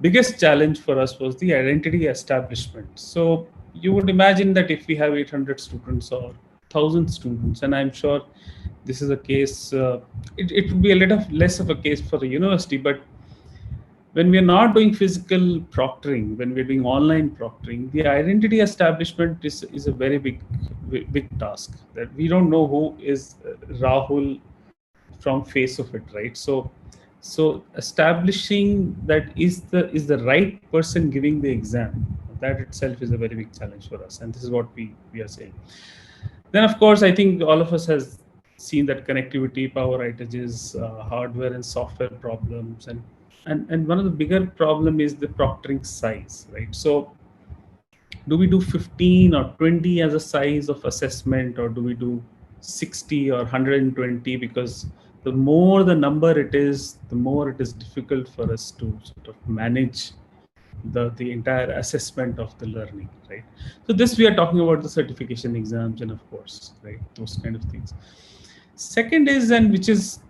biggest challenge for us was the identity establishment. So you would imagine that if we have 800 students or 1,000 students, and I'm sure this is a case, it would be a little less of a case for a university, but when we are not doing physical proctoring, when we're doing online proctoring, the identity establishment is a very big task, that we don't know who is Rahul from face of it, right? So establishing that is the right person giving the exam, that itself is a very big challenge for us, and this is what we are saying. Then of course I think all of us has seen that connectivity, power outages, hardware and software problems, and one of the bigger problem is the proctoring size, right? So do we do 15 or 20 as a size of assessment, or do we do 60 or 120? Because the more the number it is, the more it is difficult for us to sort of manage the entire assessment of the learning, right? So this we are talking about the certification exams and of course, right, those kind of things. Second is, and which is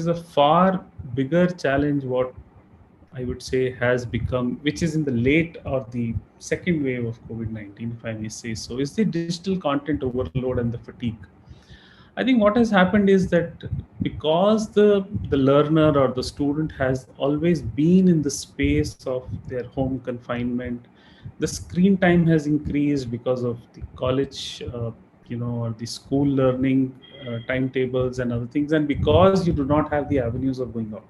a far bigger challenge, what I would say has become, which is in the late or the second wave of COVID-19, if I may say so, is the digital content overload and the fatigue. I think what has happened is that because the learner or the student has always been in the space of their home confinement, the screen time has increased because of the college, or the school learning timetables and other things, and because you do not have the avenues of going out.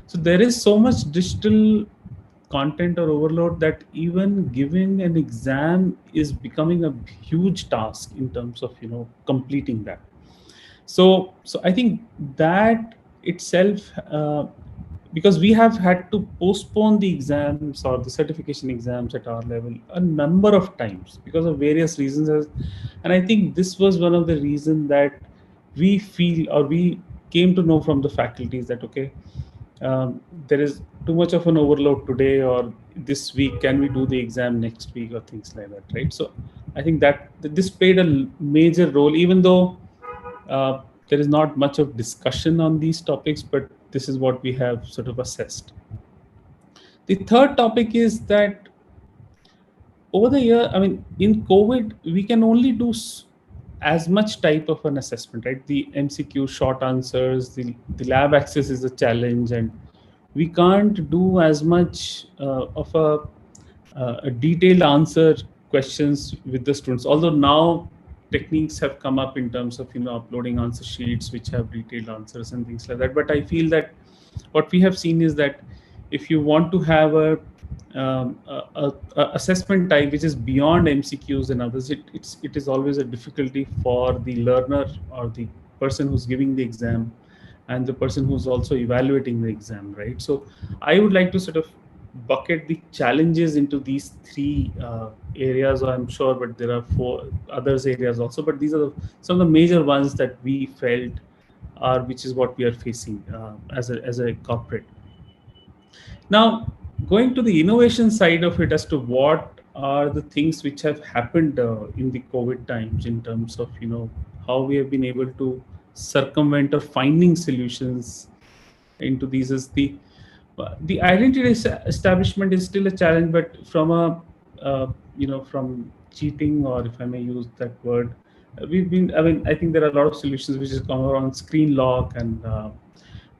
So there is so much digital content or overload that even giving an exam is becoming a huge task in terms of completing that. So I think that itself, because we have had to postpone the exams or the certification exams at our level a number of times because of various reasons. And I think this was one of the reasons that we feel, or we came to know from the faculties, that okay, there is too much of an overload today or this week, can we do the exam next week or things like that, right? So I think that this played a major role, even though there is not much of discussion on these topics, but this is what we have sort of assessed. The third topic is that over the year, I mean, in COVID, we can only do as much type of an assessment, right? The MCQ short answers, the lab access is a challenge, and we can't do as much of a detailed answer questions with the students. Although now techniques have come up in terms of uploading answer sheets which have detailed answers and things like that. But I feel that what we have seen is that if you want to have a assessment type which is beyond MCQs and others, it is always a difficulty for the learner or the person who's giving the exam and the person who's also evaluating the exam, right? So I would like to sort of bucket the challenges into these three areas, or I'm sure, but there are four others areas also, but these are some of the major ones that we felt are, which is what we are facing as a corporate. Now, going to the innovation side of it, as to what are the things which have happened in the COVID times in terms of how we have been able to circumvent or finding solutions into these, is the identity establishment is still a challenge, but from a from cheating, or if I may use that word, I think there are a lot of solutions which has come around screen lock and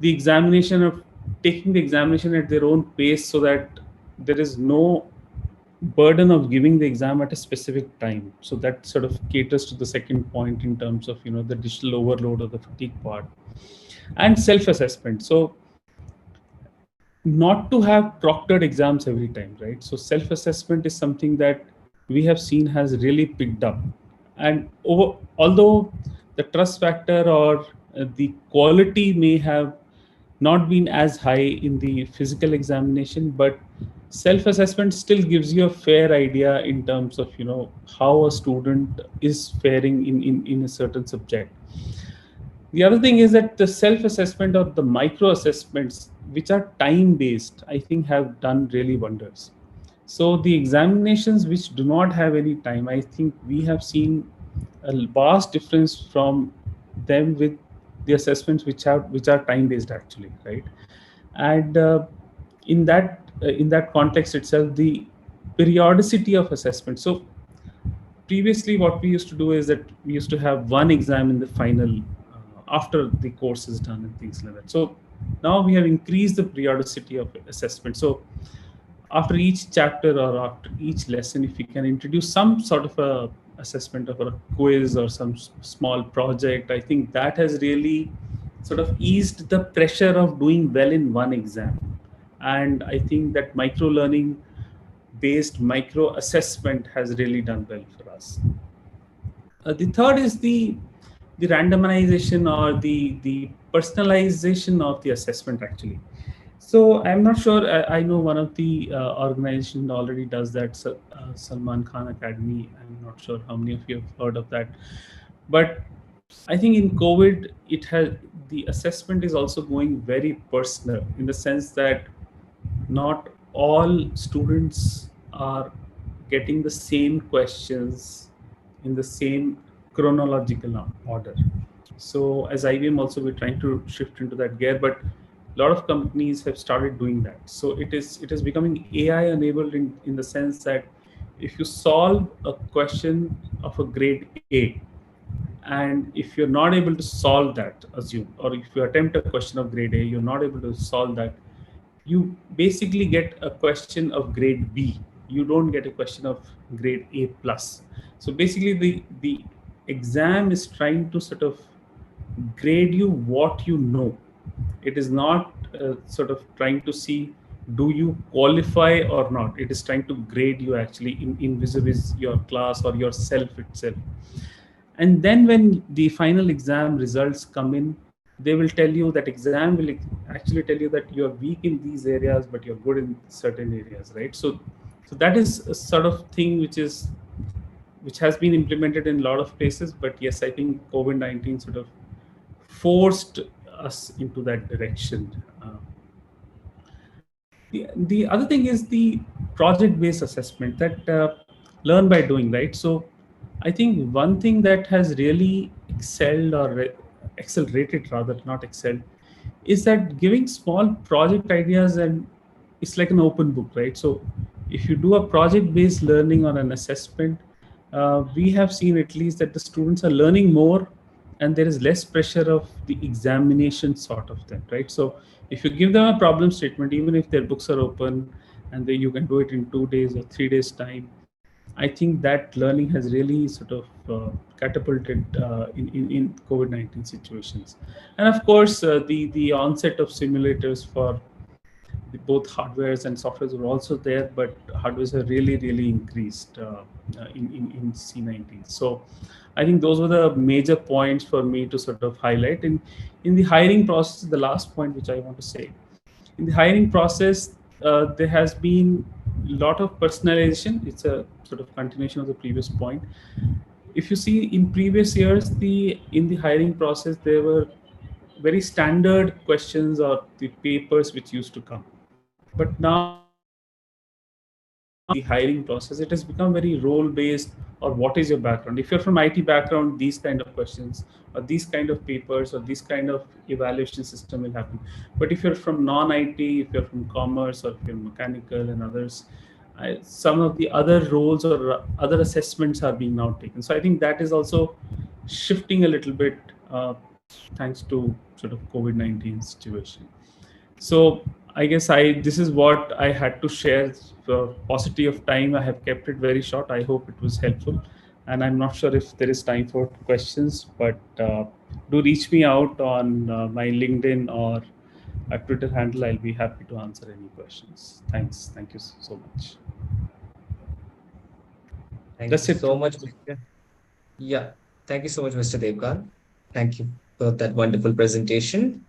the examination of taking the examination at their own pace, so that there is no burden of giving the exam at a specific time. So that sort of caters to the second point in terms of the digital overload or the fatigue part, and self-assessment. So not to have proctored exams every time, right? So self-assessment is something that we have seen has really picked up, and although the trust factor or the quality may have not been as high in the physical examination, but self-assessment still gives you a fair idea in terms of how a student is faring in a certain subject. The other thing is that the self-assessment or the micro assessments, which are time based, I think have done really wonders. So the examinations which do not have any time, I think we have seen a vast difference from them with the assessments which are time based actually, right? And in that context itself, the periodicity of assessment. So previously what we used to do is that we used to have one exam in the final after the course is done and things like that. So now we have increased the periodicity of assessment. So after each chapter or after each lesson, if we can introduce some sort of a assessment of a quiz or some small project, I think that has really sort of eased the pressure of doing well in one exam. And I think that micro learning based micro assessment has really done well for us. The third is the randomization or the personalization of the assessment actually. So I'm not sure, I know one of the organization already does that, Salman Khan Academy. I'm not sure how many of you have heard of that, but I think in COVID, the assessment is also going very personal, in the sense that not all students are getting the same questions in the same chronological order. So as IBM also, we're trying to shift into that gear, but a lot of companies have started doing that. So it is becoming AI enabled in the sense that if you solve a question of a grade A And if you're not able to solve that, assume, or if you attempt a question of grade A, you're not able to solve that, you basically get a question of grade B. You don't get a question of grade A plus. So basically the exam is trying to sort of grade you what you know. It is not sort of trying to see do you qualify or not. It is trying to grade you actually in vis-a-vis your class or yourself itself. And then when the final exam results come in, they will tell you that exam will actually tell you that you're weak in these areas but you're good in certain areas, right? So that is a sort of thing which has been implemented in a lot of places, but yes, I think COVID-19 sort of forced us into that direction. The other thing is the project-based assessment that learn by doing, right? So I think one thing that has really excelled or accelerated, rather not excelled, is that giving small project ideas, and it's like an open book, right? So if you do a project-based learning or an assessment, we have seen at least that the students are learning more and there is less pressure of the examination sort of thing, right? So if you give them a problem statement, even if their books are open and you can do it in 2 days or 3 days time, I think that learning has really sort of catapulted in COVID-19 situations. And of course, the onset of simulators for both hardwares and softwares were also there, but hardwares have really increased in C19. So I think those were the major points for me to sort of highlight. In the hiring process, the last point which I want to say, in the hiring process, there has been a lot of personalization. It's a sort of continuation of the previous point. If you see in previous years, in the hiring process, there were very standard questions or the papers which used to come. But now the hiring process, it has become very role based, or what is your background. If you're from IT background, these kind of questions or these kind of papers or this kind of evaluation system will happen. But if you're from non-IT, if you're from commerce or if you're mechanical and others, some of the other roles or other assessments are being now taken. So I think that is also shifting a little bit thanks to sort of COVID-19 situation. So I guess this is what I had to share. For paucity of time, I have kept it very short. I hope it was helpful, and I'm not sure if there is time for questions, but do reach me out on my LinkedIn or a Twitter handle. I'll be happy to answer any questions. Thank you so much. Thank you so much, Mr. Yeah, thank you so much, Mr. Devgan. Thank you for that wonderful presentation.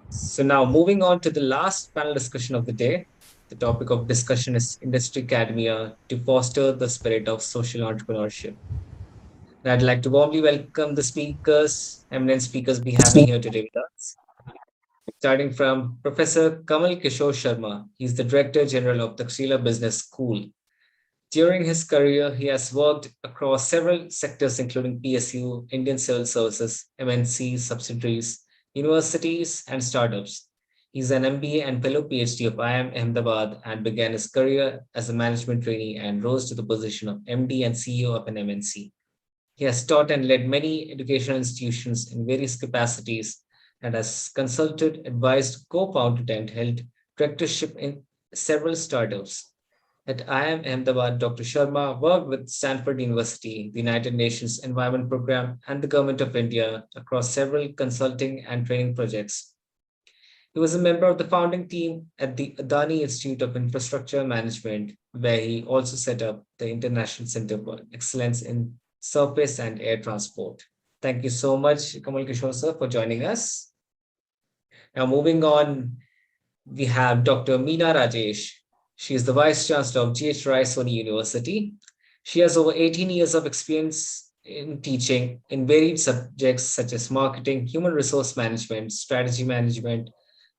So now moving on to the last panel discussion of the day. The topic of discussion is industry academia to foster the spirit of social entrepreneurship. And I'd like to warmly welcome the speakers, eminent speakers we have here today with us. Starting from Professor Kamal Kishore Sharma. He's the Director General of the Taxila Business School. During his career, he has worked across several sectors, including PSU, Indian Civil Services, MNCs, subsidiaries, universities, and startups. He's an MBA and fellow PhD of IIM Ahmedabad and began his career as a management trainee and rose to the position of MD and CEO of an MNC. He has taught and led many educational institutions in various capacities and has consulted, advised, co-founded, and held directorship in several startups. At IIM Ahmedabad, Dr. Sharma worked with Stanford University, the United Nations Environment Programme, and the Government of India across several consulting and training projects. He was a member of the founding team at the Adani Institute of Infrastructure Management, where he also set up the International Center for Excellence in Surface and Air Transport. Thank you so much, Kamal Kishore sir, for joining us. Now, moving on, we have Dr. Meena Rajesh. She is the Vice Chancellor of G.H. Rai Soni University. She has over 18 years of experience in teaching in varied subjects such as marketing, human resource management, strategy management,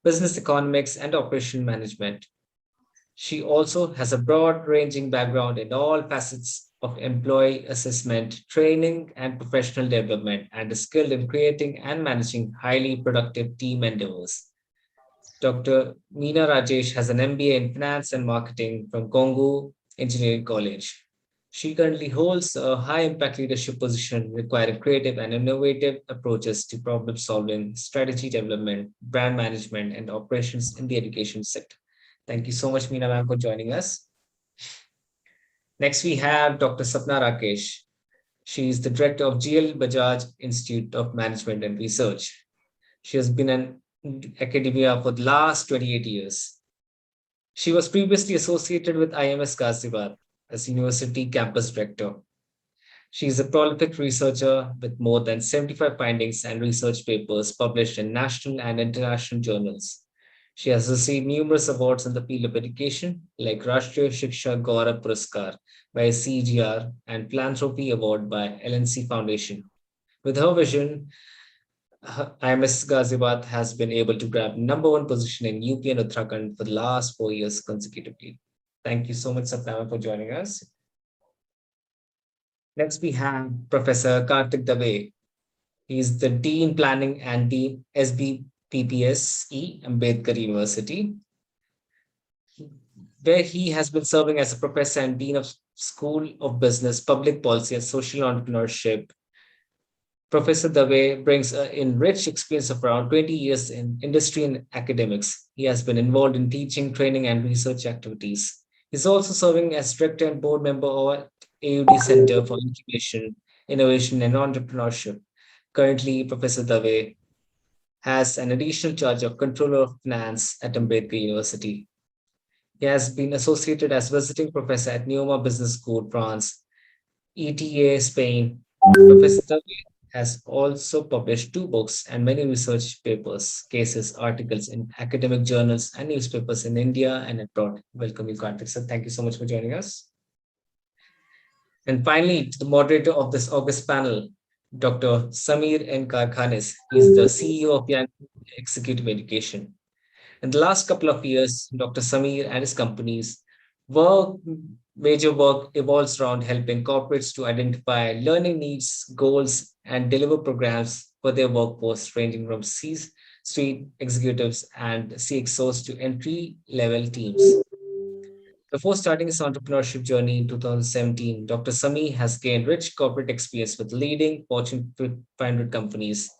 business economics, and operation management. She also has a broad-ranging background in all facets of employee assessment, training, and professional development, and is skilled in creating and managing highly productive team endeavors. Dr. Meena Rajesh has an MBA in Finance and Marketing from Kongu Engineering College. She currently holds a high impact leadership position requiring creative and innovative approaches to problem solving, strategy development, brand management, and operations in the education sector. Thank you so much, Meena ma'am, for joining us. Next, we have Dr. Sapna Rakesh. She is the director of GL Bajaj Institute of Management and Research. She has been in academia for the last 28 years. She was previously associated with IMS Ghaziabad as University Campus Director. She is a prolific researcher with more than 75 findings and research papers published in national and international journals. She has received numerous awards in the field of education, like Rashtriya Shiksha Gaurav Puraskar by CGR and Philanthropy Award by LNC Foundation. With her vision, IMS Ghaziabad has been able to grab #1 position in UP and Uttarakhand for the last 4 years consecutively. Thank you so much, Sapna, for joining us. Next, we have Professor Karthik Dave. He is the Dean Planning and Dean SBPPSE, Ambedkar University, where he has been serving as a professor and Dean of School of Business, Public Policy, and Social Entrepreneurship. Professor Dave brings in rich experience of around 20 years in industry and academics. He has been involved in teaching, training, and research activities. He's also serving as director and board member of AUD Center for Incubation, Innovation, and Entrepreneurship. Currently, Professor Dave has an additional charge of Controller of Finance at Ambedkar University. He has been associated as visiting professor at Neoma Business School, France, ETA, Spain. Professor Dave has also published 2 books and many research papers, cases, articles in academic journals and newspapers in India and abroad. Welcome you, Karthik sir. Thank you so much for joining us. And finally, the moderator of this August panel, Dr. Samir N. Karkhanis. He's the CEO of Young Executive Education. In the last couple of years, Dr. Samir and his companies major work evolves around helping corporates to identify learning needs, goals, and deliver programs for their workforce, ranging from C-suite executives and CXOs to entry-level teams. Before starting his entrepreneurship journey in 2017, Dr. Samir has gained rich corporate experience with leading Fortune 500 companies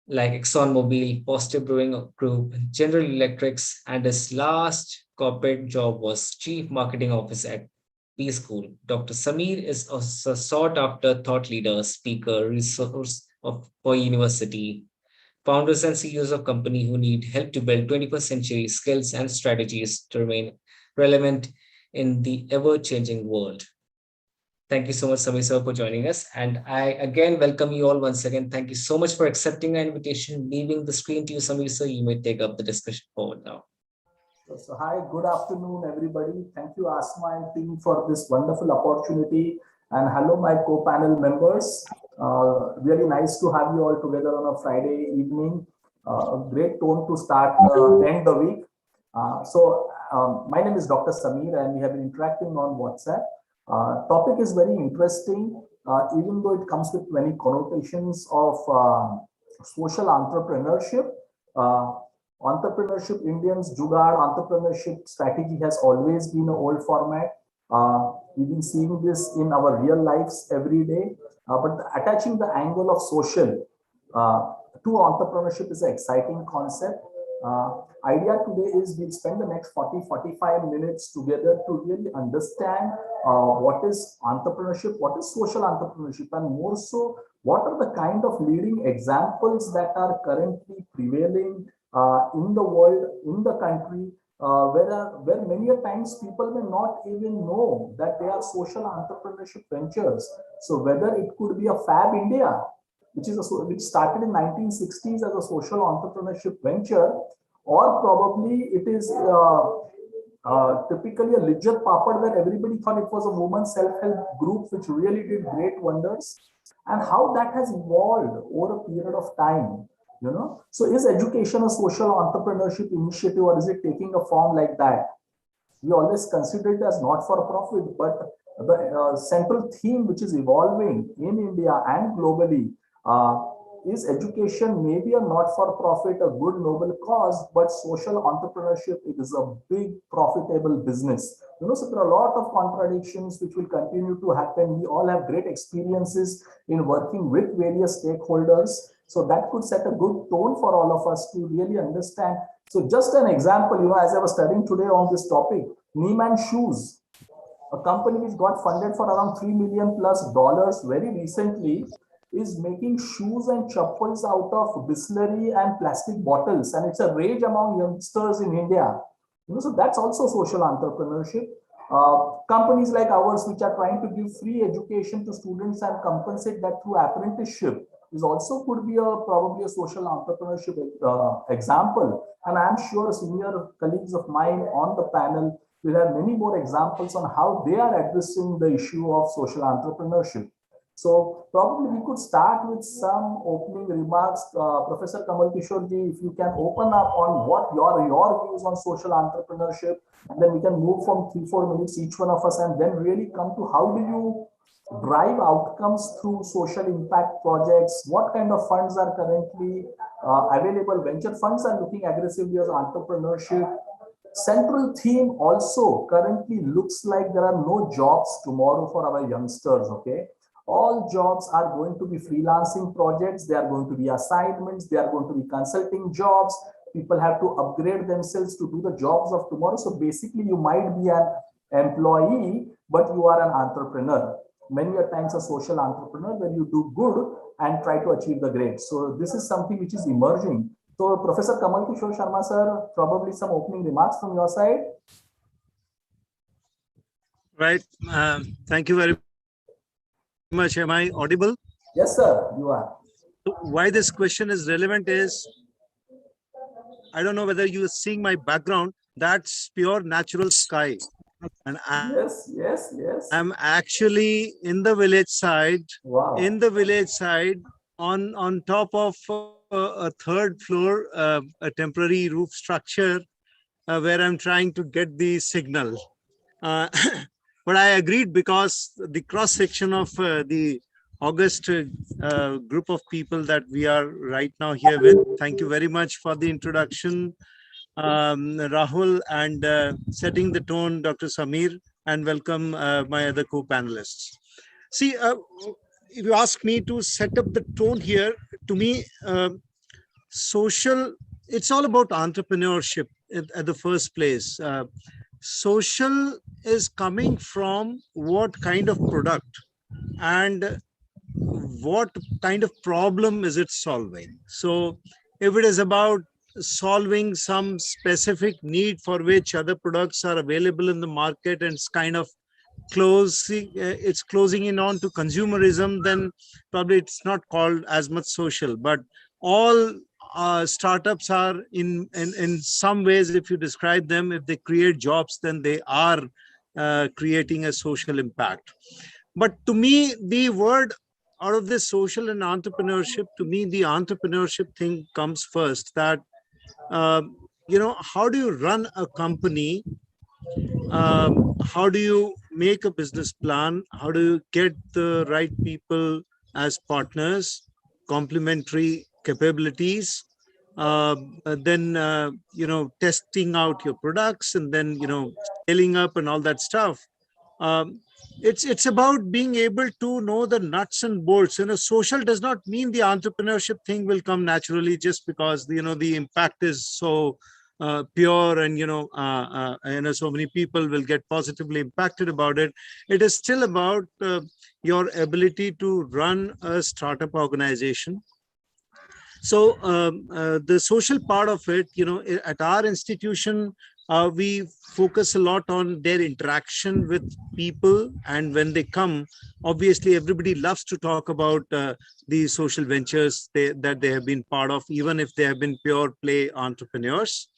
like ExxonMobil, Foster Brewing Group, General Electrics, and his last corporate job was Chief Marketing Officer at B School. Dr. Samir is a sought-after thought leader, speaker, resource for university, founders and CEOs of companies who need help to build 21st century skills and strategies to remain relevant in the ever-changing world. Thank you so much, Samir sir, for joining us. And I again welcome you all once again. Thank you so much for accepting our invitation. Leaving the screen to you, Samir sir. You may take up the discussion forward now. So hi, good afternoon, everybody. Thank you, ASMA and team, for this wonderful opportunity. And hello, my co-panel members. Really nice to have you all together on a Friday evening. A great tone to start end the week. My name is Dr. Samir, and we have been interacting on WhatsApp. Topic is very interesting, even though it comes with many connotations of social entrepreneurship. Entrepreneurship, Indians, Jugaad entrepreneurship strategy has always been an old format. We've been seeing this in our real lives every day, but attaching the angle of social to entrepreneurship is an exciting concept. Idea today is we'll spend the next 40-45 minutes together to really understand what is entrepreneurship, what is social entrepreneurship, and more so, what are the kind of leading examples that are currently prevailing in the world, in the country, where many a times people may not even know that they are social entrepreneurship ventures. So whether it could be a Fab India, which started in 1960s as a social entrepreneurship venture, or probably it is typically a Lijjat Papad, where everybody thought it was a women's self-help group which really did great wonders, and how that has evolved over a period of time. So is education a social entrepreneurship initiative, or is it taking a form like that? We always consider it as not for profit, but the central theme which is evolving in India and globally is education maybe a not for profit, a good noble cause, but social entrepreneurship, it is a big profitable business. So there are a lot of contradictions which will continue to happen. We all have great experiences in working with various stakeholders. So that could set a good tone for all of us to really understand. So just an example, as I was studying today on this topic, Neiman Shoes, a company which got funded for around $3 million plus very recently, is making shoes and chappals out of Bisleri and plastic bottles. And it's a rage among youngsters in India. So that's also social entrepreneurship. Companies like ours, which are trying to give free education to students and compensate that through apprenticeship, is also could be probably a social entrepreneurship example. And I'm sure senior colleagues of mine on the panel will have many more examples on how they are addressing the issue of social entrepreneurship. So probably we could start with some opening remarks. Professor Kamal Kishorji, if you can open up on what your views on social entrepreneurship, and then we can move from 3-4 minutes each one of us, and then really come to how do you drive outcomes through social impact projects, what kind of funds are currently available. Venture funds are looking aggressively as entrepreneurship. Central theme also currently looks like there are no jobs tomorrow for our youngsters, okay? All jobs are going to be freelancing projects, they are going to be assignments, they are going to be consulting jobs. People have to upgrade themselves to do the jobs of tomorrow. So basically you might be an employee, but you are an entrepreneur. Many a times a social entrepreneur where you do good and try to achieve the great. So this is something which is emerging. So Professor Kamal Kishore Sharma sir, probably some opening remarks from your side. Right. Thank you very much. Am I audible? Yes, sir, you are. Why this question is relevant is, I don't know whether you are seeing my background. That's pure natural sky. And yes. I'm actually in the village side. Wow. In the village side, on top of a third floor, a temporary roof structure, where I'm trying to get the signal. But I agreed because the cross section of the august group of people that we are right now here with. Thank you very much for the introduction, Rahul, and setting the tone, Dr. Samir, and welcome my other co-panelists. See, if you ask me to set up the tone here, to me, social, it's all about entrepreneurship at the first place. Social is coming from what kind of product and what kind of problem is it solving. So if it is about solving some specific need for which other products are available in the market and it's kind of closing in on to consumerism, then probably it's not called as much social. But all startups are in some ways, if you describe them, if they create jobs, then they are creating a social impact. But to me, the word out of this social and entrepreneurship, to me, the entrepreneurship thing comes first. That how do you run a company? How do you make a business plan? How do you get the right people as partners, complementary capabilities, then testing out your products, and then scaling up and all that stuff. It's about being able to know the nuts and bolts. Social does not mean the entrepreneurship thing will come naturally just because the impact is so pure and so many people will get positively impacted about it. It is still about your ability to run a startup organization. So the social part of it, at our institution, we focus a lot on their interaction with people. And when they come, obviously, everybody loves to talk about the social ventures that they have been part of, even if they have been pure play entrepreneurs.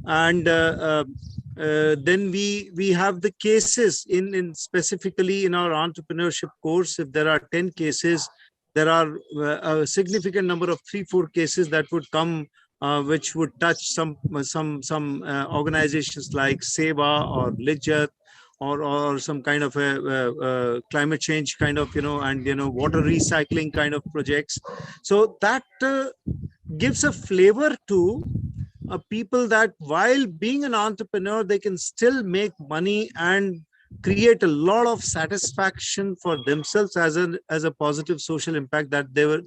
And then we have the cases in specifically in our entrepreneurship course. If there are 10 cases, there are a significant number of 3-4 cases that would come, which would touch some organizations like Seva or Lijjat, or some kind of a climate change kind of, and water recycling kind of projects. So that gives a flavor to people that while being an entrepreneur, they can still make money and create a lot of satisfaction for themselves as a positive social impact that their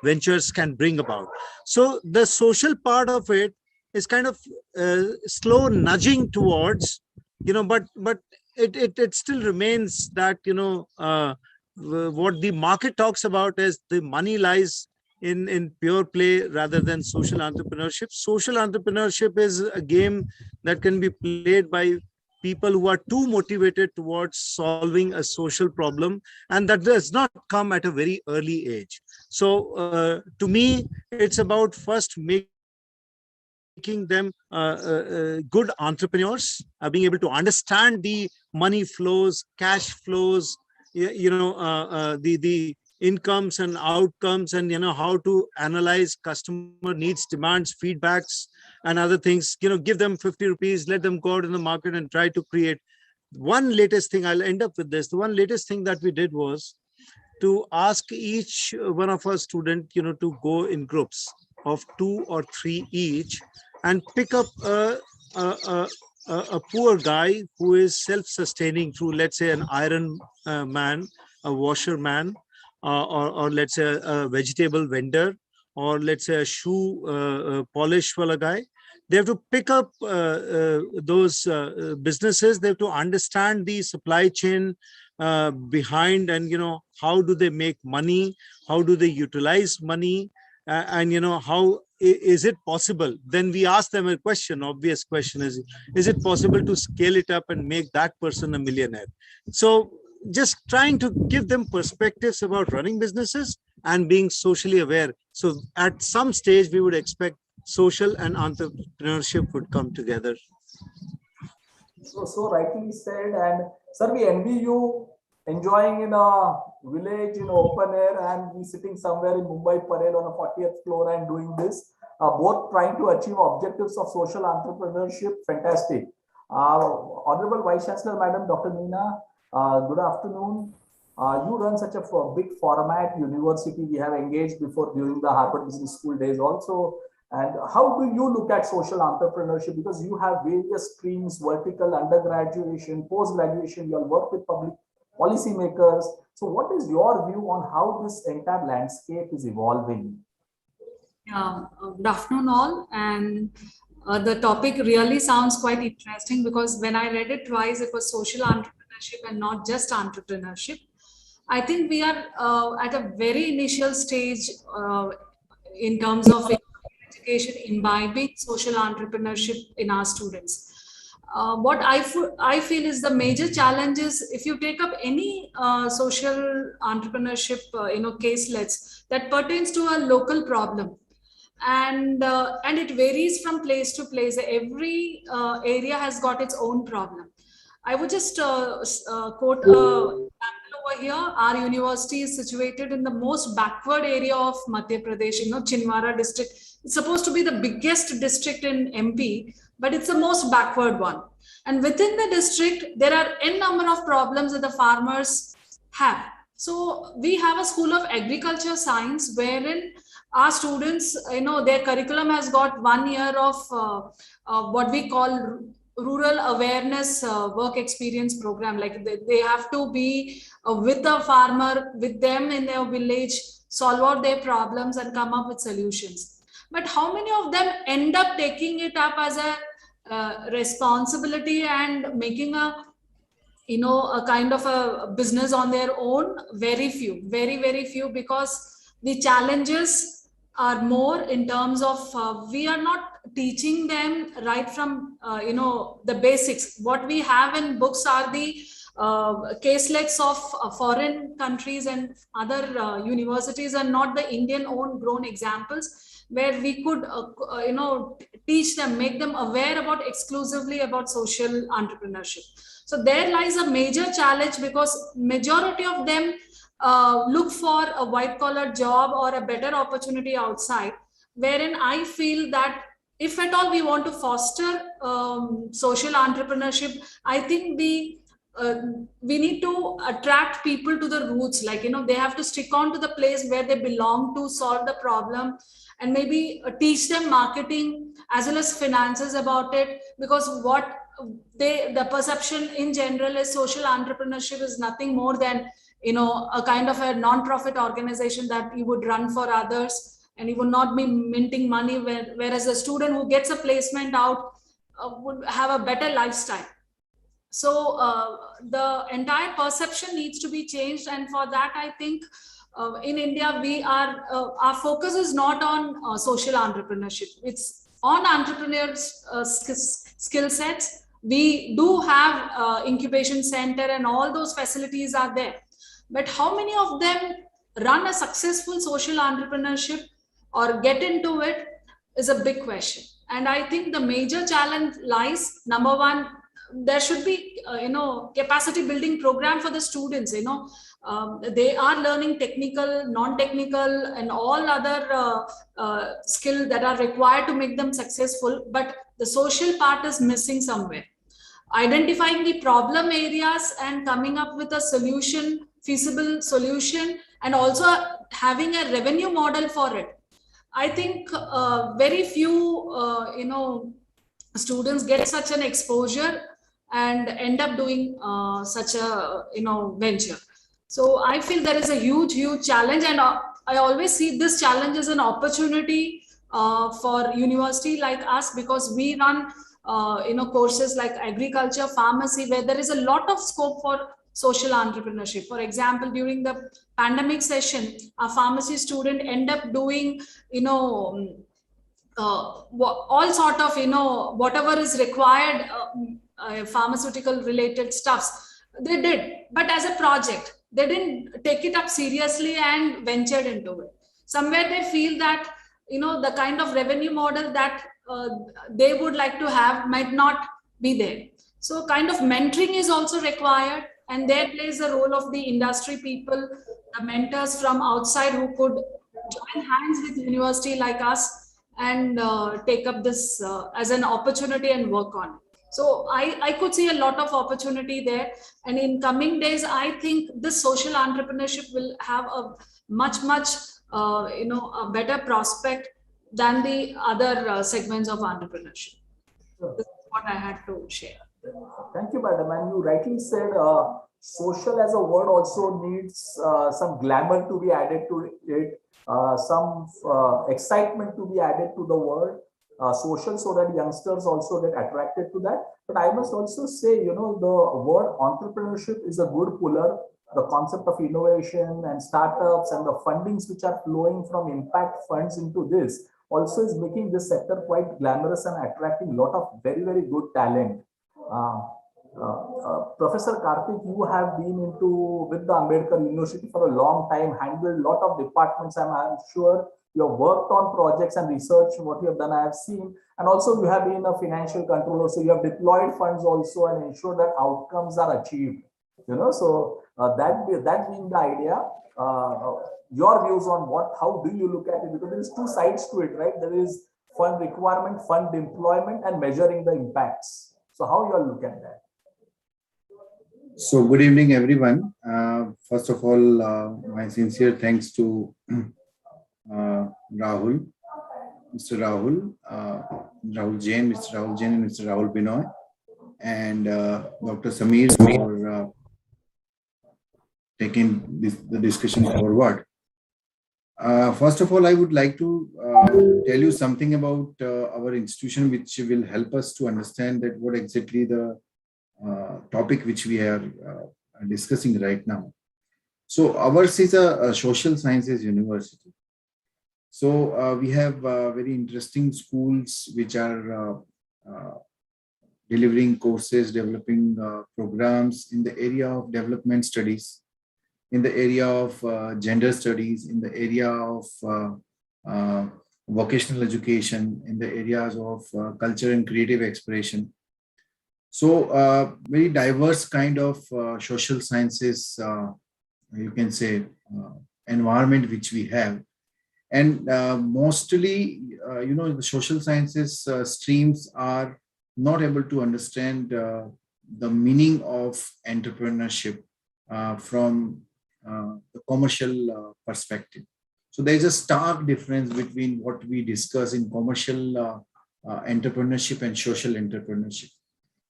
ventures can bring about. So the social part of it is kind of slow nudging towards, but it still remains that, what the market talks about is the money lies in pure play rather than social entrepreneurship. Social entrepreneurship is a game that can be played by people who are too motivated towards solving a social problem, and that does not come at a very early age. So to me, it's about first making them good entrepreneurs, being able to understand the money flows, cash flows, the incomes and outcomes, and how to analyze customer needs, demands, feedbacks, and other things. Give them 50 rupees, let them go out in the market and try to create. One latest thing, I'll end up with this. The one latest thing that we did was to ask each one of our students, to go in groups of 2 or 3 each and pick up a poor guy who is self-sustaining through, let's say, an iron man, a washerman, or let's say a vegetable vendor, or let's say a shoe polish wala guy. They have to pick up those businesses. They have to understand the supply chain behind, and how do they make money, how do they utilize money, and how is it possible? Then we ask them a question. Obvious question is it possible to scale it up and make that person a millionaire? So just trying to give them perspectives about running businesses and being socially aware. So at some stage we would expect social and entrepreneurship would come together. So rightly said. And sir, we envy you enjoying in a village in open air, and we sitting somewhere in Mumbai Parade on a 40th floor and doing this, both trying to achieve objectives of social entrepreneurship. Fantastic. Honorable Vice Chancellor, Madam Dr. Meena, good afternoon. You run such a big format university. We have engaged before during the Harvard Business School days also. And how do you look at social entrepreneurship? Because you have various streams, vertical, undergraduation, post-graduation, you all work with public policymakers. So what is your view on how this entire landscape is evolving? Yeah, good afternoon all. And the topic really sounds quite interesting, because when I read it twice, it was social entrepreneurship and not just entrepreneurship. I think we are at a very initial stage in terms of education imbibing social entrepreneurship in our students. What I feel is the major challenge is, if you take up any social entrepreneurship caselets that pertains to a local problem, and it varies from place to place. Every area has got its own problem. I would just quote example over here. Our university is situated in the most backward area of Madhya Pradesh, Chinwara district. It's supposed to be the biggest district in MP, but it's the most backward one. And within the district, there are n number of problems that the farmers have. So we have a school of agriculture science wherein our students, their curriculum has got 1 year of what we call rural awareness work experience program. Like they have to be with a farmer, with them in their village, solve out their problems and come up with solutions. But how many of them end up taking it up as a responsibility and making a kind of a business on their own? Very few, very few, because the challenges are more in terms of we are not teaching them right from the basics. What we have in books are the caselets of foreign countries and other universities, and not the Indian own grown examples, where we could teach them, make them aware about exclusively about social entrepreneurship. So there lies a major challenge, because majority of them look for a white collar job or a better opportunity outside, wherein I feel that if at all we want to foster social entrepreneurship, I think we need to attract people to the roots. Like, they have to stick on to the place where they belong to, solve the problem, and maybe teach them marketing, as well as finances about it, because what the perception in general is social entrepreneurship is nothing more than, a kind of a non-profit organization that you would run for others, and you would not be minting money, whereas a student who gets a placement out would have a better lifestyle. So the entire perception needs to be changed, and for that I think in India we are our focus is not on social entrepreneurship, it's on entrepreneurs skill sets. We do have incubation center and all those facilities are there, but how many of them run a successful social entrepreneurship or get into it is a big question. And I think the major challenge lies, number one, there should be capacity building program for the students. They are learning technical, non-technical and all other skill that are required to make them successful, but the social part is missing somewhere. Identifying the problem areas and coming up with a solution, feasible solution, and also having a revenue model for it. I think very few students get such an exposure and end up doing such a venture. So I feel there is a huge challenge, and I always see this challenge as an opportunity for university like us, because we run courses like agriculture, pharmacy, where there is a lot of scope for social entrepreneurship. For example, during the pandemic session, a pharmacy student end up doing all sort of whatever is required pharmaceutical related stuffs they did, but as a project. They didn't take it up seriously and ventured into it. Somewhere they feel that the kind of revenue model that they would like to have might not be there. So kind of mentoring is also required, and there plays the role of the industry people, the mentors from outside who could join hands with university like us and take up this as an opportunity and work on it. So I could see a lot of opportunity there, and in coming days I think this social entrepreneurship will have a much a better prospect than the other segments of entrepreneurship. This is what I had to share. Thank you, madam. And you rightly said social as a word also needs some glamour to be added to it, some excitement to be added to the word social, so that youngsters also get attracted to that. But I must also say, the word entrepreneurship is a good puller. The concept of innovation and startups and the fundings which are flowing from impact funds into this also is making this sector quite glamorous and attracting a lot of very good talent. Professor Karthik, you have been with the Ambedkar University for a long time, handled a lot of departments, and I'm sure you have worked on projects and research. What you have done, I have seen, and also you have been a financial controller, so you have deployed funds also and ensured that outcomes are achieved. So that being the idea, your views on how do you look at it? Because there is two sides to it, right? There is fund requirement, fund deployment, and measuring the impacts. So how you all look at that? So good evening, everyone. First of all, my sincere thanks to Rahul, Mr. Rahul, Rahul Jain, Mr. Rahul Jain, and Mr. Rahul Binoy, and Dr. Samir for taking the discussion forward. First of all, I would like to tell you something about our institution, which will help us to understand that what exactly the topic which we are discussing right now. So ours is a social sciences university. So we have very interesting schools which are delivering courses, developing programs in the area of development studies, in the area of gender studies, in the area of vocational education, in the areas of culture and creative expression. So very diverse kind of social sciences, you can say, environment which we have. And mostly, the social sciences streams are not able to understand the meaning of entrepreneurship from the commercial perspective. So there's a stark difference between what we discuss in commercial entrepreneurship and social entrepreneurship.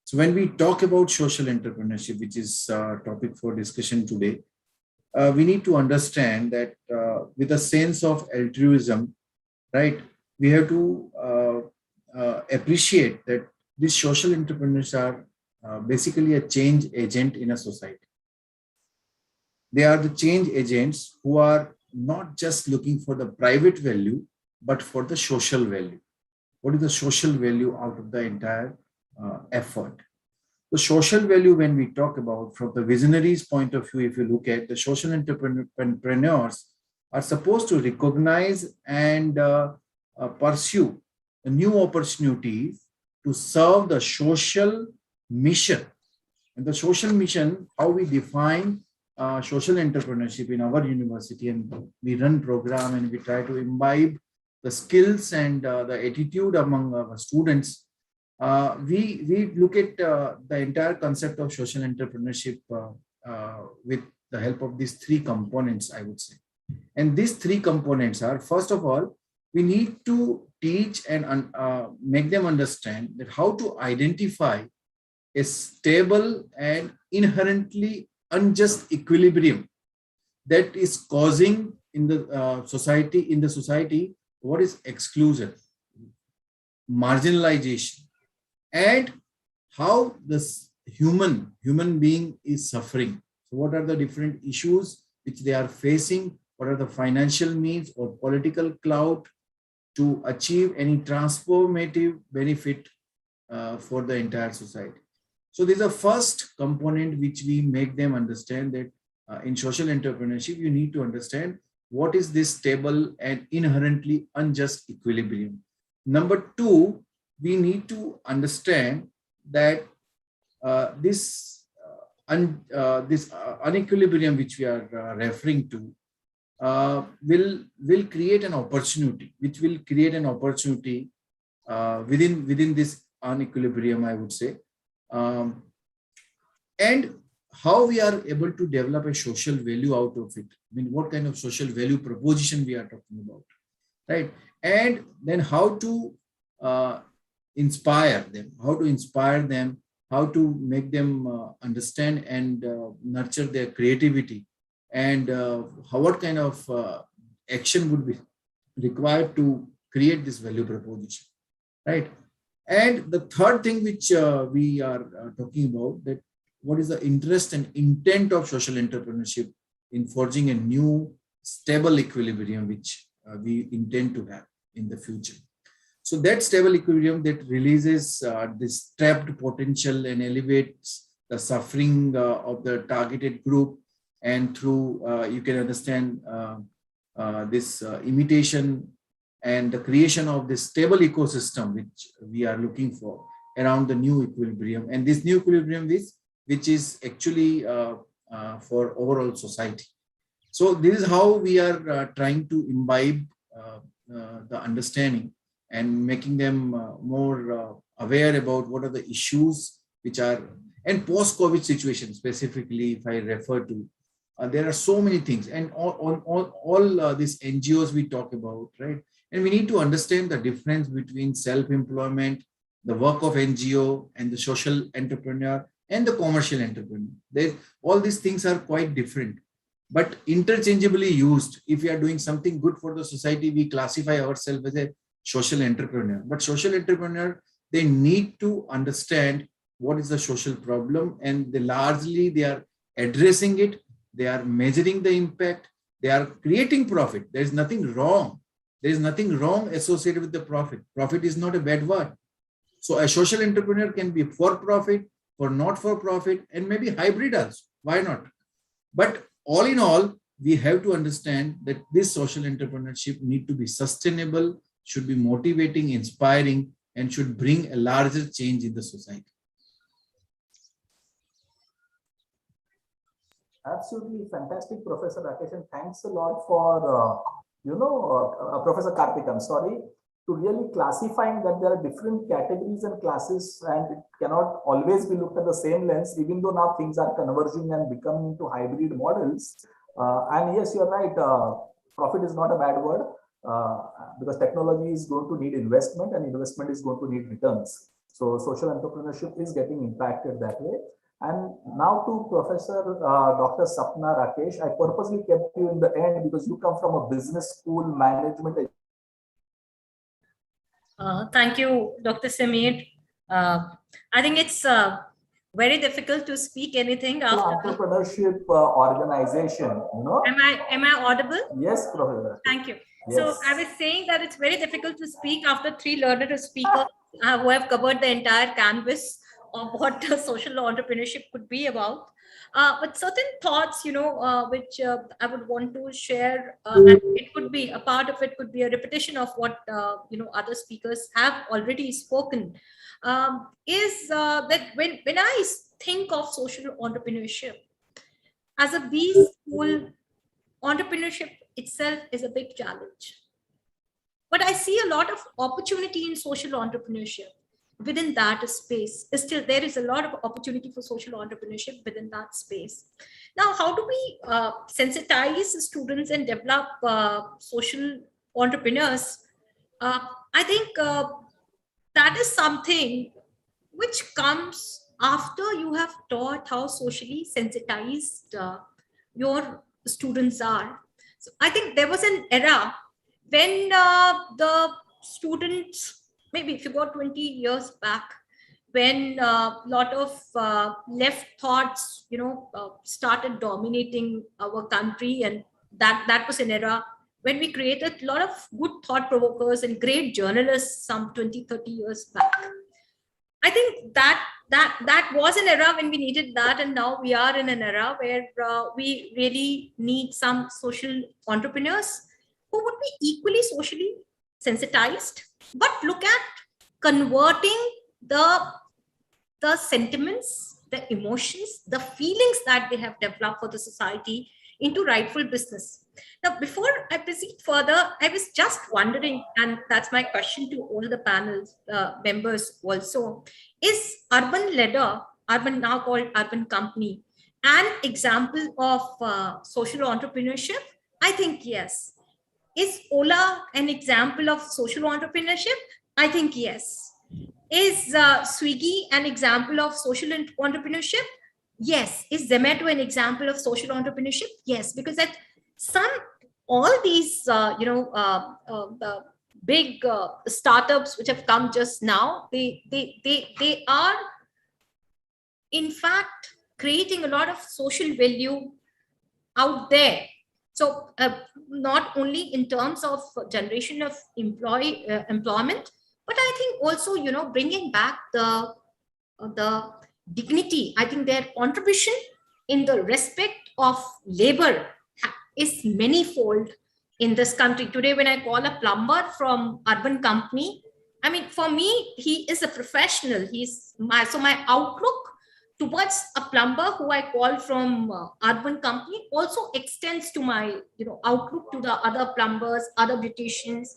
So when we talk about social entrepreneurship, which is a topic for discussion today, we need to understand that with a sense of altruism, right, we have to appreciate that these social entrepreneurs are basically a change agent in a society. They are the change agents who are not just looking for the private value, but for the social value. What is the social value out of the entire effort? The social value, when we talk about from the visionaries point of view, if you look at the social entrepreneurs are supposed to recognize and pursue new opportunities to serve the social mission. And the social mission, how we define social entrepreneurship in our university, and we run program and we try to imbibe the skills and the attitude among our students. We look at the entire concept of social entrepreneurship with the help of these three components, I would say. And these three components are, first of all, we need to teach and make them understand that how to identify a stable and inherently unjust equilibrium that is causing in the society what is exclusion, marginalization, and how this human being is suffering. So what are the different issues which they are facing? What are the financial means or political clout to achieve any transformative benefit for the entire society? So this is the first component which we make them understand that in social entrepreneurship, you need to understand what is this stable and inherently unjust equilibrium. Number two, we need to understand that this unequilibrium which we are referring to will create an opportunity, within this unequilibrium, I would say. And how we are able to develop a social value out of it. I mean, what kind of social value proposition we are talking about, right? And then how to inspire them, how to make them understand and nurture their creativity, and what kind of action would be required to create this value proposition, right? And the third thing which we are talking about, that what is the interest and intent of social entrepreneurship in forging a new stable equilibrium which we intend to have in the future. So that stable equilibrium that releases this trapped potential and elevates the suffering of the targeted group, and through you can understand this imitation and the creation of this stable ecosystem which we are looking for around the new equilibrium, and this new equilibrium which is actually for overall society. So this is how we are trying to imbibe the understanding and making them more aware about what are the issues which are, and post-COVID situation specifically, if I refer to, there are so many things, and all these NGOs we talk about, right? And we need to understand the difference between self-employment, the work of NGO, and the social entrepreneur and the commercial entrepreneur. All these things are quite different, but interchangeably used. If we are doing something good for the society, we classify ourselves as a social entrepreneur. But social entrepreneur, they need to understand what is the social problem, and they are addressing it. They are measuring the impact. They are creating profit. There is nothing wrong. There is nothing wrong associated with the profit. Profit is not a bad word. So a social entrepreneur can be for profit, for not for profit, and maybe hybrid also. Why not? But all in all, we have to understand that this social entrepreneurship need to be sustainable, should be motivating, inspiring, and should bring a larger change in the society. Absolutely fantastic, Professor Rakesh, and thanks a lot for, Professor Karthik, I'm sorry, to really clarifying that there are different categories and classes, and it cannot always be looked at the same lens, even though now things are converging and becoming into hybrid models. And yes, you're right, profit is not a bad word. because technology is going to need investment and investment is going to need returns. So social entrepreneurship is getting impacted that way. And now to Professor Dr. Sapna Rakesh, I purposely kept you in the end because you come from a business school management. Thank you, Dr. Samir. I think it's very difficult to speak anything after entrepreneurship organization, you know. Am I audible? Yes, Professor. Thank you. Yes. So I was saying that it's very difficult to speak after three learned speakers who have covered the entire canvas of what social entrepreneurship could be about. But certain thoughts, you know, which I would want to share, and it could be a part of it could be a repetition of what you know, other speakers have already spoken. Is that when I think of social entrepreneurship as a B school, entrepreneurship itself is a big challenge. But I see a lot of opportunity in social entrepreneurship. Within that space, still there is a lot of opportunity for social entrepreneurship within that space. Now, how do we sensitize students and develop social entrepreneurs? I think that is something which comes after you have taught how socially sensitized your students are. So I think there was an era when the students, maybe if you go 20 years back, when a lot of left thoughts, you know, started dominating our country, and that was an era when we created a lot of good thought provokers and great journalists some 20, 30 years back. I think that was an era when we needed that, and now we are in an era where we really need some social entrepreneurs who would be equally socially sensitized, but look at converting the sentiments, the emotions, the feelings that they have developed for the society into rightful business. Now, before I proceed further, I was just wondering, and that's my question to all the panel members also, is Urban Ladder, Urban now called Urban Company, an example of social entrepreneurship? I think yes. Is Ola an example of social entrepreneurship? I think yes. Is Swiggy an example of social entrepreneurship? Yes. Is Zomato an example of social entrepreneurship? Yes, because at all these the big startups which have come just now, they are in fact creating a lot of social value out there. So not only in terms of generation of employment, but I think also, you know, bringing back the dignity. I think their contribution in the respect of labor is manifold in this country. Today, when I call a plumber from Urban Company, I mean, for me, he is a professional. So my outlook towards a plumber who I call from Urban Company also extends to my, you know, outlook to the other plumbers, other beauticians,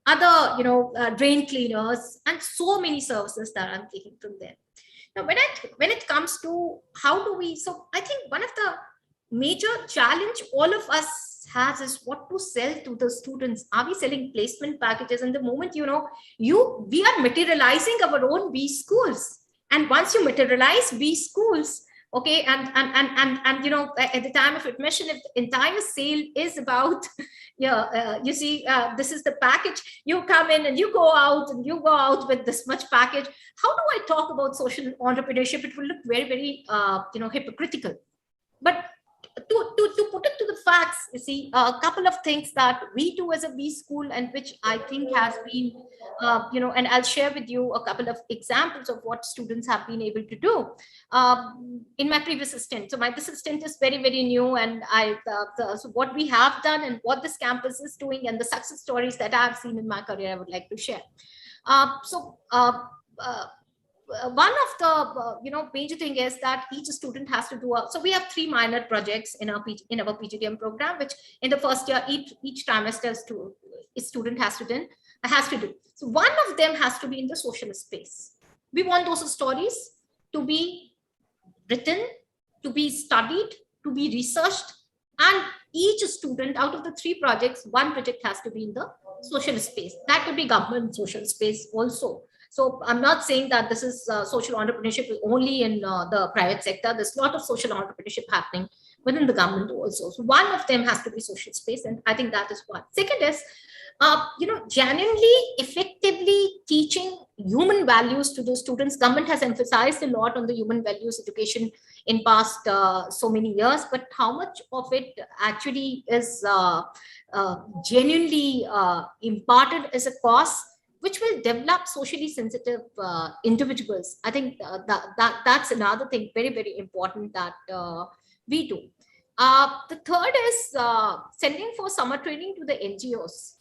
other, you know, drain cleaners, and so many services that I'm taking from them. Now, when it comes to how do we, so I think one of the major challenge all of us has is what to sell to the students. Are we selling placement packages? And the moment, you know, we are materializing our own B schools. And once you materialize B schools, okay, and you know, at the time of admission, if the entire sale is about, you see, this is the package, you come in and you go out with this much package. How do I talk about social entrepreneurship? It will look very, very, you know, hypocritical. But to put it to the facts, you see, a couple of things that we do as a B school, and which I think has been, you know, and I'll share with you a couple of examples of what students have been able to do in my previous stint. So this stint is very, very new, and so what we have done and what this campus is doing and the success stories that I've seen in my career, I would like to share. One of the you know, major thing is that each student has to do so we have 3 minor projects in our PGDM program, which in the first year each trimester a student has to do. So one of them has to be in the social space. We want those stories to be written, to be studied, to be researched, And each student out of the 3 projects, 1 project has to be in the social space. That could be government social space also. So I'm not saying that this is social entrepreneurship only in the private sector. There's a lot of social entrepreneurship happening within the government also. So one of them has to be social space, and I think that is one. Second is, genuinely, effectively teaching human values to the students. Government has emphasized a lot on the human values education in past so many years, but how much of it actually is genuinely imparted as a course which will develop socially sensitive individuals? I think that's another thing very, very important that we do. The third is sending for summer training to the NGOs.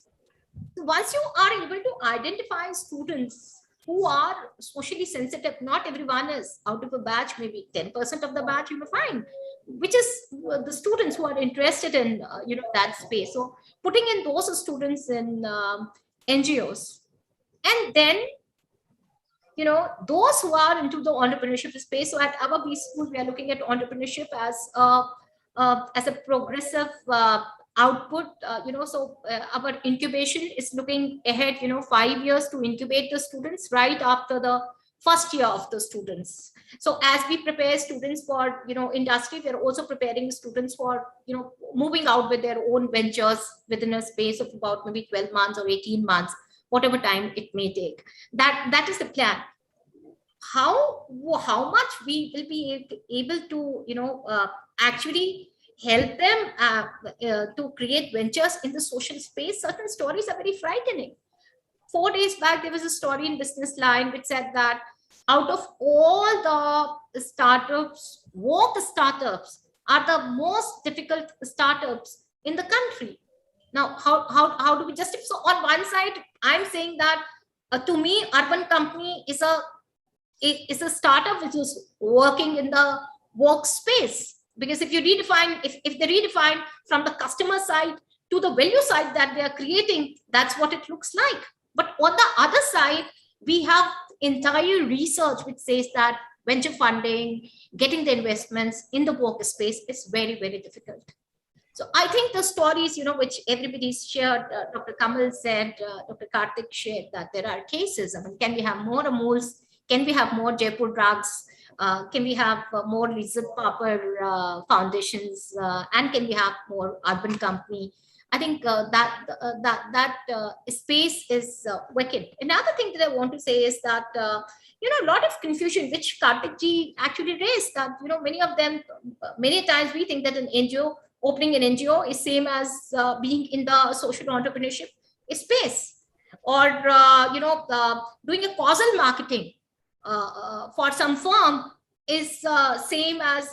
So once you are able to identify students who are socially sensitive, not everyone is. Out of a batch, maybe 10% of the batch you will find, which is the students who are interested in that space. So putting in those students in NGOs, and then those who are into the entrepreneurship space. So at our B school, we are looking at entrepreneurship as a progressive output. So our incubation is looking ahead 5 years to incubate the students right after the first year of the students. So as we prepare students for industry, we are also preparing students for moving out with their own ventures within a space of about maybe 12 months or 18 months, whatever time it may take. That is the plan. How much we will be able to actually help them to create ventures in the social space. Certain stories are very frightening. 4 days back, there was a story in Business Line which said that out of all the startups, woke startups are the most difficult startups in the country. Now, how do we justify? So on one side, I'm saying that to me, Urban Company is a startup which is working in the workspace. Because if you redefine, if they redefine from the customer side to the value side that they are creating, that's what it looks like. But on the other side, we have entire research which says that venture funding, getting the investments in the workspace is very, very difficult. So I think the stories, which everybody's shared, Dr. Kamal said, Dr. Karthik shared, that there are cases. I mean, can we have more Amuls? Can we have more Jaipur drugs? Can we have more Lizard Popper foundations? And can we have more Urban Company? I think that space is vacant. Another thing that I want to say is that, a lot of confusion, which Karthik ji actually raised, that, many of them, many times we think that an NGO, opening an NGO is same as being in the social entrepreneurship space, or, doing a causal marketing for some firm is same as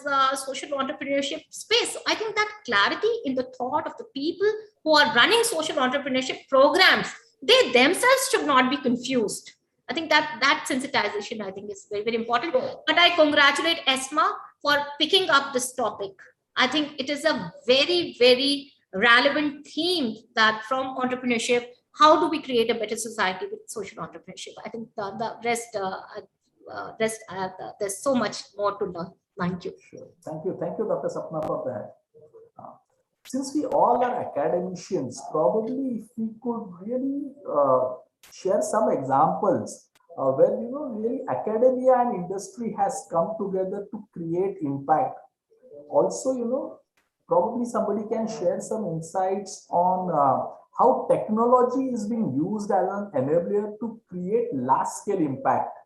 social entrepreneurship space. So I think that clarity in the thought of the people who are running social entrepreneurship programs, they themselves should not be confused. I think that sensitization, I think, is very, very important. But I congratulate ASMA for picking up this topic. I think it is a very, very relevant theme, that from entrepreneurship, how do we create a better society with social entrepreneurship? I think the rest, there's so much more to learn. Thank you. Sure. Thank you, Dr. Sapna, for that. Since we all are academicians, probably if we could really share some examples where really academia and industry has come together to create impact. Also, probably somebody can share some insights on how technology is being used as an enabler to create large-scale impact.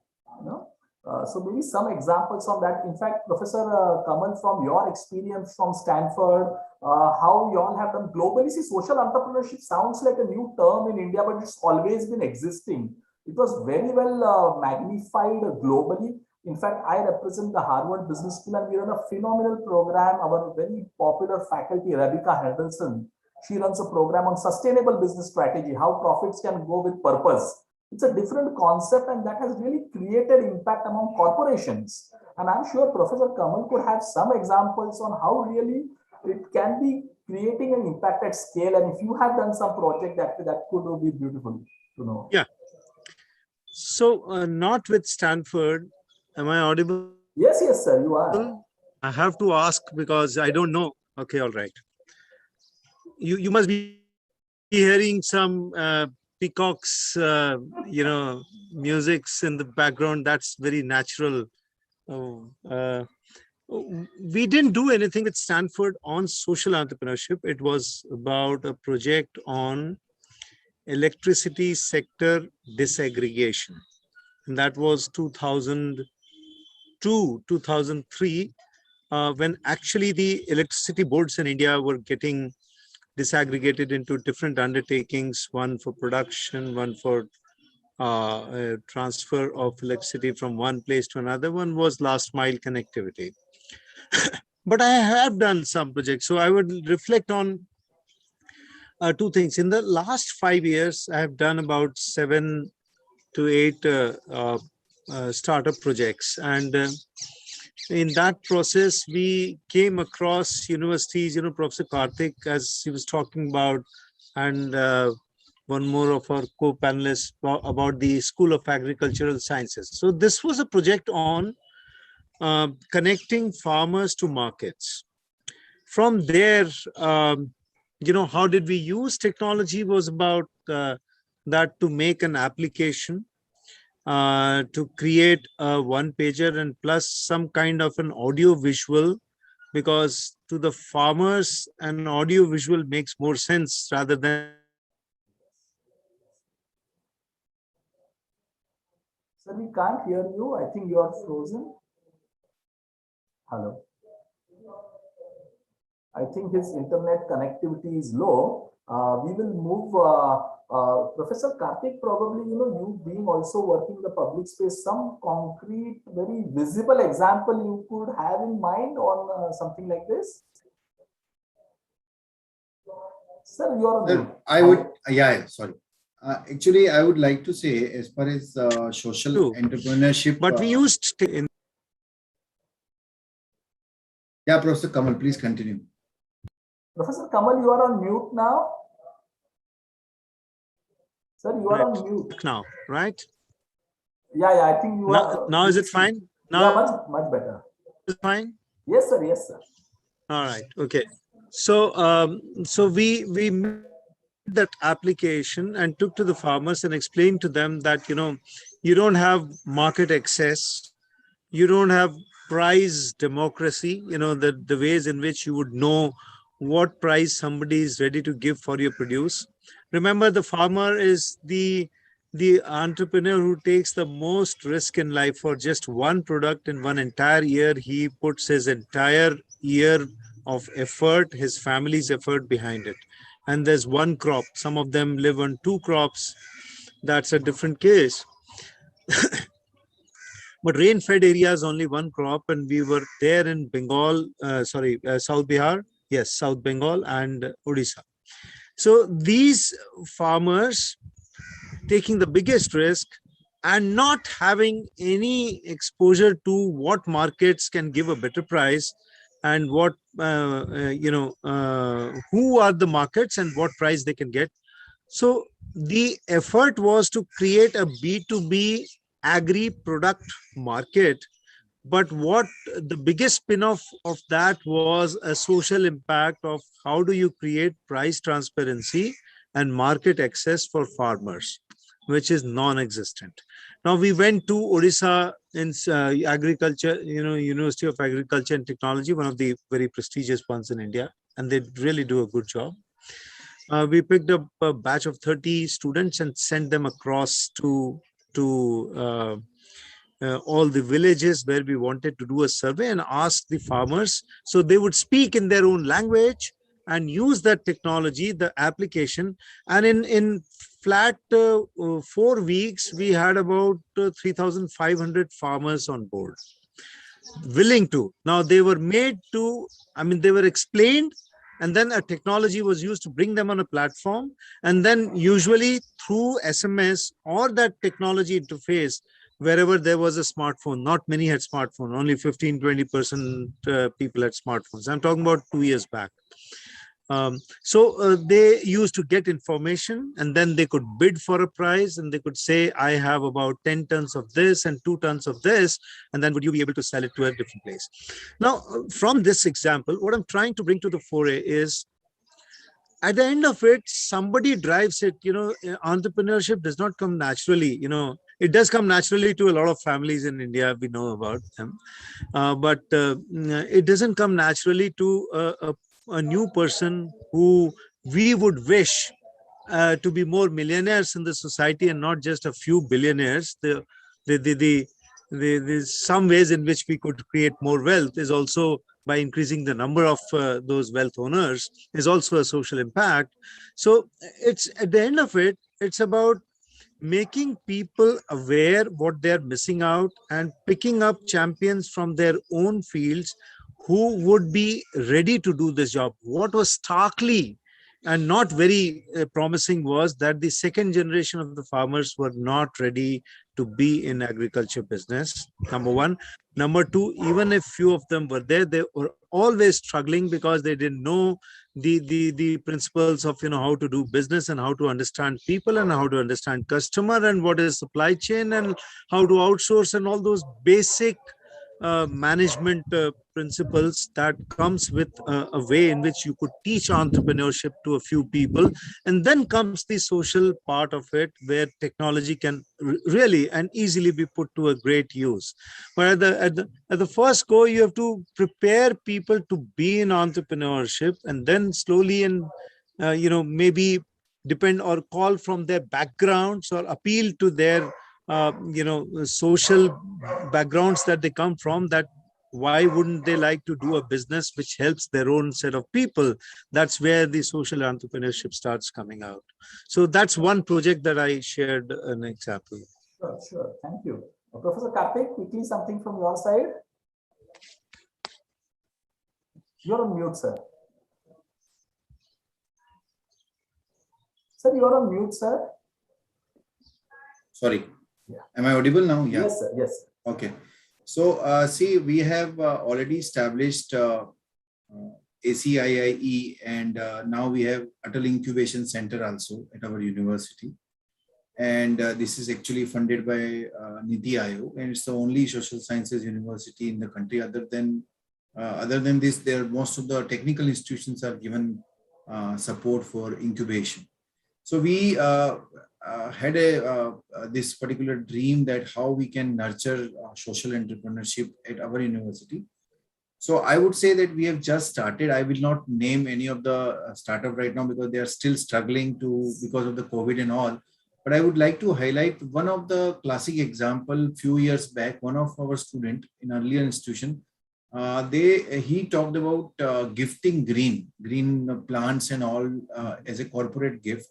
So maybe some examples on that. In fact, Professor Kamal, from your experience from Stanford, how you all have done globally. See, social entrepreneurship sounds like a new term in India, but it's always been existing. It was very well magnified globally. In fact, I represent the Harvard Business School, and we run a phenomenal program. Our very popular faculty, Rebecca Henderson, she runs a program on sustainable business strategy, how profits can go with purpose. It's a different concept, and that has really created impact among corporations. And I'm sure Professor Kamal could have some examples on how really it can be creating an impact at scale. And if you have done some project, that could be beautiful to know. Yeah. So not with Stanford, am I audible? Yes, sir, you are. I have to ask because I don't know. Okay, all right. you must be hearing some peacocks, musics in the background. That's very natural. We didn't do anything with Stanford on social entrepreneurship. It was about a project on electricity sector disaggregation. And that was 2002, 2003, when actually the electricity boards in India were getting disaggregated into different undertakings, one for production, one for transfer of electricity from one place to another, one was last mile connectivity. But I have done some projects, so I would reflect on two things. In the last 5 years, I have done about 7 to 8 startup projects, and in that process, we came across universities, Professor Karthik, as he was talking about, and one more of our co-panelists about the School of Agricultural Sciences. So this was a project on connecting farmers to markets. From there, how did we use technology was about that to make an application, to create a one-pager and plus some kind of an audio-visual, because to the farmers, an audio-visual makes more sense rather than. Sir, we can't hear you. I think you are frozen. Hello. I think his internet connectivity is low. We will move. Professor Karthik, probably, you being also working in the public space, some concrete, very visible example you could have in mind on something like this? Sir, you are. I would, sorry. Actually, I would like to say, as far as social entrepreneurship. But we used. Yeah, Professor Kamal, please continue. Professor Kamal, you are on mute now. Sir, you are on mute now, right? Yeah, I think you are. Now is it fine? Now, yeah, much better. Is it fine? Yes, sir. Yes, sir. All right. Okay. So, so we made that application and took to the farmers and explained to them that you don't have market access, you don't have price democracy. The ways in which you would know what price somebody is ready to give for your produce. Remember, the farmer is the entrepreneur who takes the most risk in life. For just one product in one entire year, he puts his entire year of effort, his family's effort behind it. And there's one crop. Some of them live on 2 crops. That's a different case. But rain-fed area is only 1 crop, and we were there in Bengal, South Bihar, yes, South Bengal and Odisha. So these farmers taking the biggest risk and not having any exposure to what markets can give a better price and what, who are the markets and what price they can get. So the effort was to create a B2B agri-product market. But what the biggest spin-off of that was a social impact of how do you create price transparency and market access for farmers, which is non-existent. Now we went to Odisha in agriculture, University of Agriculture and Technology, one of the very prestigious ones in India, and they really do a good job. We picked up a batch of 30 students and sent them across to all the villages where we wanted to do a survey and ask the farmers. So they would speak in their own language and use that technology, the application. And in flat 4 weeks, we had about 3,500 farmers on board, willing to. Now they were made to, they were explained, and then a technology was used to bring them on a platform. And then usually through SMS or that technology interface, wherever there was a smartphone, not many had smartphone, only 15-20% people had smartphones. I'm talking about 2 years back. So they used to get information, and then they could bid for a price, and they could say, I have about 10 tons of this and 2 tons of this, and then would you be able to sell it to a different place? Now, from this example, what I'm trying to bring to the fore is at the end of it, somebody drives it. Entrepreneurship does not come naturally. It does come naturally to a lot of families in India. We know about them, but it doesn't come naturally to a new person who we would wish to be more millionaires in the society and not just a few billionaires. The some ways in which we could create more wealth is also by increasing the number of those wealth owners is also a social impact. So it's at the end of it, it's about making people aware what they're missing out and picking up champions from their own fields who would be ready to do this job. What was starkly and not very promising was that the second generation of the farmers were not ready to be in agriculture business, number one. Number two, even if few of them were there, they were always struggling because they didn't know the principles of how to do business and how to understand people and how to understand customer and what is supply chain and how to outsource and all those basic management principles that comes with a way in which you could teach entrepreneurship to a few people. And then comes the social part of it, where technology can really and easily be put to a great use. But at the first go, you have to prepare people to be in entrepreneurship, and then slowly and maybe depend or call from their backgrounds or appeal to their social backgrounds that they come from, that why wouldn't they like to do a business which helps their own set of people. That's where the social entrepreneurship starts coming out. So that's one project that I shared an example. Sure. Thank you. Professor Karthik, quickly something from your side. You're on mute, sir. Sir, you're on mute, sir. Sorry. Yeah. Am I audible now? Yeah. Yes, sir. Yes. Okay. So, see, we have already established ACIIE, and now we have Atal Incubation Center also at our university. And this is actually funded by Niti Aayog, and it's the only social sciences university in the country. Other than this, most of the technical institutions are given support for incubation. So we had this particular dream that how we can nurture social entrepreneurship at our university. So I would say that we have just started. I will not name any of the startup right now because they are still struggling because of the COVID and all. But I would like to highlight one of the classic example. Few years back, one of our student in earlier institution, he talked about gifting green plants and all as a corporate gift.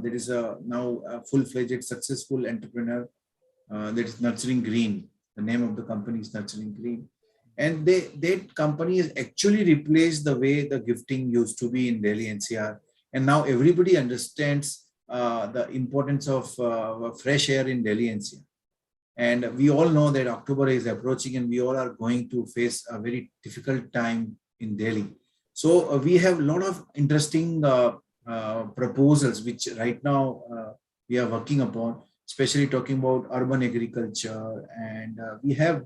There is now a full-fledged successful entrepreneur that is Nurturing Green. The name of the company is Nurturing Green. And that company has actually replaced the way the gifting used to be in Delhi NCR. And now everybody understands the importance of fresh air in Delhi NCR. And we all know that October is approaching and we all are going to face a very difficult time in Delhi. So we have a lot of interesting proposals which right now we are working upon, especially talking about urban agriculture, and we have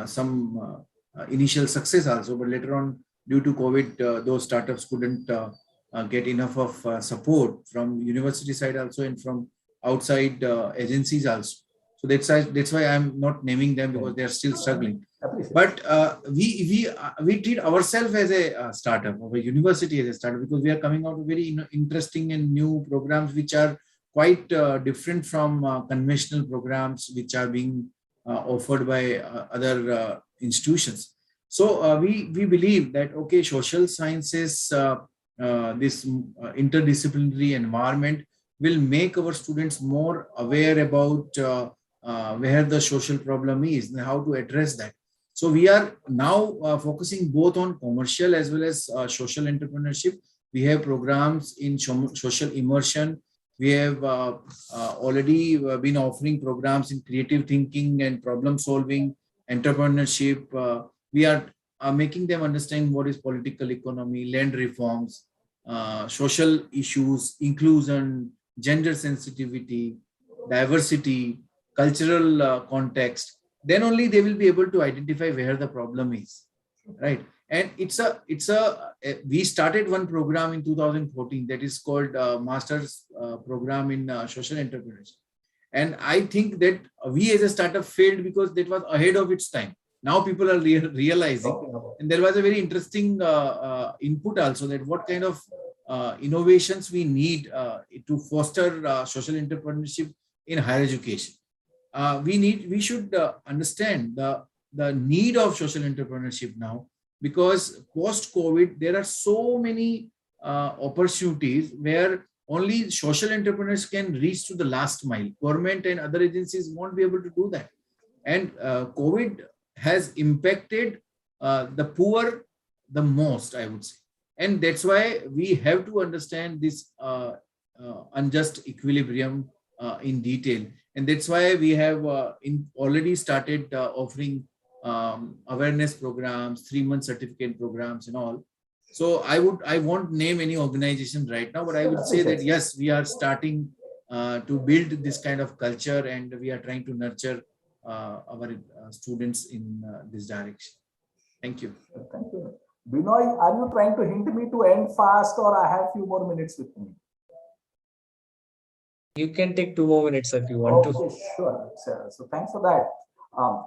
some initial success also, but later on due to COVID those startups couldn't get enough of support from university side also and from outside agencies also. So that's why I'm not naming them because they are still struggling. But we treat ourselves as a startup, or a university as a startup, because we are coming out with very interesting and new programs which are quite different from conventional programs which are being offered by other institutions. So we believe that, okay, social sciences, this interdisciplinary environment will make our students more aware about where the social problem is and how to address that. So we are now focusing both on commercial as well as social entrepreneurship. We have programs in social immersion. We have already been offering programs in creative thinking and problem solving, entrepreneurship. We are making them understand what is political economy, land reforms, social issues, inclusion, gender sensitivity, diversity, cultural context. Then only they will be able to identify where the problem is, right? And we started one program in 2014 that is called Master's Program in Social Entrepreneurship. And I think that we as a startup failed because that was ahead of its time. Now people are realizing, and there was a very interesting input also, that what kind of innovations we need to foster social entrepreneurship in higher education. We should understand the need of social entrepreneurship now, because post-COVID, there are so many opportunities where only social entrepreneurs can reach to the last mile. Government and other agencies won't be able to do that. And COVID has impacted the poor the most, I would say. And that's why we have to understand this unjust equilibrium in detail. And that's why we have already started offering awareness programs, 3-month certificate programs and all. So I won't name any organization right now, but I would say that yes, we are starting to build this kind of culture, and we are trying to nurture our students in this direction. Thank you. Thank you. Binoy, are you trying to hint me to end fast, or I have few more minutes with me? You can take 2 more minutes if you want to. Okay, sure. So thanks for that.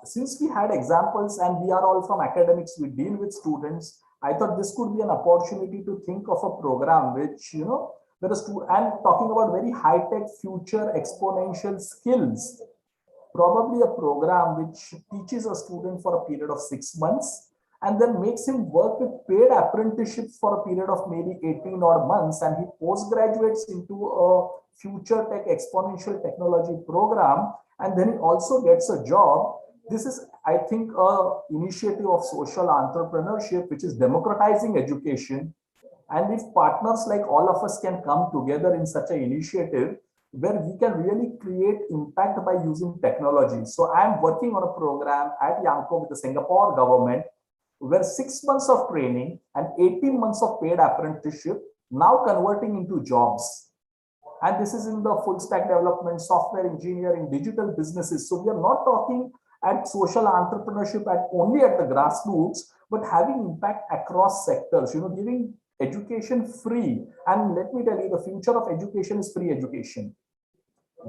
Since we had examples and we are all from academics, we deal with students, I thought this could be an opportunity to think of a program which, there is and talking about very high-tech future exponential skills, probably a program which teaches a student for a period of 6 months and then makes him work with paid apprenticeships for a period of maybe 18 odd months, and he postgraduates into a future tech exponential technology program, and then he also gets a job. This is, I think, a initiative of social entrepreneurship which is democratizing education. And if partners like all of us can come together in such an initiative where we can really create impact by using technology. So I am working on a program at Yanko with the Singapore government where 6 months of training and 18 months of paid apprenticeship now converting into jobs. And this is in the full stack development, software engineering, digital businesses. So we are not talking at social entrepreneurship only at the grassroots, but having impact across sectors, giving education free. And let me tell you, the future of education is free education.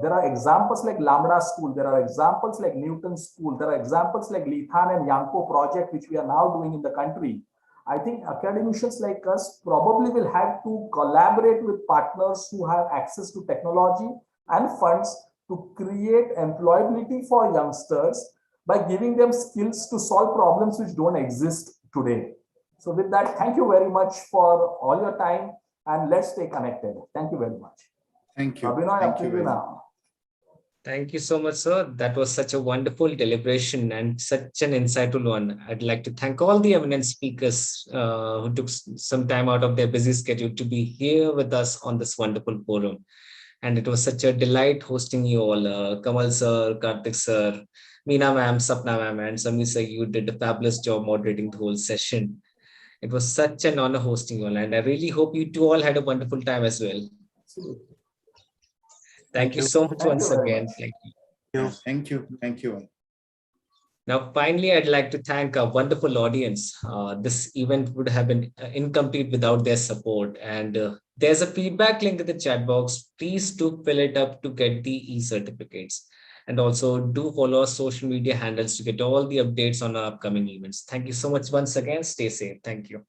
There are examples like Lambda School, there are examples like Newton School, there are examples like Lithan and Yanko project, which we are now doing in the country. I think academicians like us probably will have to collaborate with partners who have access to technology and funds to create employability for youngsters by giving them skills to solve problems which don't exist today. So with that, thank you very much for all your time, and let's stay connected. Thank you very much. Thank you. Abhinay, Thank you very much. Thank you so much, sir. That was such a wonderful deliberation and such an insightful one. I'd like to thank all the eminent speakers who took some time out of their busy schedule to be here with us on this wonderful forum. And it was such a delight hosting you all. Kamal sir, Karthik sir, Meena ma'am, Sapna ma'am, and Samir sir, you did a fabulous job moderating the whole session. It was such an honor hosting you all, and I really hope you two all had a wonderful time as well. Absolutely. Thank you so much once again. Thank you. Thank you. Thank you. Now, finally, I'd like to thank our wonderful audience. This event would have been incomplete without their support. And there's a feedback link in the chat box. Please do fill it up to get the e-certificates. And also do follow our social media handles to get all the updates on our upcoming events. Thank you so much once again. Stay safe. Thank you.